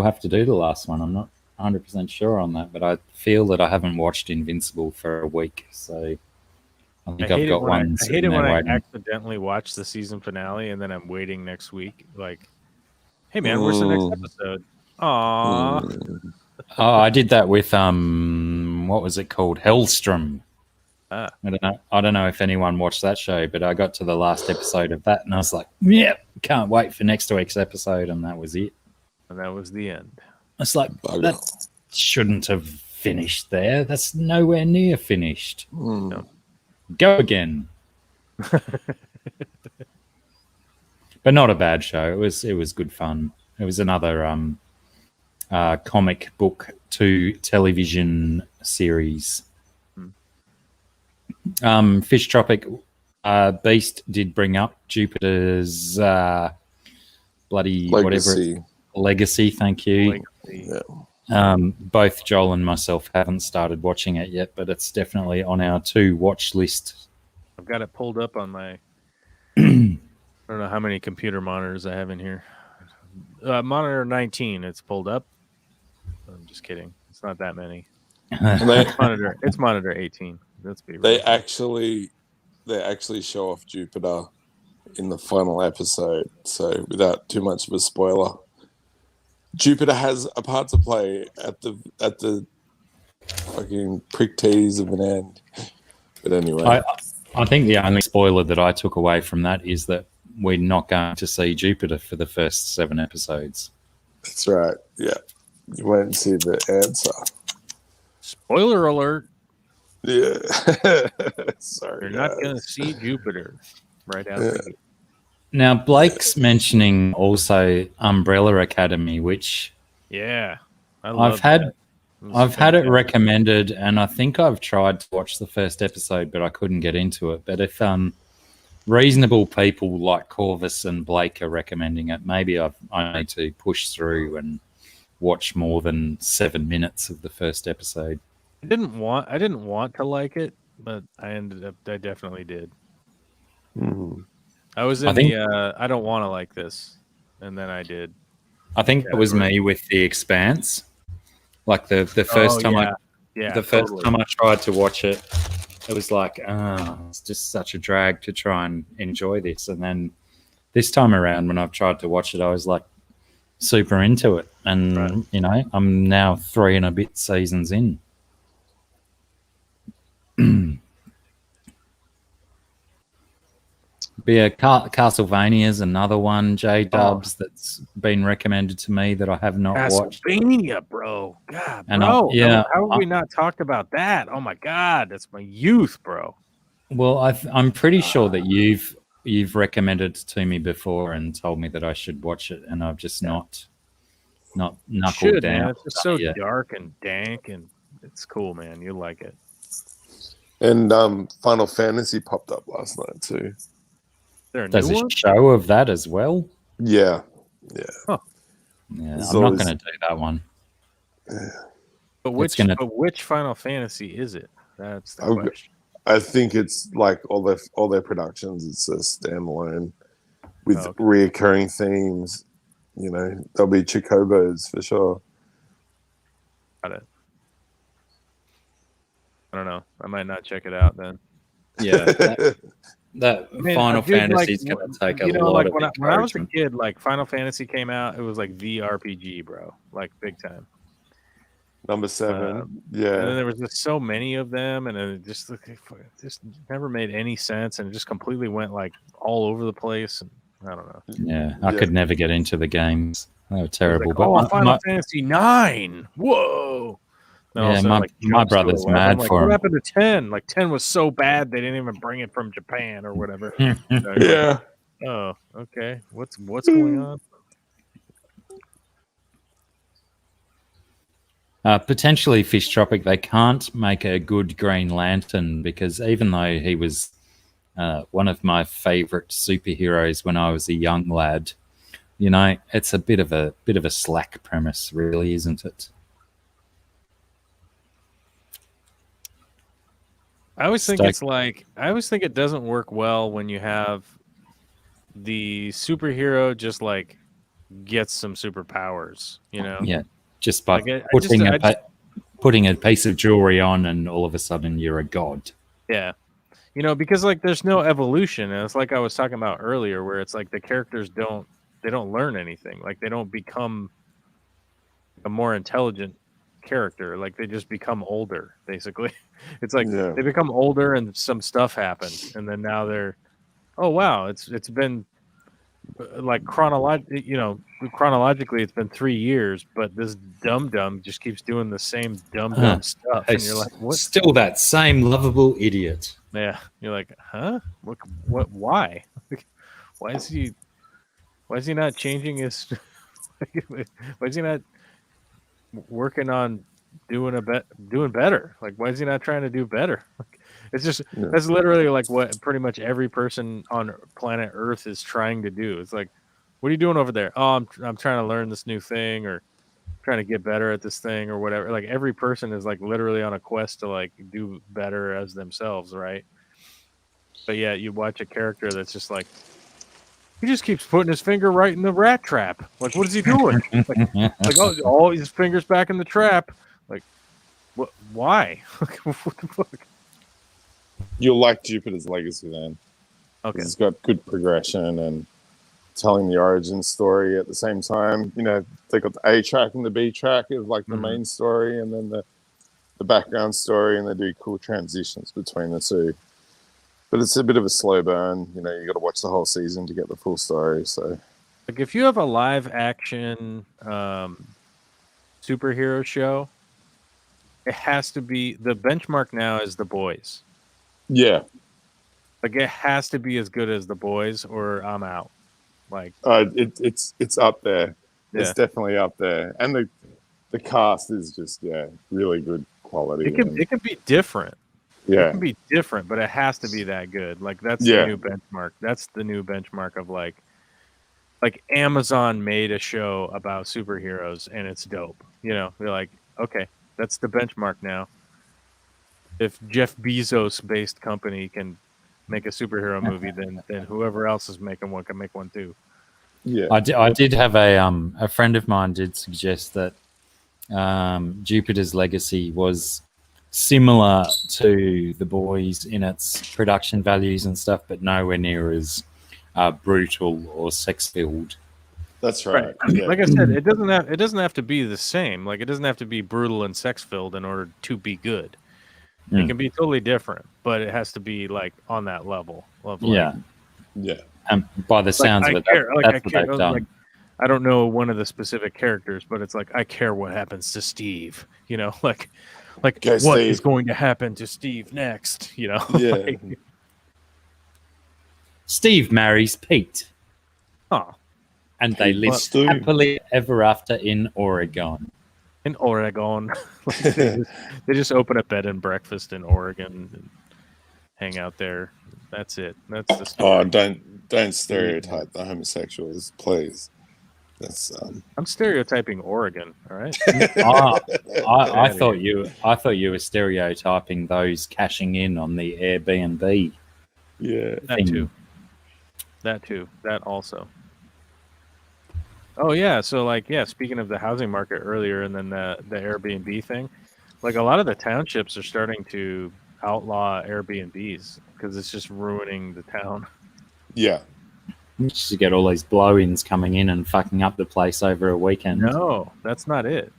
have to do the last one. I'm not 100% sure on that, but I feel that I haven't watched Invincible for a week, so I think I've got one. I hate it when I accidentally watch the season finale and then I'm waiting next week. Like, hey man, where's the next episode? Aww. Oh, I did that with what was it called? Hellstrom. I don't know if anyone watched that show, but I got to the last episode of that and I was like, yeah, can't wait for next week's episode, and that was it. And that was the end. It's like that shouldn't have finished there. That's nowhere near finished. No. Go again. But not a bad show. It was good fun. It was another comic book to television series. Fish Tropic Beast did bring up Jupiter's bloody Legacy. Legacy. Thank you. Legacy. Yeah. Both Joel and myself haven't started watching it yet, but it's definitely on our to watch list. I've got it pulled up on my. I don't know how many computer monitors I have in here. Monitor 19, it's pulled up. I'm just kidding. It's not that many. It's monitor 18. Let's be real. They actually show off Jupiter in the final episode. So without too much of a spoiler, Jupiter has a part to play at the fucking prick tease of an end. But anyway, I think the only spoiler that I took away from that is that we're not going to see Jupiter for the first 7 episodes. That's right. Yeah, you won't see the answer. Spoiler alert. Yeah. Sorry. You're not going to see Jupiter right after. Yeah. Now, Blake's mentioning also Umbrella Academy, which I've had it recommended, and I think I've tried to watch the first episode, but I couldn't get into it. But if reasonable people like Corvus and Blake are recommending it, maybe I need to push through and watch more than 7 minutes of the first episode. I didn't want to like it, but I definitely did. Mm-hmm. I was in I don't want to like this, and then I did. I think that was me with The Expanse. Like the first time time I tried to watch it, it was like, it's just such a drag to try and enjoy this. And then this time around, when I've tried to watch it, I was like super into it. And, I'm now 3 and a bit seasons in. But yeah, Castlevania's another one, J-Dubs, that's been recommended to me that I have not watched. Castlevania, bro. God, and bro. How have we not talked about that? Oh, my God. That's my youth, bro. Well, I'm pretty sure that you've recommended it to me before and told me that I should watch it, and I've just not knuckled down. Man. It's just so dark and dank, and it's cool, man. You like it. And Final Fantasy popped up last night too. There's a show of that as well? Yeah. Huh. Yeah, I'm not going to do that one. Yeah. But which Final Fantasy is it? That's the question. I think it's like all their productions. It's a standalone with reoccurring themes. There'll be chocobos for sure. Got it. I don't know. I might not check it out then. Yeah. That Final Fantasy is going to take a lot of encouragement. When I was a kid, like Final Fantasy came out, it was like the RPG, bro, like big time. Number 7, yeah. And then there was just so many of them, and it just never made any sense, and it just completely went like all over the place. And I don't know. Yeah, I could never get into the games. They were terrible. Like, Final Fantasy 9. Whoa. Yeah, my brother's mad for what happened to 10? Like 10 was so bad they didn't even bring it from Japan or whatever. Yeah. Oh, okay. What's going on? Potentially Fish Tropic, they can't make a good Green Lantern because even though he was one of my favorite superheroes when I was a young lad, it's a bit of a slack premise, really, isn't it? I always think it doesn't work well when you have the superhero just like gets some superpowers, Yeah, just by putting a piece of jewelry on, and all of a sudden you're a god. Yeah, because like there's no evolution, and it's like I was talking about earlier, where it's like the characters don't learn anything, like they don't become a more intelligent character, like they just become older, basically. It's like they become older and some stuff happened, and then now they're, oh wow, it's been like chronologically it's been 3 years, but this dum-dum just keeps doing the same dumb stuff, and you're like, what? Still that same lovable idiot. Yeah, you're like, huh? What? Why? Why is he not changing his? Why is he not working on doing better? Like, why is he not trying to do better? It's just that's literally like what pretty much every person on planet Earth is trying to do. It's like, what are you doing over there? Oh, I'm trying to learn this new thing or trying to get better at this thing or whatever. Like every person is like literally on a quest to like do better as themselves, right? But yeah, you watch a character that's just like he just keeps putting his finger right in the rat trap. Like, what is he doing? like oh, all his fingers back in the trap. Like, what? Why? What the fuck? You'll like Jupiter's Legacy then. Okay. It's got good progression and telling the origin story at the same time. You know, they got the A track and the B track is like the main story, and then the background story, and they do cool transitions between the two. But it's a bit of a slow burn. You know, you got to watch the whole season to get the full story. So, like, if you have a live action superhero show, it has to be the benchmark now is The Boys. Yeah, like it has to be as good as The Boys, or I'm out. Like, it's up there. Yeah. It's definitely up there, and the cast is just really good quality. It can be different. Yeah, it can be different, but it has to be that good. Like that's the new benchmark. That's the new benchmark of like Amazon made a show about superheroes and it's dope. You know, you're like, okay, that's the benchmark now. If Jeff Bezos based company can make a superhero movie, then whoever else is making one can make one too. Yeah, I did have a friend of mine did suggest that Jupiter's Legacy was similar to The Boys in its production values and stuff, but nowhere near as brutal or sex filled. That's right. Yeah. Like I said, it doesn't have to be the same. Like it doesn't have to be brutal and sex filled in order to be good. It can be totally different, but it has to be like on that level of like, yeah. And by the sounds of it, that's what they've done. Like, I don't know one of the specific characters, but it's like I care what happens to Steve. You know, like what is going to happen to Steve next? You know, Yeah. Steve marries Pete. Oh, and they live happily ever after in Oregon. In Oregon, they just open a bed and breakfast in Oregon and hang out there. That's it. That's the story. Oh, don't stereotype the homosexuals, please. That's I'm stereotyping Oregon. All right. I thought you were stereotyping those cashing in on the Airbnb. Yeah, that too. That also. Oh yeah, so like speaking of the housing market earlier, and then the Airbnb thing, like a lot of the townships are starting to outlaw Airbnbs because it's just ruining the town. Yeah, you get all these blow-ins coming in and fucking up the place over a weekend. No, that's not it.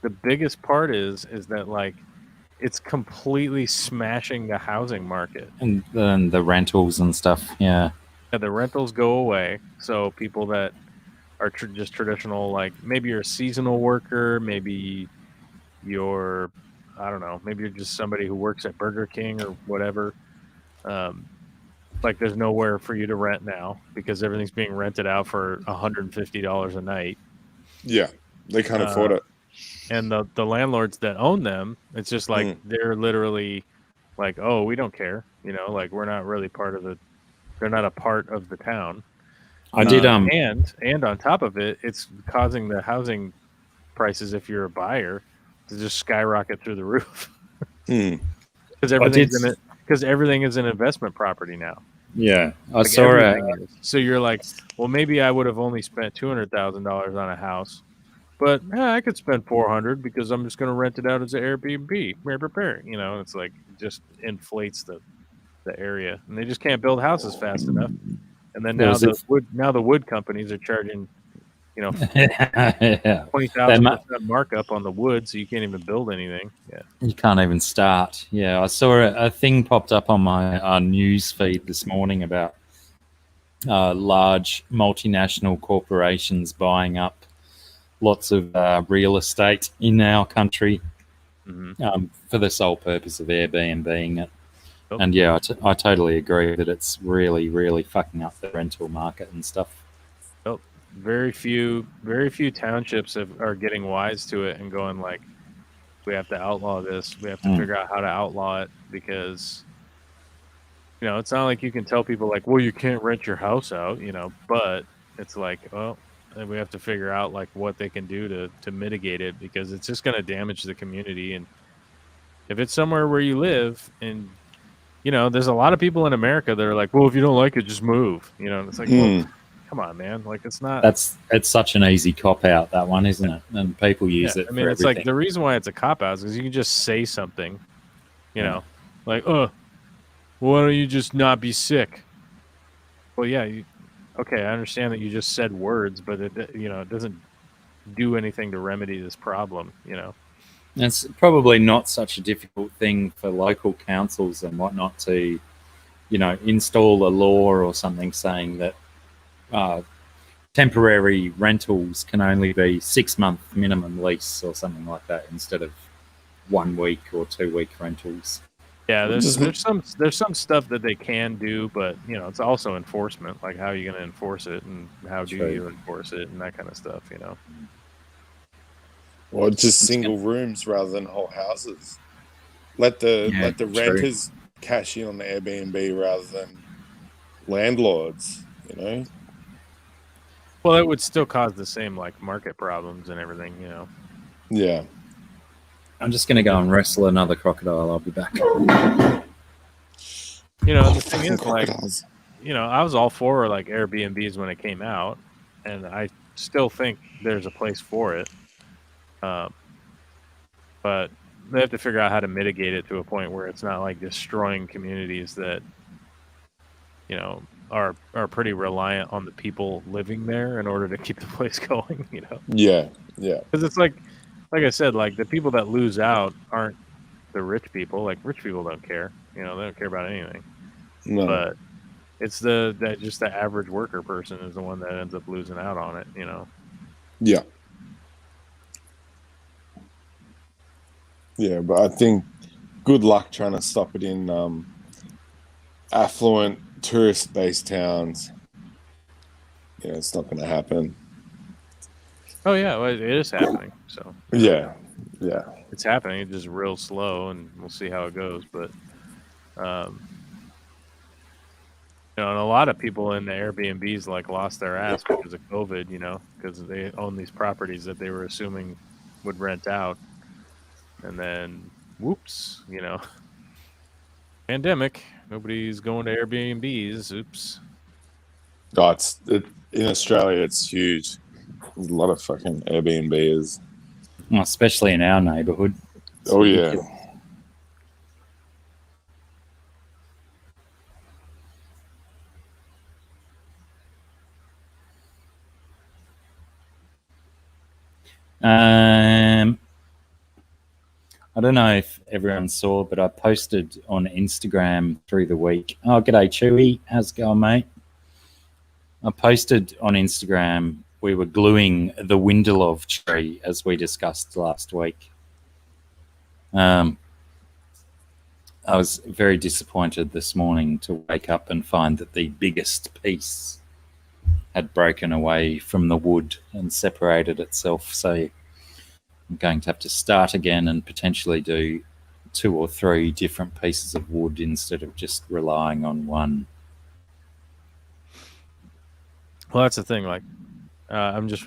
The biggest part is that like it's completely smashing the housing market and then the rentals and stuff. Yeah, the rentals go away, so people that are just traditional, like maybe you're a seasonal worker, maybe you're, I don't know, maybe you're just somebody who works at Burger King or whatever. Like there's nowhere for you to rent now because everything's being rented out for $150 a night. Yeah, they can't afford it. And the landlords that own them, it's just like they're literally like, oh, we don't care, you know, like we're not really they're not a part of the town. I did and on top of it, it's causing the housing prices, if you're a buyer, to just skyrocket through the roof. Because everything is an investment property now. Yeah, I saw it. So you're like, well, maybe I would have only spent $200,000 on a house, but I could spend $400 because I'm just going to rent it out as an Airbnb. You know, it's like it just inflates the area, and they just can't build houses fast enough. And then now the wood companies are charging, you know, 20,000% markup on the wood, so you can't even build anything. Yeah, you can't even start. Yeah, I saw a thing popped up on my news feed this morning about large multinational corporations buying up lots of real estate in our country for the sole purpose of Airbnb-ing it. Oh. And yeah, I totally agree that it's really, really fucking up the rental market and stuff. Oh, very few townships are getting wise to it and going like, we have to outlaw this. We have to figure out how to outlaw it because You know, it's not like you can tell people like, well, you can't rent your house out, you know, but it's like, well, then we have to figure out like what they can do to mitigate it, because it's just going to damage the community. And if it's somewhere where you live, and you know, there's a lot of people in America that are like, well, if you don't like it, just move, you know, and it's like, well, come on, man. Like, it's not. It's such an easy cop out, that one, isn't it? And people use it. I mean, for it's everything. like the reason why it's a cop out is because you can just say something, you know, like, why don't you just not be sick? Well, yeah, okay, I understand that you just said words, but it, you know, it doesn't do anything to remedy this problem, you know. It's probably not such a difficult thing for local councils and whatnot to, you know, install a law or something saying that temporary rentals can only be 6-month minimum lease or something like that instead of 1 week or 2 week rentals. Yeah, there's some stuff that they can do, but you know, it's also enforcement. Like, how are you going to enforce it, and how do you enforce it, and that kind of stuff, you know. Or just single rooms rather than whole houses. Let the renters cash in on the Airbnb rather than landlords, you know. Well, it would still cause the same like market problems and everything, you know. Yeah. I'm just going to go and wrestle another crocodile. I'll be back. You know, the thing is, like, you know, I was all for like Airbnbs when it came out, and I still think there's a place for it. But they have to figure out how to mitigate it to a point where it's not like destroying communities that, you know, are pretty reliant on the people living there in order to keep the place going, you know. Yeah. Because it's like I said, like, the people that lose out aren't the rich people. Like, rich people don't care, you know, they don't care about anything. No. But it's just the average worker person is the one that ends up losing out on it, you know. Yeah. Yeah, but I think good luck trying to stop it in affluent tourist-based towns. Yeah, it's not going to happen. Oh yeah, well, it is happening. So yeah, it's happening. It's just real slow, and we'll see how it goes. But you know, and a lot of people in the Airbnbs like lost their ass because of COVID. You know, because they own these properties that they were assuming would rent out, and then whoops, you know, pandemic. Nobody's going to Airbnbs. Oops. Oh, in Australia, it's huge. There's a lot of fucking Airbnbs. Well, especially in our neighbourhood. Oh, yeah. I don't know if everyone saw, but I posted on Instagram through the week. Oh, g'day, Chewy. How's it going, mate? I posted on Instagram we were gluing the Windelov tree, as we discussed last week. I was very disappointed this morning to wake up and find that the biggest piece had broken away from the wood and separated itself. So I'm going to have to start again and potentially do 2 or 3 different pieces of wood instead of just relying on one. Well, that's the thing. Like, I'm just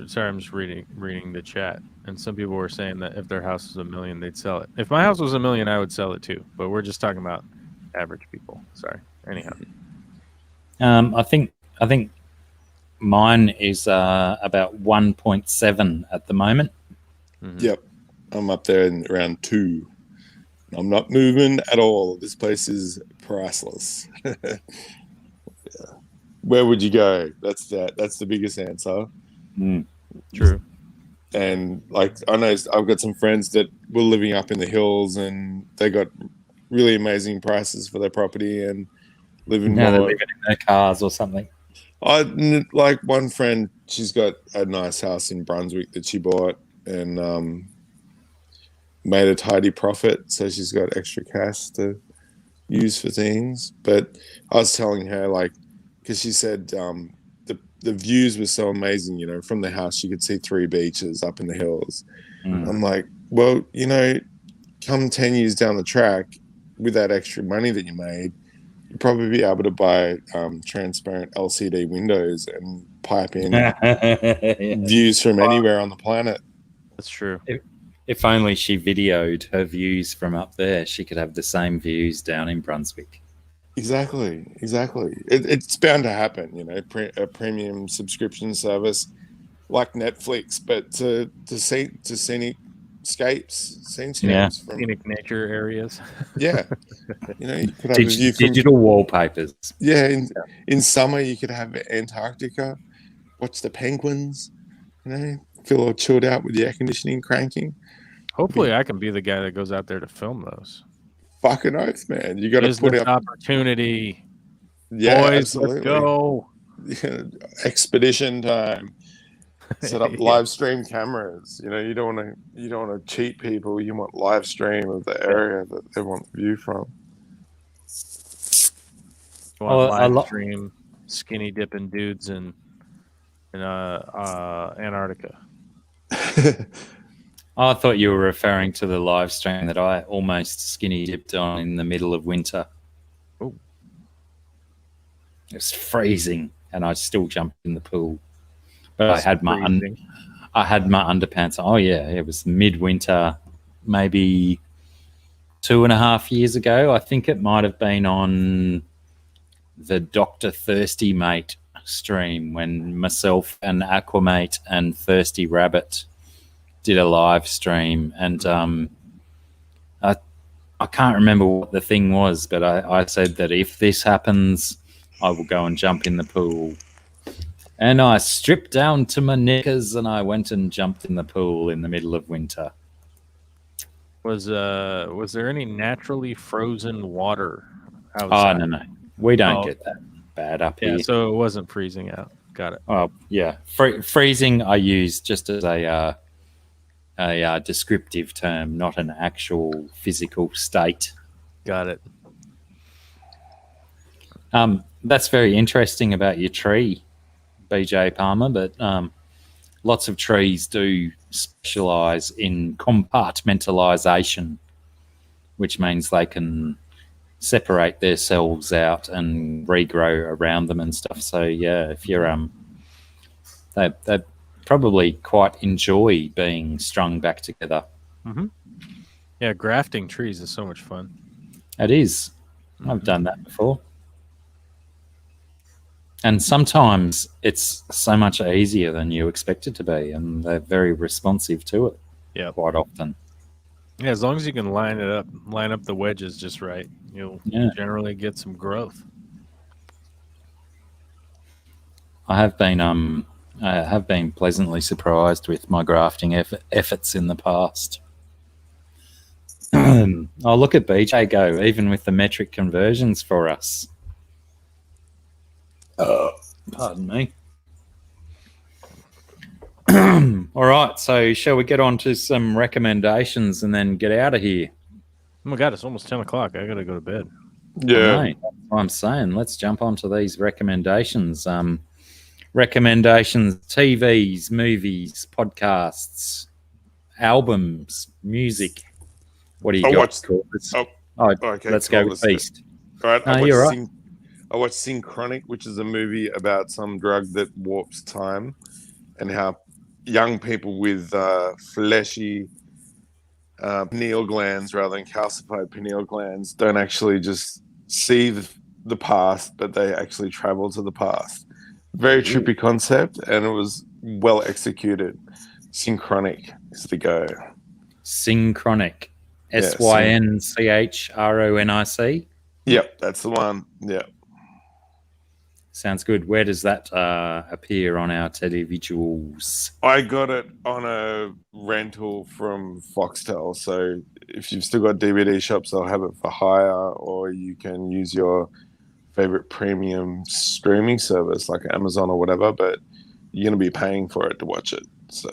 reading the chat, and some people were saying that if their house was $1 million, they'd sell it. If my house was $1 million, I would sell it too. But we're just talking about average people. Sorry. Anyhow, I think mine is about 1.7 at the moment. Mm-hmm. Yep, I'm up there in around 2. I'm not moving at all. This place is priceless. Yeah. Where would you go? That's the biggest answer. True. And like, I know I've got some friends that were living up in the hills, and they got really amazing prices for their property and living. Now they're living in their cars or something. I like one friend. She's got a nice house in Brunswick that she bought and made a tidy profit, so she's got extra cash to use for things. But I was telling her, like, because she said the views were so amazing, you know, from the house you could see 3 beaches up in the hills. I'm like, well, you know, come 10 years down the track with that extra money that you made, you're probably be able to buy transparent LCD windows and pipe in views from anywhere on the planet. That's true. If only she videoed her views from up there, she could have the same views down in Brunswick. Exactly. It's bound to happen, you know, a premium subscription service like Netflix, but to scenic scenescapes from scenic nature areas. Yeah, you know, you could have a view from digital wallpapers. Yeah, in summer you could have Antarctica, watch the penguins, you know, feel all chilled out with the air conditioning cranking. Hopefully, I can be the guy that goes out there to film those. Fucking oath, man! You got to put up opportunity. Yeah, boys, absolutely. Let's go. Yeah, expedition time. Set up live stream cameras. You know, you don't want to cheat people. You want live stream of the area that they want the view from. You want live stream skinny dipping dudes in Antarctica. I thought you were referring to the live stream that I almost skinny dipped on in the middle of winter. Oh, it was freezing, and I still jumped in the pool. But I had my underpants on. Oh yeah, it was midwinter, maybe 2.5 years ago. I think it might have been on the Dr. Thirsty Mate stream when myself and Aquamate and Thirsty Rabbit did a live stream, and I can't remember what the thing was, but I said that if this happens, I will go and jump in the pool. And I stripped down to my knickers and I went and jumped in the pool in the middle of winter. Was there any naturally frozen water outside? Oh, no. We don't get that bad up here. Yeah, so it wasn't freezing out. Got it. Oh, yeah. Freezing I use just as a descriptive term, not an actual physical state. Got it. That's very interesting about your tree, BJ Palmer, but lots of trees do specialize in compartmentalization, which means they can separate their cells out and regrow around them and stuff. So yeah, if you're they probably quite enjoy being strung back together. Mm-hmm. Yeah, grafting trees is so much fun. It is. I've done that before. And sometimes it's so much easier than you expect it to be, and they're very responsive to it. Yeah, quite often. Yeah, as long as you can line up the wedges just right, you'll generally get some growth. I have been pleasantly surprised with my grafting efforts in the past. Oh, look at BJ go, even with the metric conversions for us. Pardon me. All right, so shall we get on to some recommendations and then get out of here? Oh my God, it's almost 10 o'clock. I got to go to bed. Yeah. That's what I'm saying. Let's jump onto these recommendations. Recommendations, TVs, movies, podcasts, albums, music. What do you got? Okay, let's go with Beast. All right, you're right. I watched Synchronic, which is a movie about some drug that warps time and how young people with fleshy pineal glands rather than calcified pineal glands don't actually just see the past, but they actually travel to the past. Very trippy concept, and it was well executed. Synchronic is the go. Synchronic. SYNCHRONIC? Yep, that's the one. Yep. Sounds good. Where does that appear on our televisuals? I got it on a rental from Foxtel. So if you've still got DVD shops, they'll have it for hire, or you can use your favorite premium streaming service like Amazon or whatever, but you're going to be paying for it to watch it. So.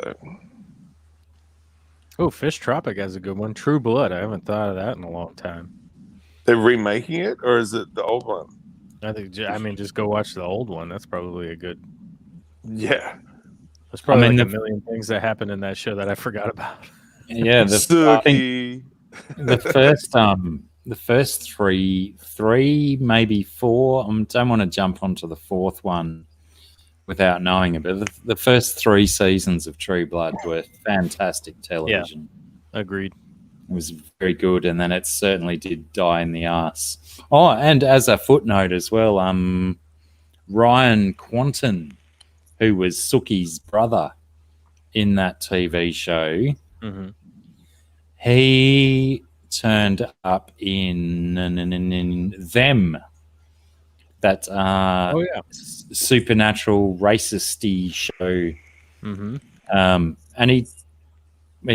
Oh, Fish Tropic has a good one. True Blood. I haven't thought of that in a long time. They're remaking it, or is it the old one? I mean, just go watch the old one. That's probably a good. Yeah. There's probably like a million things that happened in that show that I forgot about. Yeah, the the first three, maybe four. I don't want to jump onto the fourth one without knowing it, but the first 3 seasons of True Blood were fantastic television. Yeah, agreed. It was very good, and then it certainly did die in the arse. Oh, and as a footnote as well, Ryan Quanten, who was Sookie's brother in that TV show, he turned up in Them, that supernatural racist-y show. And he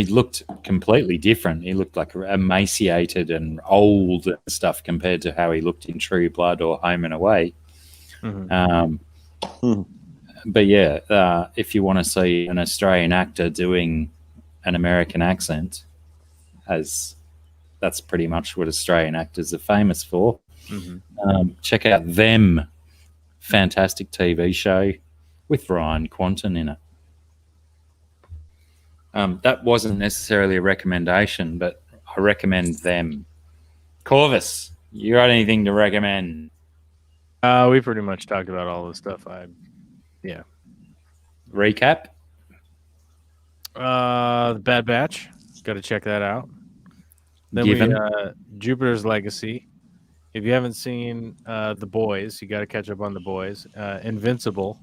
looked completely different. He looked like emaciated and old and stuff compared to how he looked in True Blood or Home and Away. But yeah, if you want to see an Australian actor doing an American accent, that's pretty much what Australian actors are famous for. Check out Them, fantastic TV show with Ryan Quanten in it. That wasn't necessarily a recommendation, but I recommend Them. Corvus, you got anything to recommend? We pretty much talked about all the stuff. Recap? The Bad Batch. Got to check that out. Then we Jupiter's Legacy. If you haven't seen The Boys, you got to catch up on The Boys. Invincible.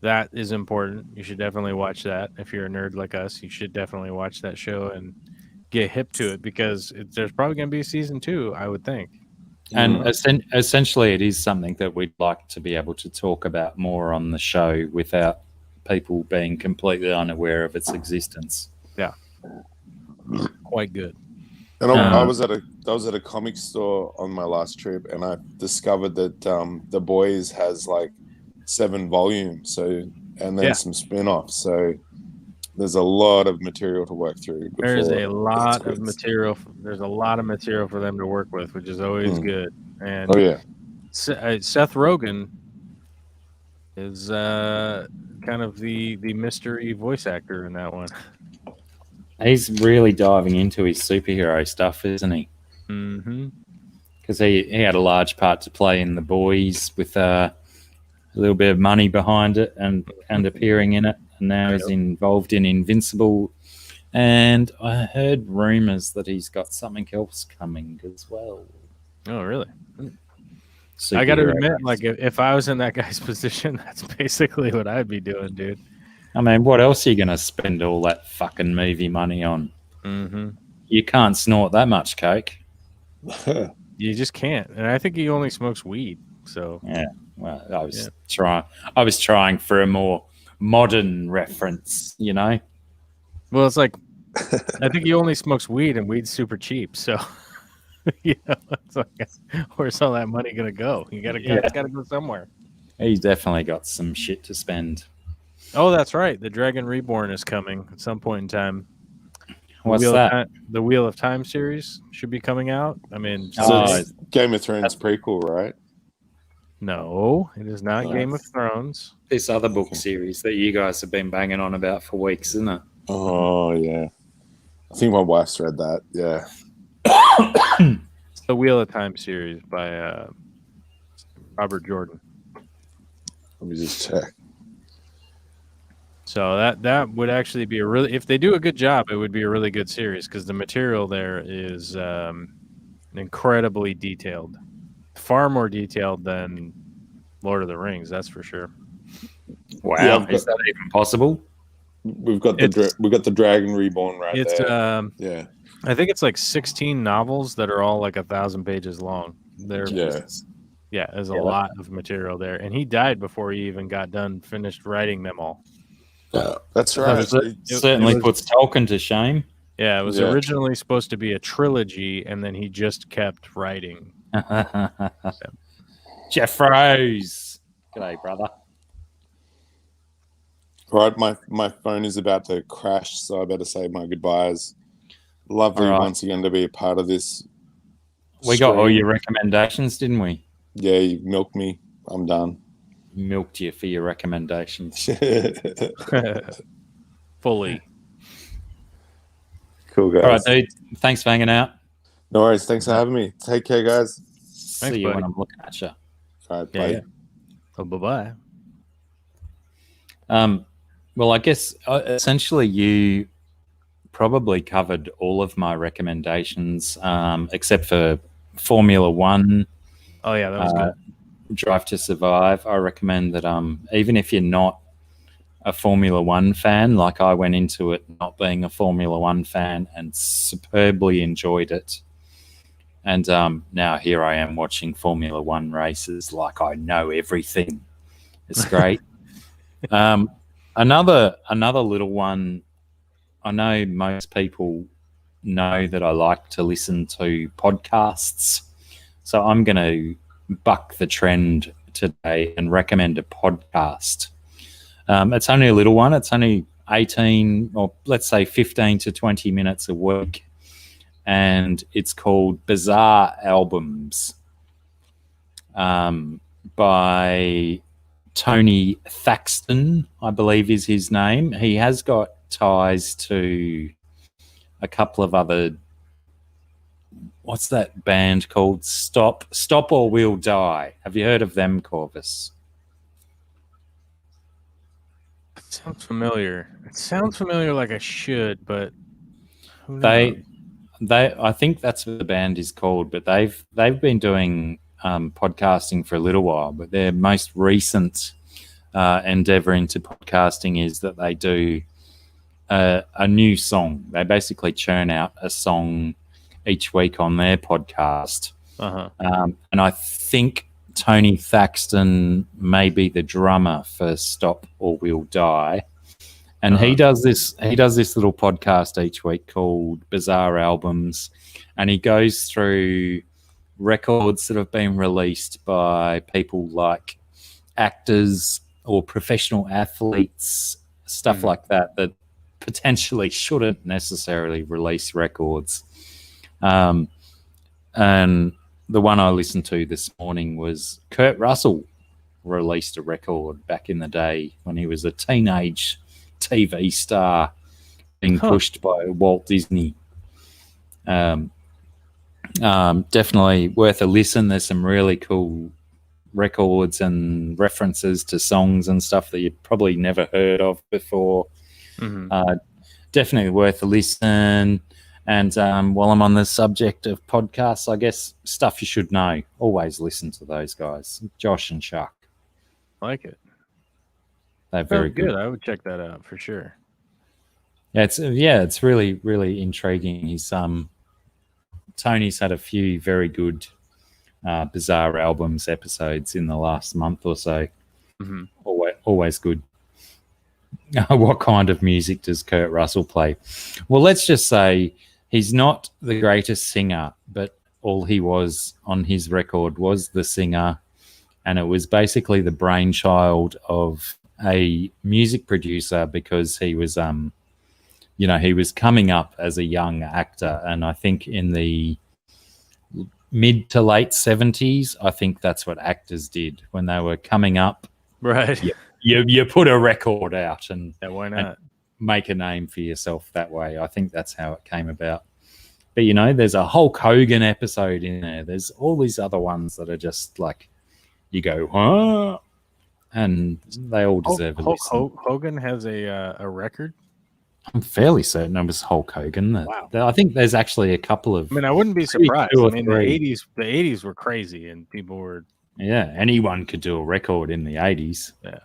That is important. You should definitely watch that. If you're a nerd like us, you should definitely watch that show and get hip to it, because there's probably going to be a season 2, I would think. And essentially, it is something that we'd like to be able to talk about more on the show without people being completely unaware of its existence. Yeah, quite good. And I was at a comic store on my last trip, and I discovered that The Boys has like 7 volumes, and then some spin-offs. So there's a lot of material to work through. There's a lot of material. There's a lot of material for them to work with, which is always good. And Seth Rogen is kind of the mystery voice actor in that one. He's really diving into his superhero stuff, isn't he? Because he had a large part to play in The Boys with a little bit of money behind it and appearing in it. And now he's involved in Invincible. And I heard rumors that he's got something else coming as well. Oh, really? I got to admit, like, if I was in that guy's position, that's basically what I'd be doing, dude. I mean, what else are you going to spend all that fucking movie money on? You can't snort that much coke. You just can't. And I think he only smokes weed. So yeah, well, I was trying for a more modern reference, you know. Well, it's like I think he only smokes weed, and weed's super cheap. So you know, it's like, where's all that money gonna go? It's gotta go somewhere. He's definitely got some shit to spend. Oh, that's right. The Dragon Reborn is coming at some point in time. What's that? The Wheel of Time series should be coming out. I mean, it's Game of Thrones prequel, right? No, it is not Game of Thrones. This other book series that you guys have been banging on about for weeks, isn't it? Oh, yeah. I think my wife's read that. Yeah. It's the Wheel of Time series by Robert Jordan. Let me just check. So that would actually be if they do a good job, it would be a really good series, because the material there is incredibly detailed. Far more detailed than Lord of the Rings, that's for sure. Wow, yeah, is that even possible? We've got the Dragon Reborn right there. Yeah, I think it's like 16 novels that are all like 1,000 pages long. There's a lot of material there, and he died before he even got finished writing them all. Yeah, that's right. It certainly puts Tolkien to shame. Yeah, it was originally supposed to be a trilogy, and then he just kept writing. Jeff Rose. G'day, brother. Right, my phone is about to crash, so I better say my goodbyes. Lovely once again to be a part of this. We got all your recommendations, didn't we? Yeah, you milked me. I'm done. Milked you for your recommendations. Fully. Cool, guys. All right, dude. Thanks for hanging out. No worries. Thanks for having me. Take care, guys. See you buddy. when I'm looking at you. All right, bye. Yeah. Oh, bye-bye. Well, I guess essentially you probably covered all of my recommendations, except for Formula One. Oh, yeah, that was good. Drive to Survive. I recommend that even if you're not a Formula One fan, like I went into it not being a Formula One fan and superbly enjoyed it. And now here I am watching Formula One races like I know everything. It's great. Another little one. I know most people know that I like to listen to podcasts. So I'm going to buck the trend today and recommend a podcast. It's only a little one. It's only 18 or let's say 15 to 20 minutes a week. And it's called Bizarre Albums by Tony Thaxton, I believe is his name. He has got ties to a couple of other, what's that band called? Stop or We'll Die. Have you heard of them, Corvus? It sounds familiar. It sounds familiar like I should, but who knows? I think that's what the band is called, but they've been doing podcasting for a little while, but their most recent endeavor into podcasting is that they do a new song. They basically churn out a song each week on their podcast. And I think Tony Thaxton may be the drummer for Stop or We'll Die. And he does this little podcast each week called Bizarre Albums, and he goes through records that have been released by people like actors or professional athletes, stuff like that potentially shouldn't necessarily release records. And the one I listened to this morning was Kurt Russell released a record back in the day when he was a teenage TV star being pushed by Walt Disney. Definitely worth a listen. There's some really cool records and references to songs and stuff that you'd probably never heard of before. Definitely worth a listen. And while I'm on the subject of podcasts, I guess stuff you should know. Always listen to those guys, Josh and Chuck. I like it. They're very good. I would check that out for sure. It's really, really intriguing. Tony's had a few very good Bizarre Albums episodes in the last month or so. Always good. What kind of music does Kurt Russell play? Well, let's just say he's not the greatest singer, but all he was on his record was the singer, and it was basically the brainchild of a music producer because he was, he was coming up as a young actor, and I think in the mid to late 70s, I think that's what actors did when they were coming up. Right. You put a record out and why not? And make a name for yourself that way. I think that's how it came about. But, there's a Hulk Hogan episode in there. There's all these other ones that are just like, you go, huh? And they all deserve a listen. Hogan has a record? I'm fairly certain it was Hulk Hogan. Wow. I think there's actually a couple of... I wouldn't be surprised. The 80s were crazy and people were... Yeah, anyone could do a record in the 80s. Yeah.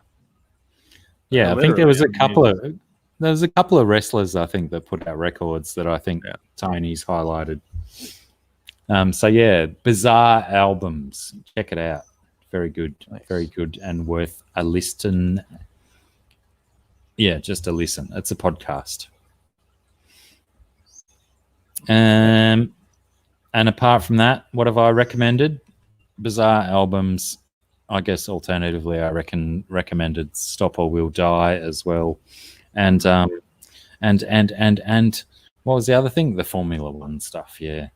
Yeah, I think there was a couple of wrestlers, I think, that put out records that I think Tony's highlighted. Bizarre Albums. Check it out. Very good. Nice. Very good and worth a listen. Yeah, just a listen. It's a podcast. And apart from that, what have I recommended? Bizarre Albums. I guess alternatively, I recommended Stop or We'll Die as well. And what was the other thing? The Formula One stuff. Yeah.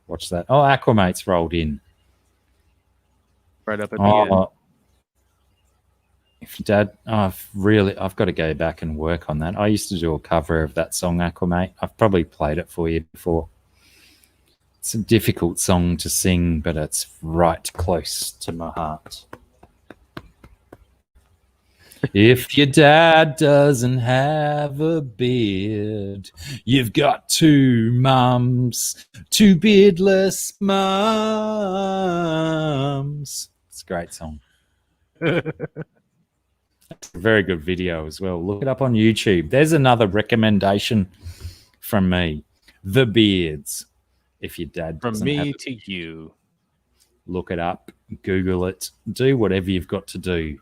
Watch that. Oh, Aquamate's rolled in. Right up at the end. If your dad, I've got to go back and work on that. I used to do a cover of that song, Aquamate. I've probably played it for you before. It's a difficult song to sing, but it's right close to my heart. If your dad doesn't have a beard, you've got two mums, two beardless mums. It's a great song. It's a very good video as well. Look it up on YouTube. There's another recommendation from me. The Beards. If your dad From doesn't me have to you. Look it up, Google it, do whatever you've got to do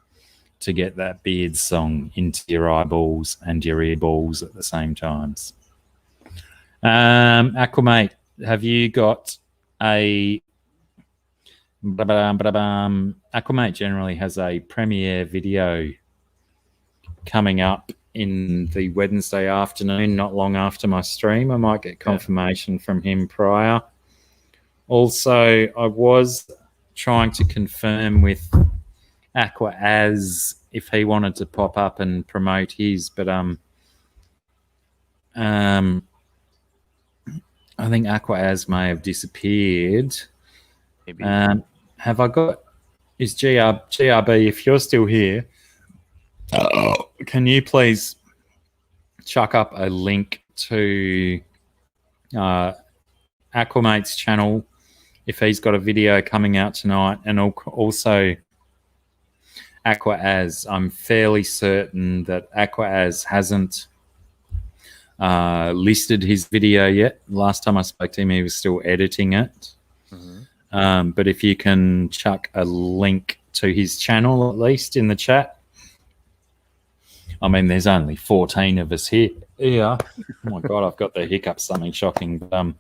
to get that Beard song into your eyeballs and your earballs at the same times. Aquamate, have you got a... Aquamate generally has a premiere video coming up in the Wednesday afternoon, not long after my stream. I might get confirmation from him prior. Also, I was trying to confirm with Aqua Az if he wanted to pop up and promote his, but I think Aqua Az may have disappeared. Maybe. Have I got... Is GRB, if you're still here, can you please chuck up a link to Aquamate's channel if he's got a video coming out tonight, and also Aqua Az. I'm fairly certain that Aqua Az hasn't listed his video yet. Last time I spoke to him, he was still editing it. Mm-hmm. But if you can chuck a link to his channel at least in the chat. I mean, there's only 14 of us here. Yeah. Oh my God, I've got the hiccups, something shocking. But,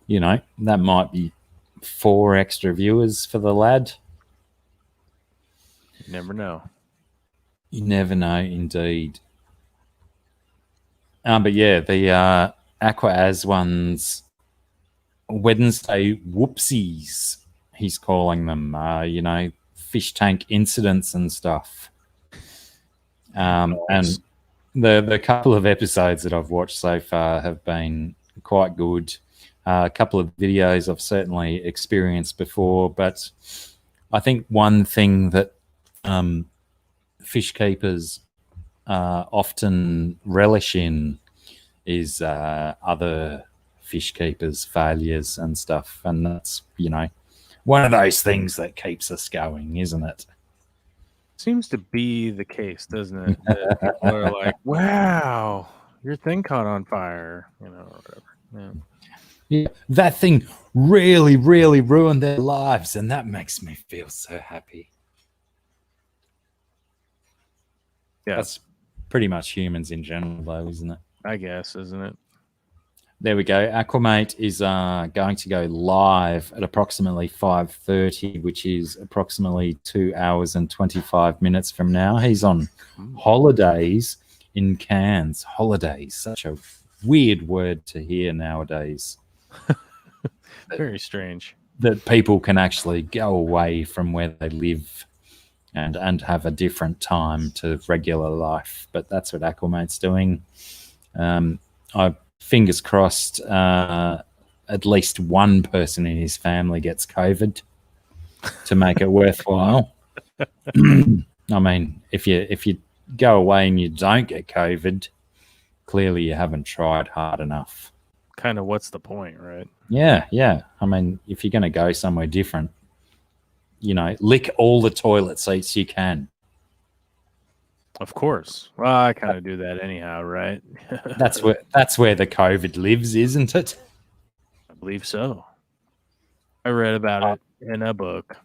you know, that might be 4 extra viewers for the lad. You never know. You never know, indeed. But yeah, the Aqua Az ones, Wednesday whoopsies, he's calling them, you know, fish tank incidents and stuff. And the couple of episodes that I've watched so far have been quite good. A couple of videos I've certainly experienced before, but I think one thing that fish keepers often relish in is other fish keepers' failures and stuff, and that's, you know, one of those things that keeps us going, isn't it? Seems to be the case, doesn't it? That people are like, wow, your thing caught on fire, you know, or whatever. Yeah. Yeah, that thing really, really ruined their lives, and that makes me feel so happy. Yeah. That's pretty much humans in general, though, isn't it? I guess, isn't it? There we go. Aquamate is going to go live at approximately 5:30, which is approximately 2 hours and 25 minutes from now. He's on holidays in Cairns. Holidays, such a weird word to hear nowadays. Very strange. That people can actually go away from where they live and have a different time to regular life. But that's what Aquamate's doing. Fingers crossed, at least one person in his family gets COVID to make it worthwhile. I mean, if you go away and you don't get COVID, clearly you haven't tried hard enough. Kind of what's the point, right? Yeah. I mean, if you're going to go somewhere different, you know, lick all the toilet seats you can. Of course. Well, I kind of do that anyhow, right? That's where the COVID lives, isn't it? I believe so. I read about it in a book.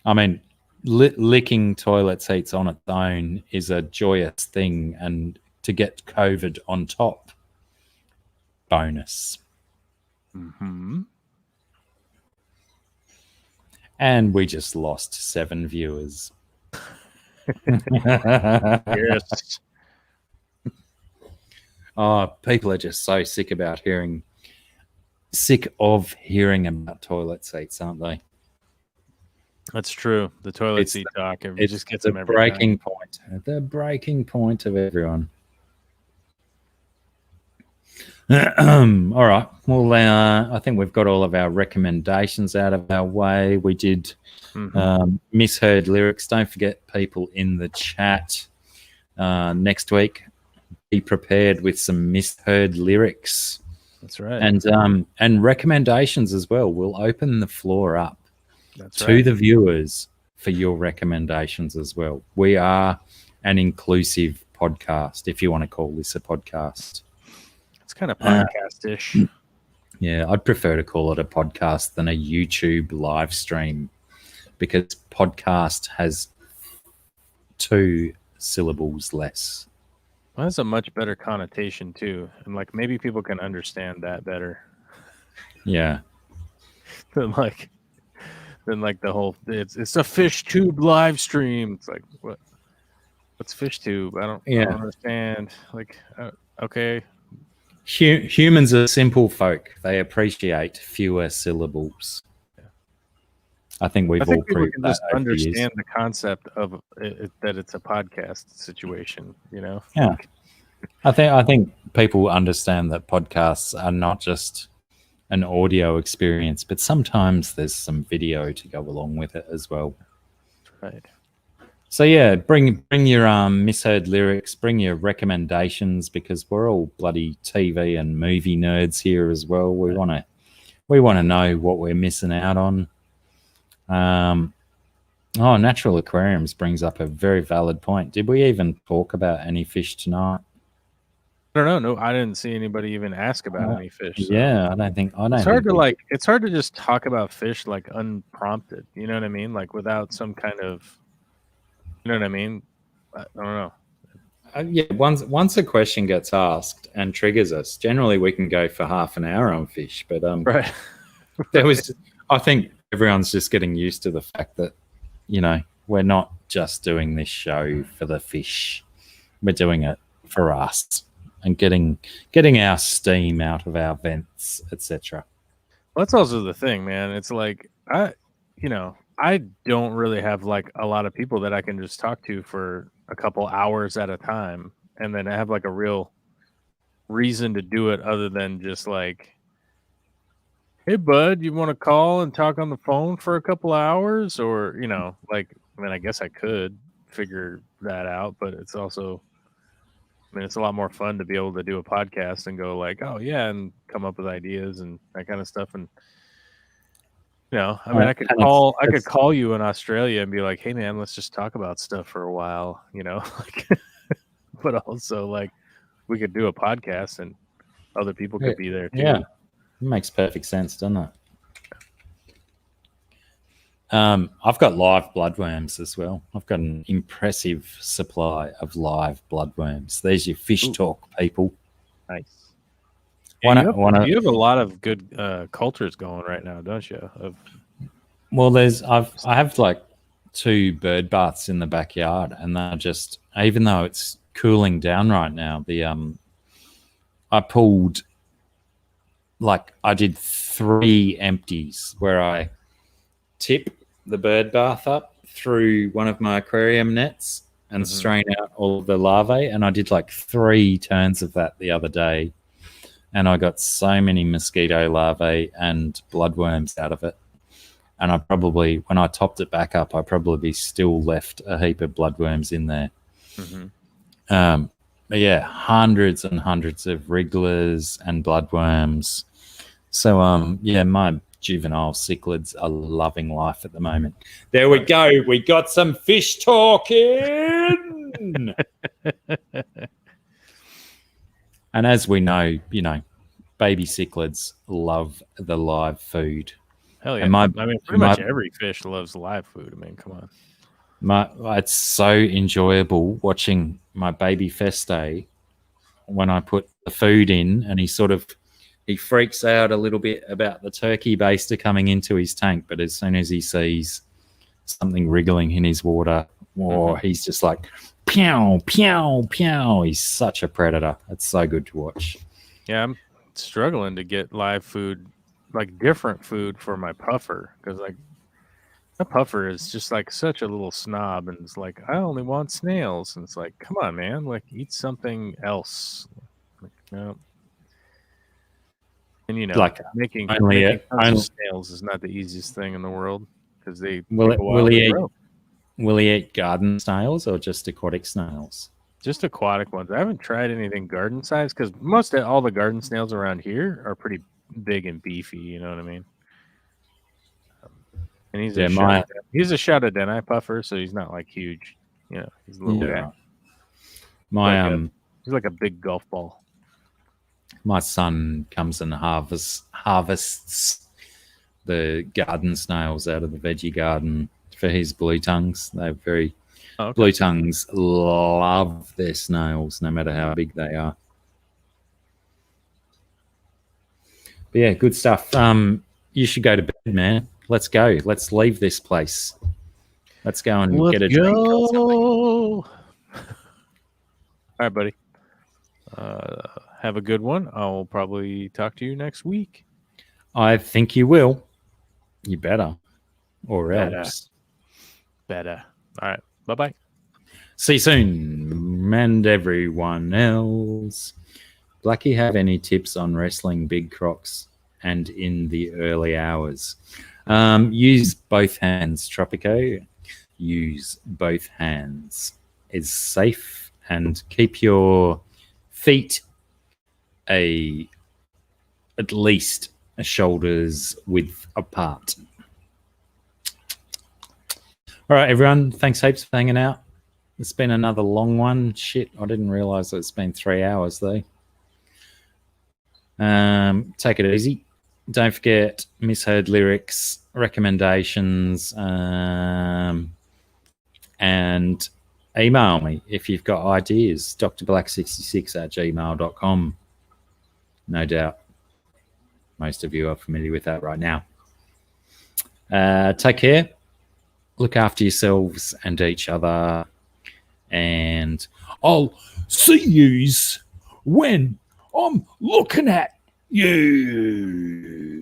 I mean, licking toilet seats on its own is a joyous thing, and to get COVID on top, bonus. Mm-hmm. And we just lost 7 viewers. Yes. Oh, people are just so sick of hearing about toilet seats, aren't they? That's true. The toilet seat talk. It just gets them every breaking point. The breaking point of everyone. All right. Well, I think we've got all of our recommendations out of our way. We did misheard lyrics. Don't forget, people in the chat next week, be prepared with some misheard lyrics. That's right. And recommendations as well. We'll open the floor up to the viewers for your recommendations as well. We are an inclusive podcast, if you want to call this a podcast. It's kind of podcast-ish. Yeah, I'd prefer to call it a podcast than a YouTube live stream, because podcast has 2 syllables less. Well, that's a much better connotation too, and like maybe people can understand that better. Yeah. than like the whole it's a fish tube live stream. It's like what's fish tube? I don't understand. Like okay. Humans are simple folk. They appreciate fewer syllables. Yeah. I think we've all proved that. Just understand the concept of it, that it's a podcast situation. You know. Yeah. I think people understand that podcasts are not just an audio experience, but sometimes there's some video to go along with it as well. Right. So yeah, bring your misheard lyrics, bring your recommendations, because we're all bloody TV and movie nerds here as well. We want to know what we're missing out on. Natural aquariums brings up a very valid point. Did we even talk about any fish tonight? I don't know. No, I didn't see anybody even ask about any fish. So. Yeah, I don't think. It's hard to just talk about fish like unprompted. You know what I mean? Like without some kind of. You know what I mean? I don't know. Yeah, once a question gets asked and triggers us, generally we can go for half an hour on fish. But right. I think everyone's just getting used to the fact that, we're not just doing this show for the fish. We're doing it for us and getting our steam out of our vents, etc. Well, that's also the thing, man. It's like I don't really have like a lot of people that I can just talk to for a couple hours at a time, and then I have like a real reason to do it other than just like, hey bud, you want to call and talk on the phone for a couple hours? Or I guess I could figure that out, but it's also, it's a lot more fun to be able to do a podcast and go like, oh yeah, and come up with ideas and that kind of stuff. And I could call you in Australia and be like, hey man, let's just talk about stuff for a while, but also like we could do a podcast and other people could be there too. Yeah, it makes perfect sense, doesn't it? I've got live bloodworms as well. I've got an impressive supply of live bloodworms. There's your fish talk, people. Nice. You have a lot of good cultures going right now, don't you? Well, I have like 2 bird baths in the backyard, and they're just, even though it's cooling down right now, I pulled, like, I did 3 empties where I tip the bird bath up through one of my aquarium nets and strain out all of the larvae, and I did like 3 turns of that the other day. And I got so many mosquito larvae and bloodworms out of it. And I probably, when I topped it back up, I probably still left a heap of bloodworms in there. But yeah, hundreds and hundreds of wrigglers and bloodworms. So, my juvenile cichlids are loving life at the moment. There we go. We got some fish talking. And as we know, baby cichlids love the live food. Hell yeah. Pretty much every fish loves live food. I mean, come on. It's so enjoyable watching my baby Feste when I put the food in, and he freaks out a little bit about the turkey baster coming into his tank, but as soon as he sees something wriggling in his water, he's just like, pew, pew, pew. He's such a predator. It's so good to watch. Yeah, I'm struggling to get live food, like different food for my puffer, because like my puffer is just like such a little snob, and it's like, I only want snails, and it's like, come on man, like eat something else. Like, no. And like making only tons of snails is not the easiest thing in the world because they will he eat garden snails or just aquatic snails? Just aquatic ones. I haven't tried anything garden size because most of all the garden snails around here are pretty big and beefy. You know what I mean? And he's a Shadowdeni puffer, so he's not like huge. He's a little guy. He's like a big golf ball. My son comes and harvests the garden snails out of the veggie garden for his blue tongues. They're very blue tongues love their snails, no matter how big they are. But yeah, good stuff. You should go to bed, man. Let's go. Let's leave this place. Let's go and get a drink. All right, buddy. Have a good one. I'll probably talk to you next week. I think you will. You better. Or else. Better. All right. Bye-bye. See you soon. And everyone else. Blacky, have any tips on wrestling big crocs and in the early hours? Use both hands, Tropico. Use both hands. It's safe, and keep your feet at least a shoulder's width apart. All right, everyone. Thanks heaps for hanging out. It's been another long one. Shit, I didn't realize it's been 3 hours though. Take it easy. Don't forget misheard lyrics, recommendations, and email me if you've got ideas. drblack66@gmail.com. No doubt most of you are familiar with that right now. Take care. Look after yourselves and each other. And I'll see yous when I'm looking at you.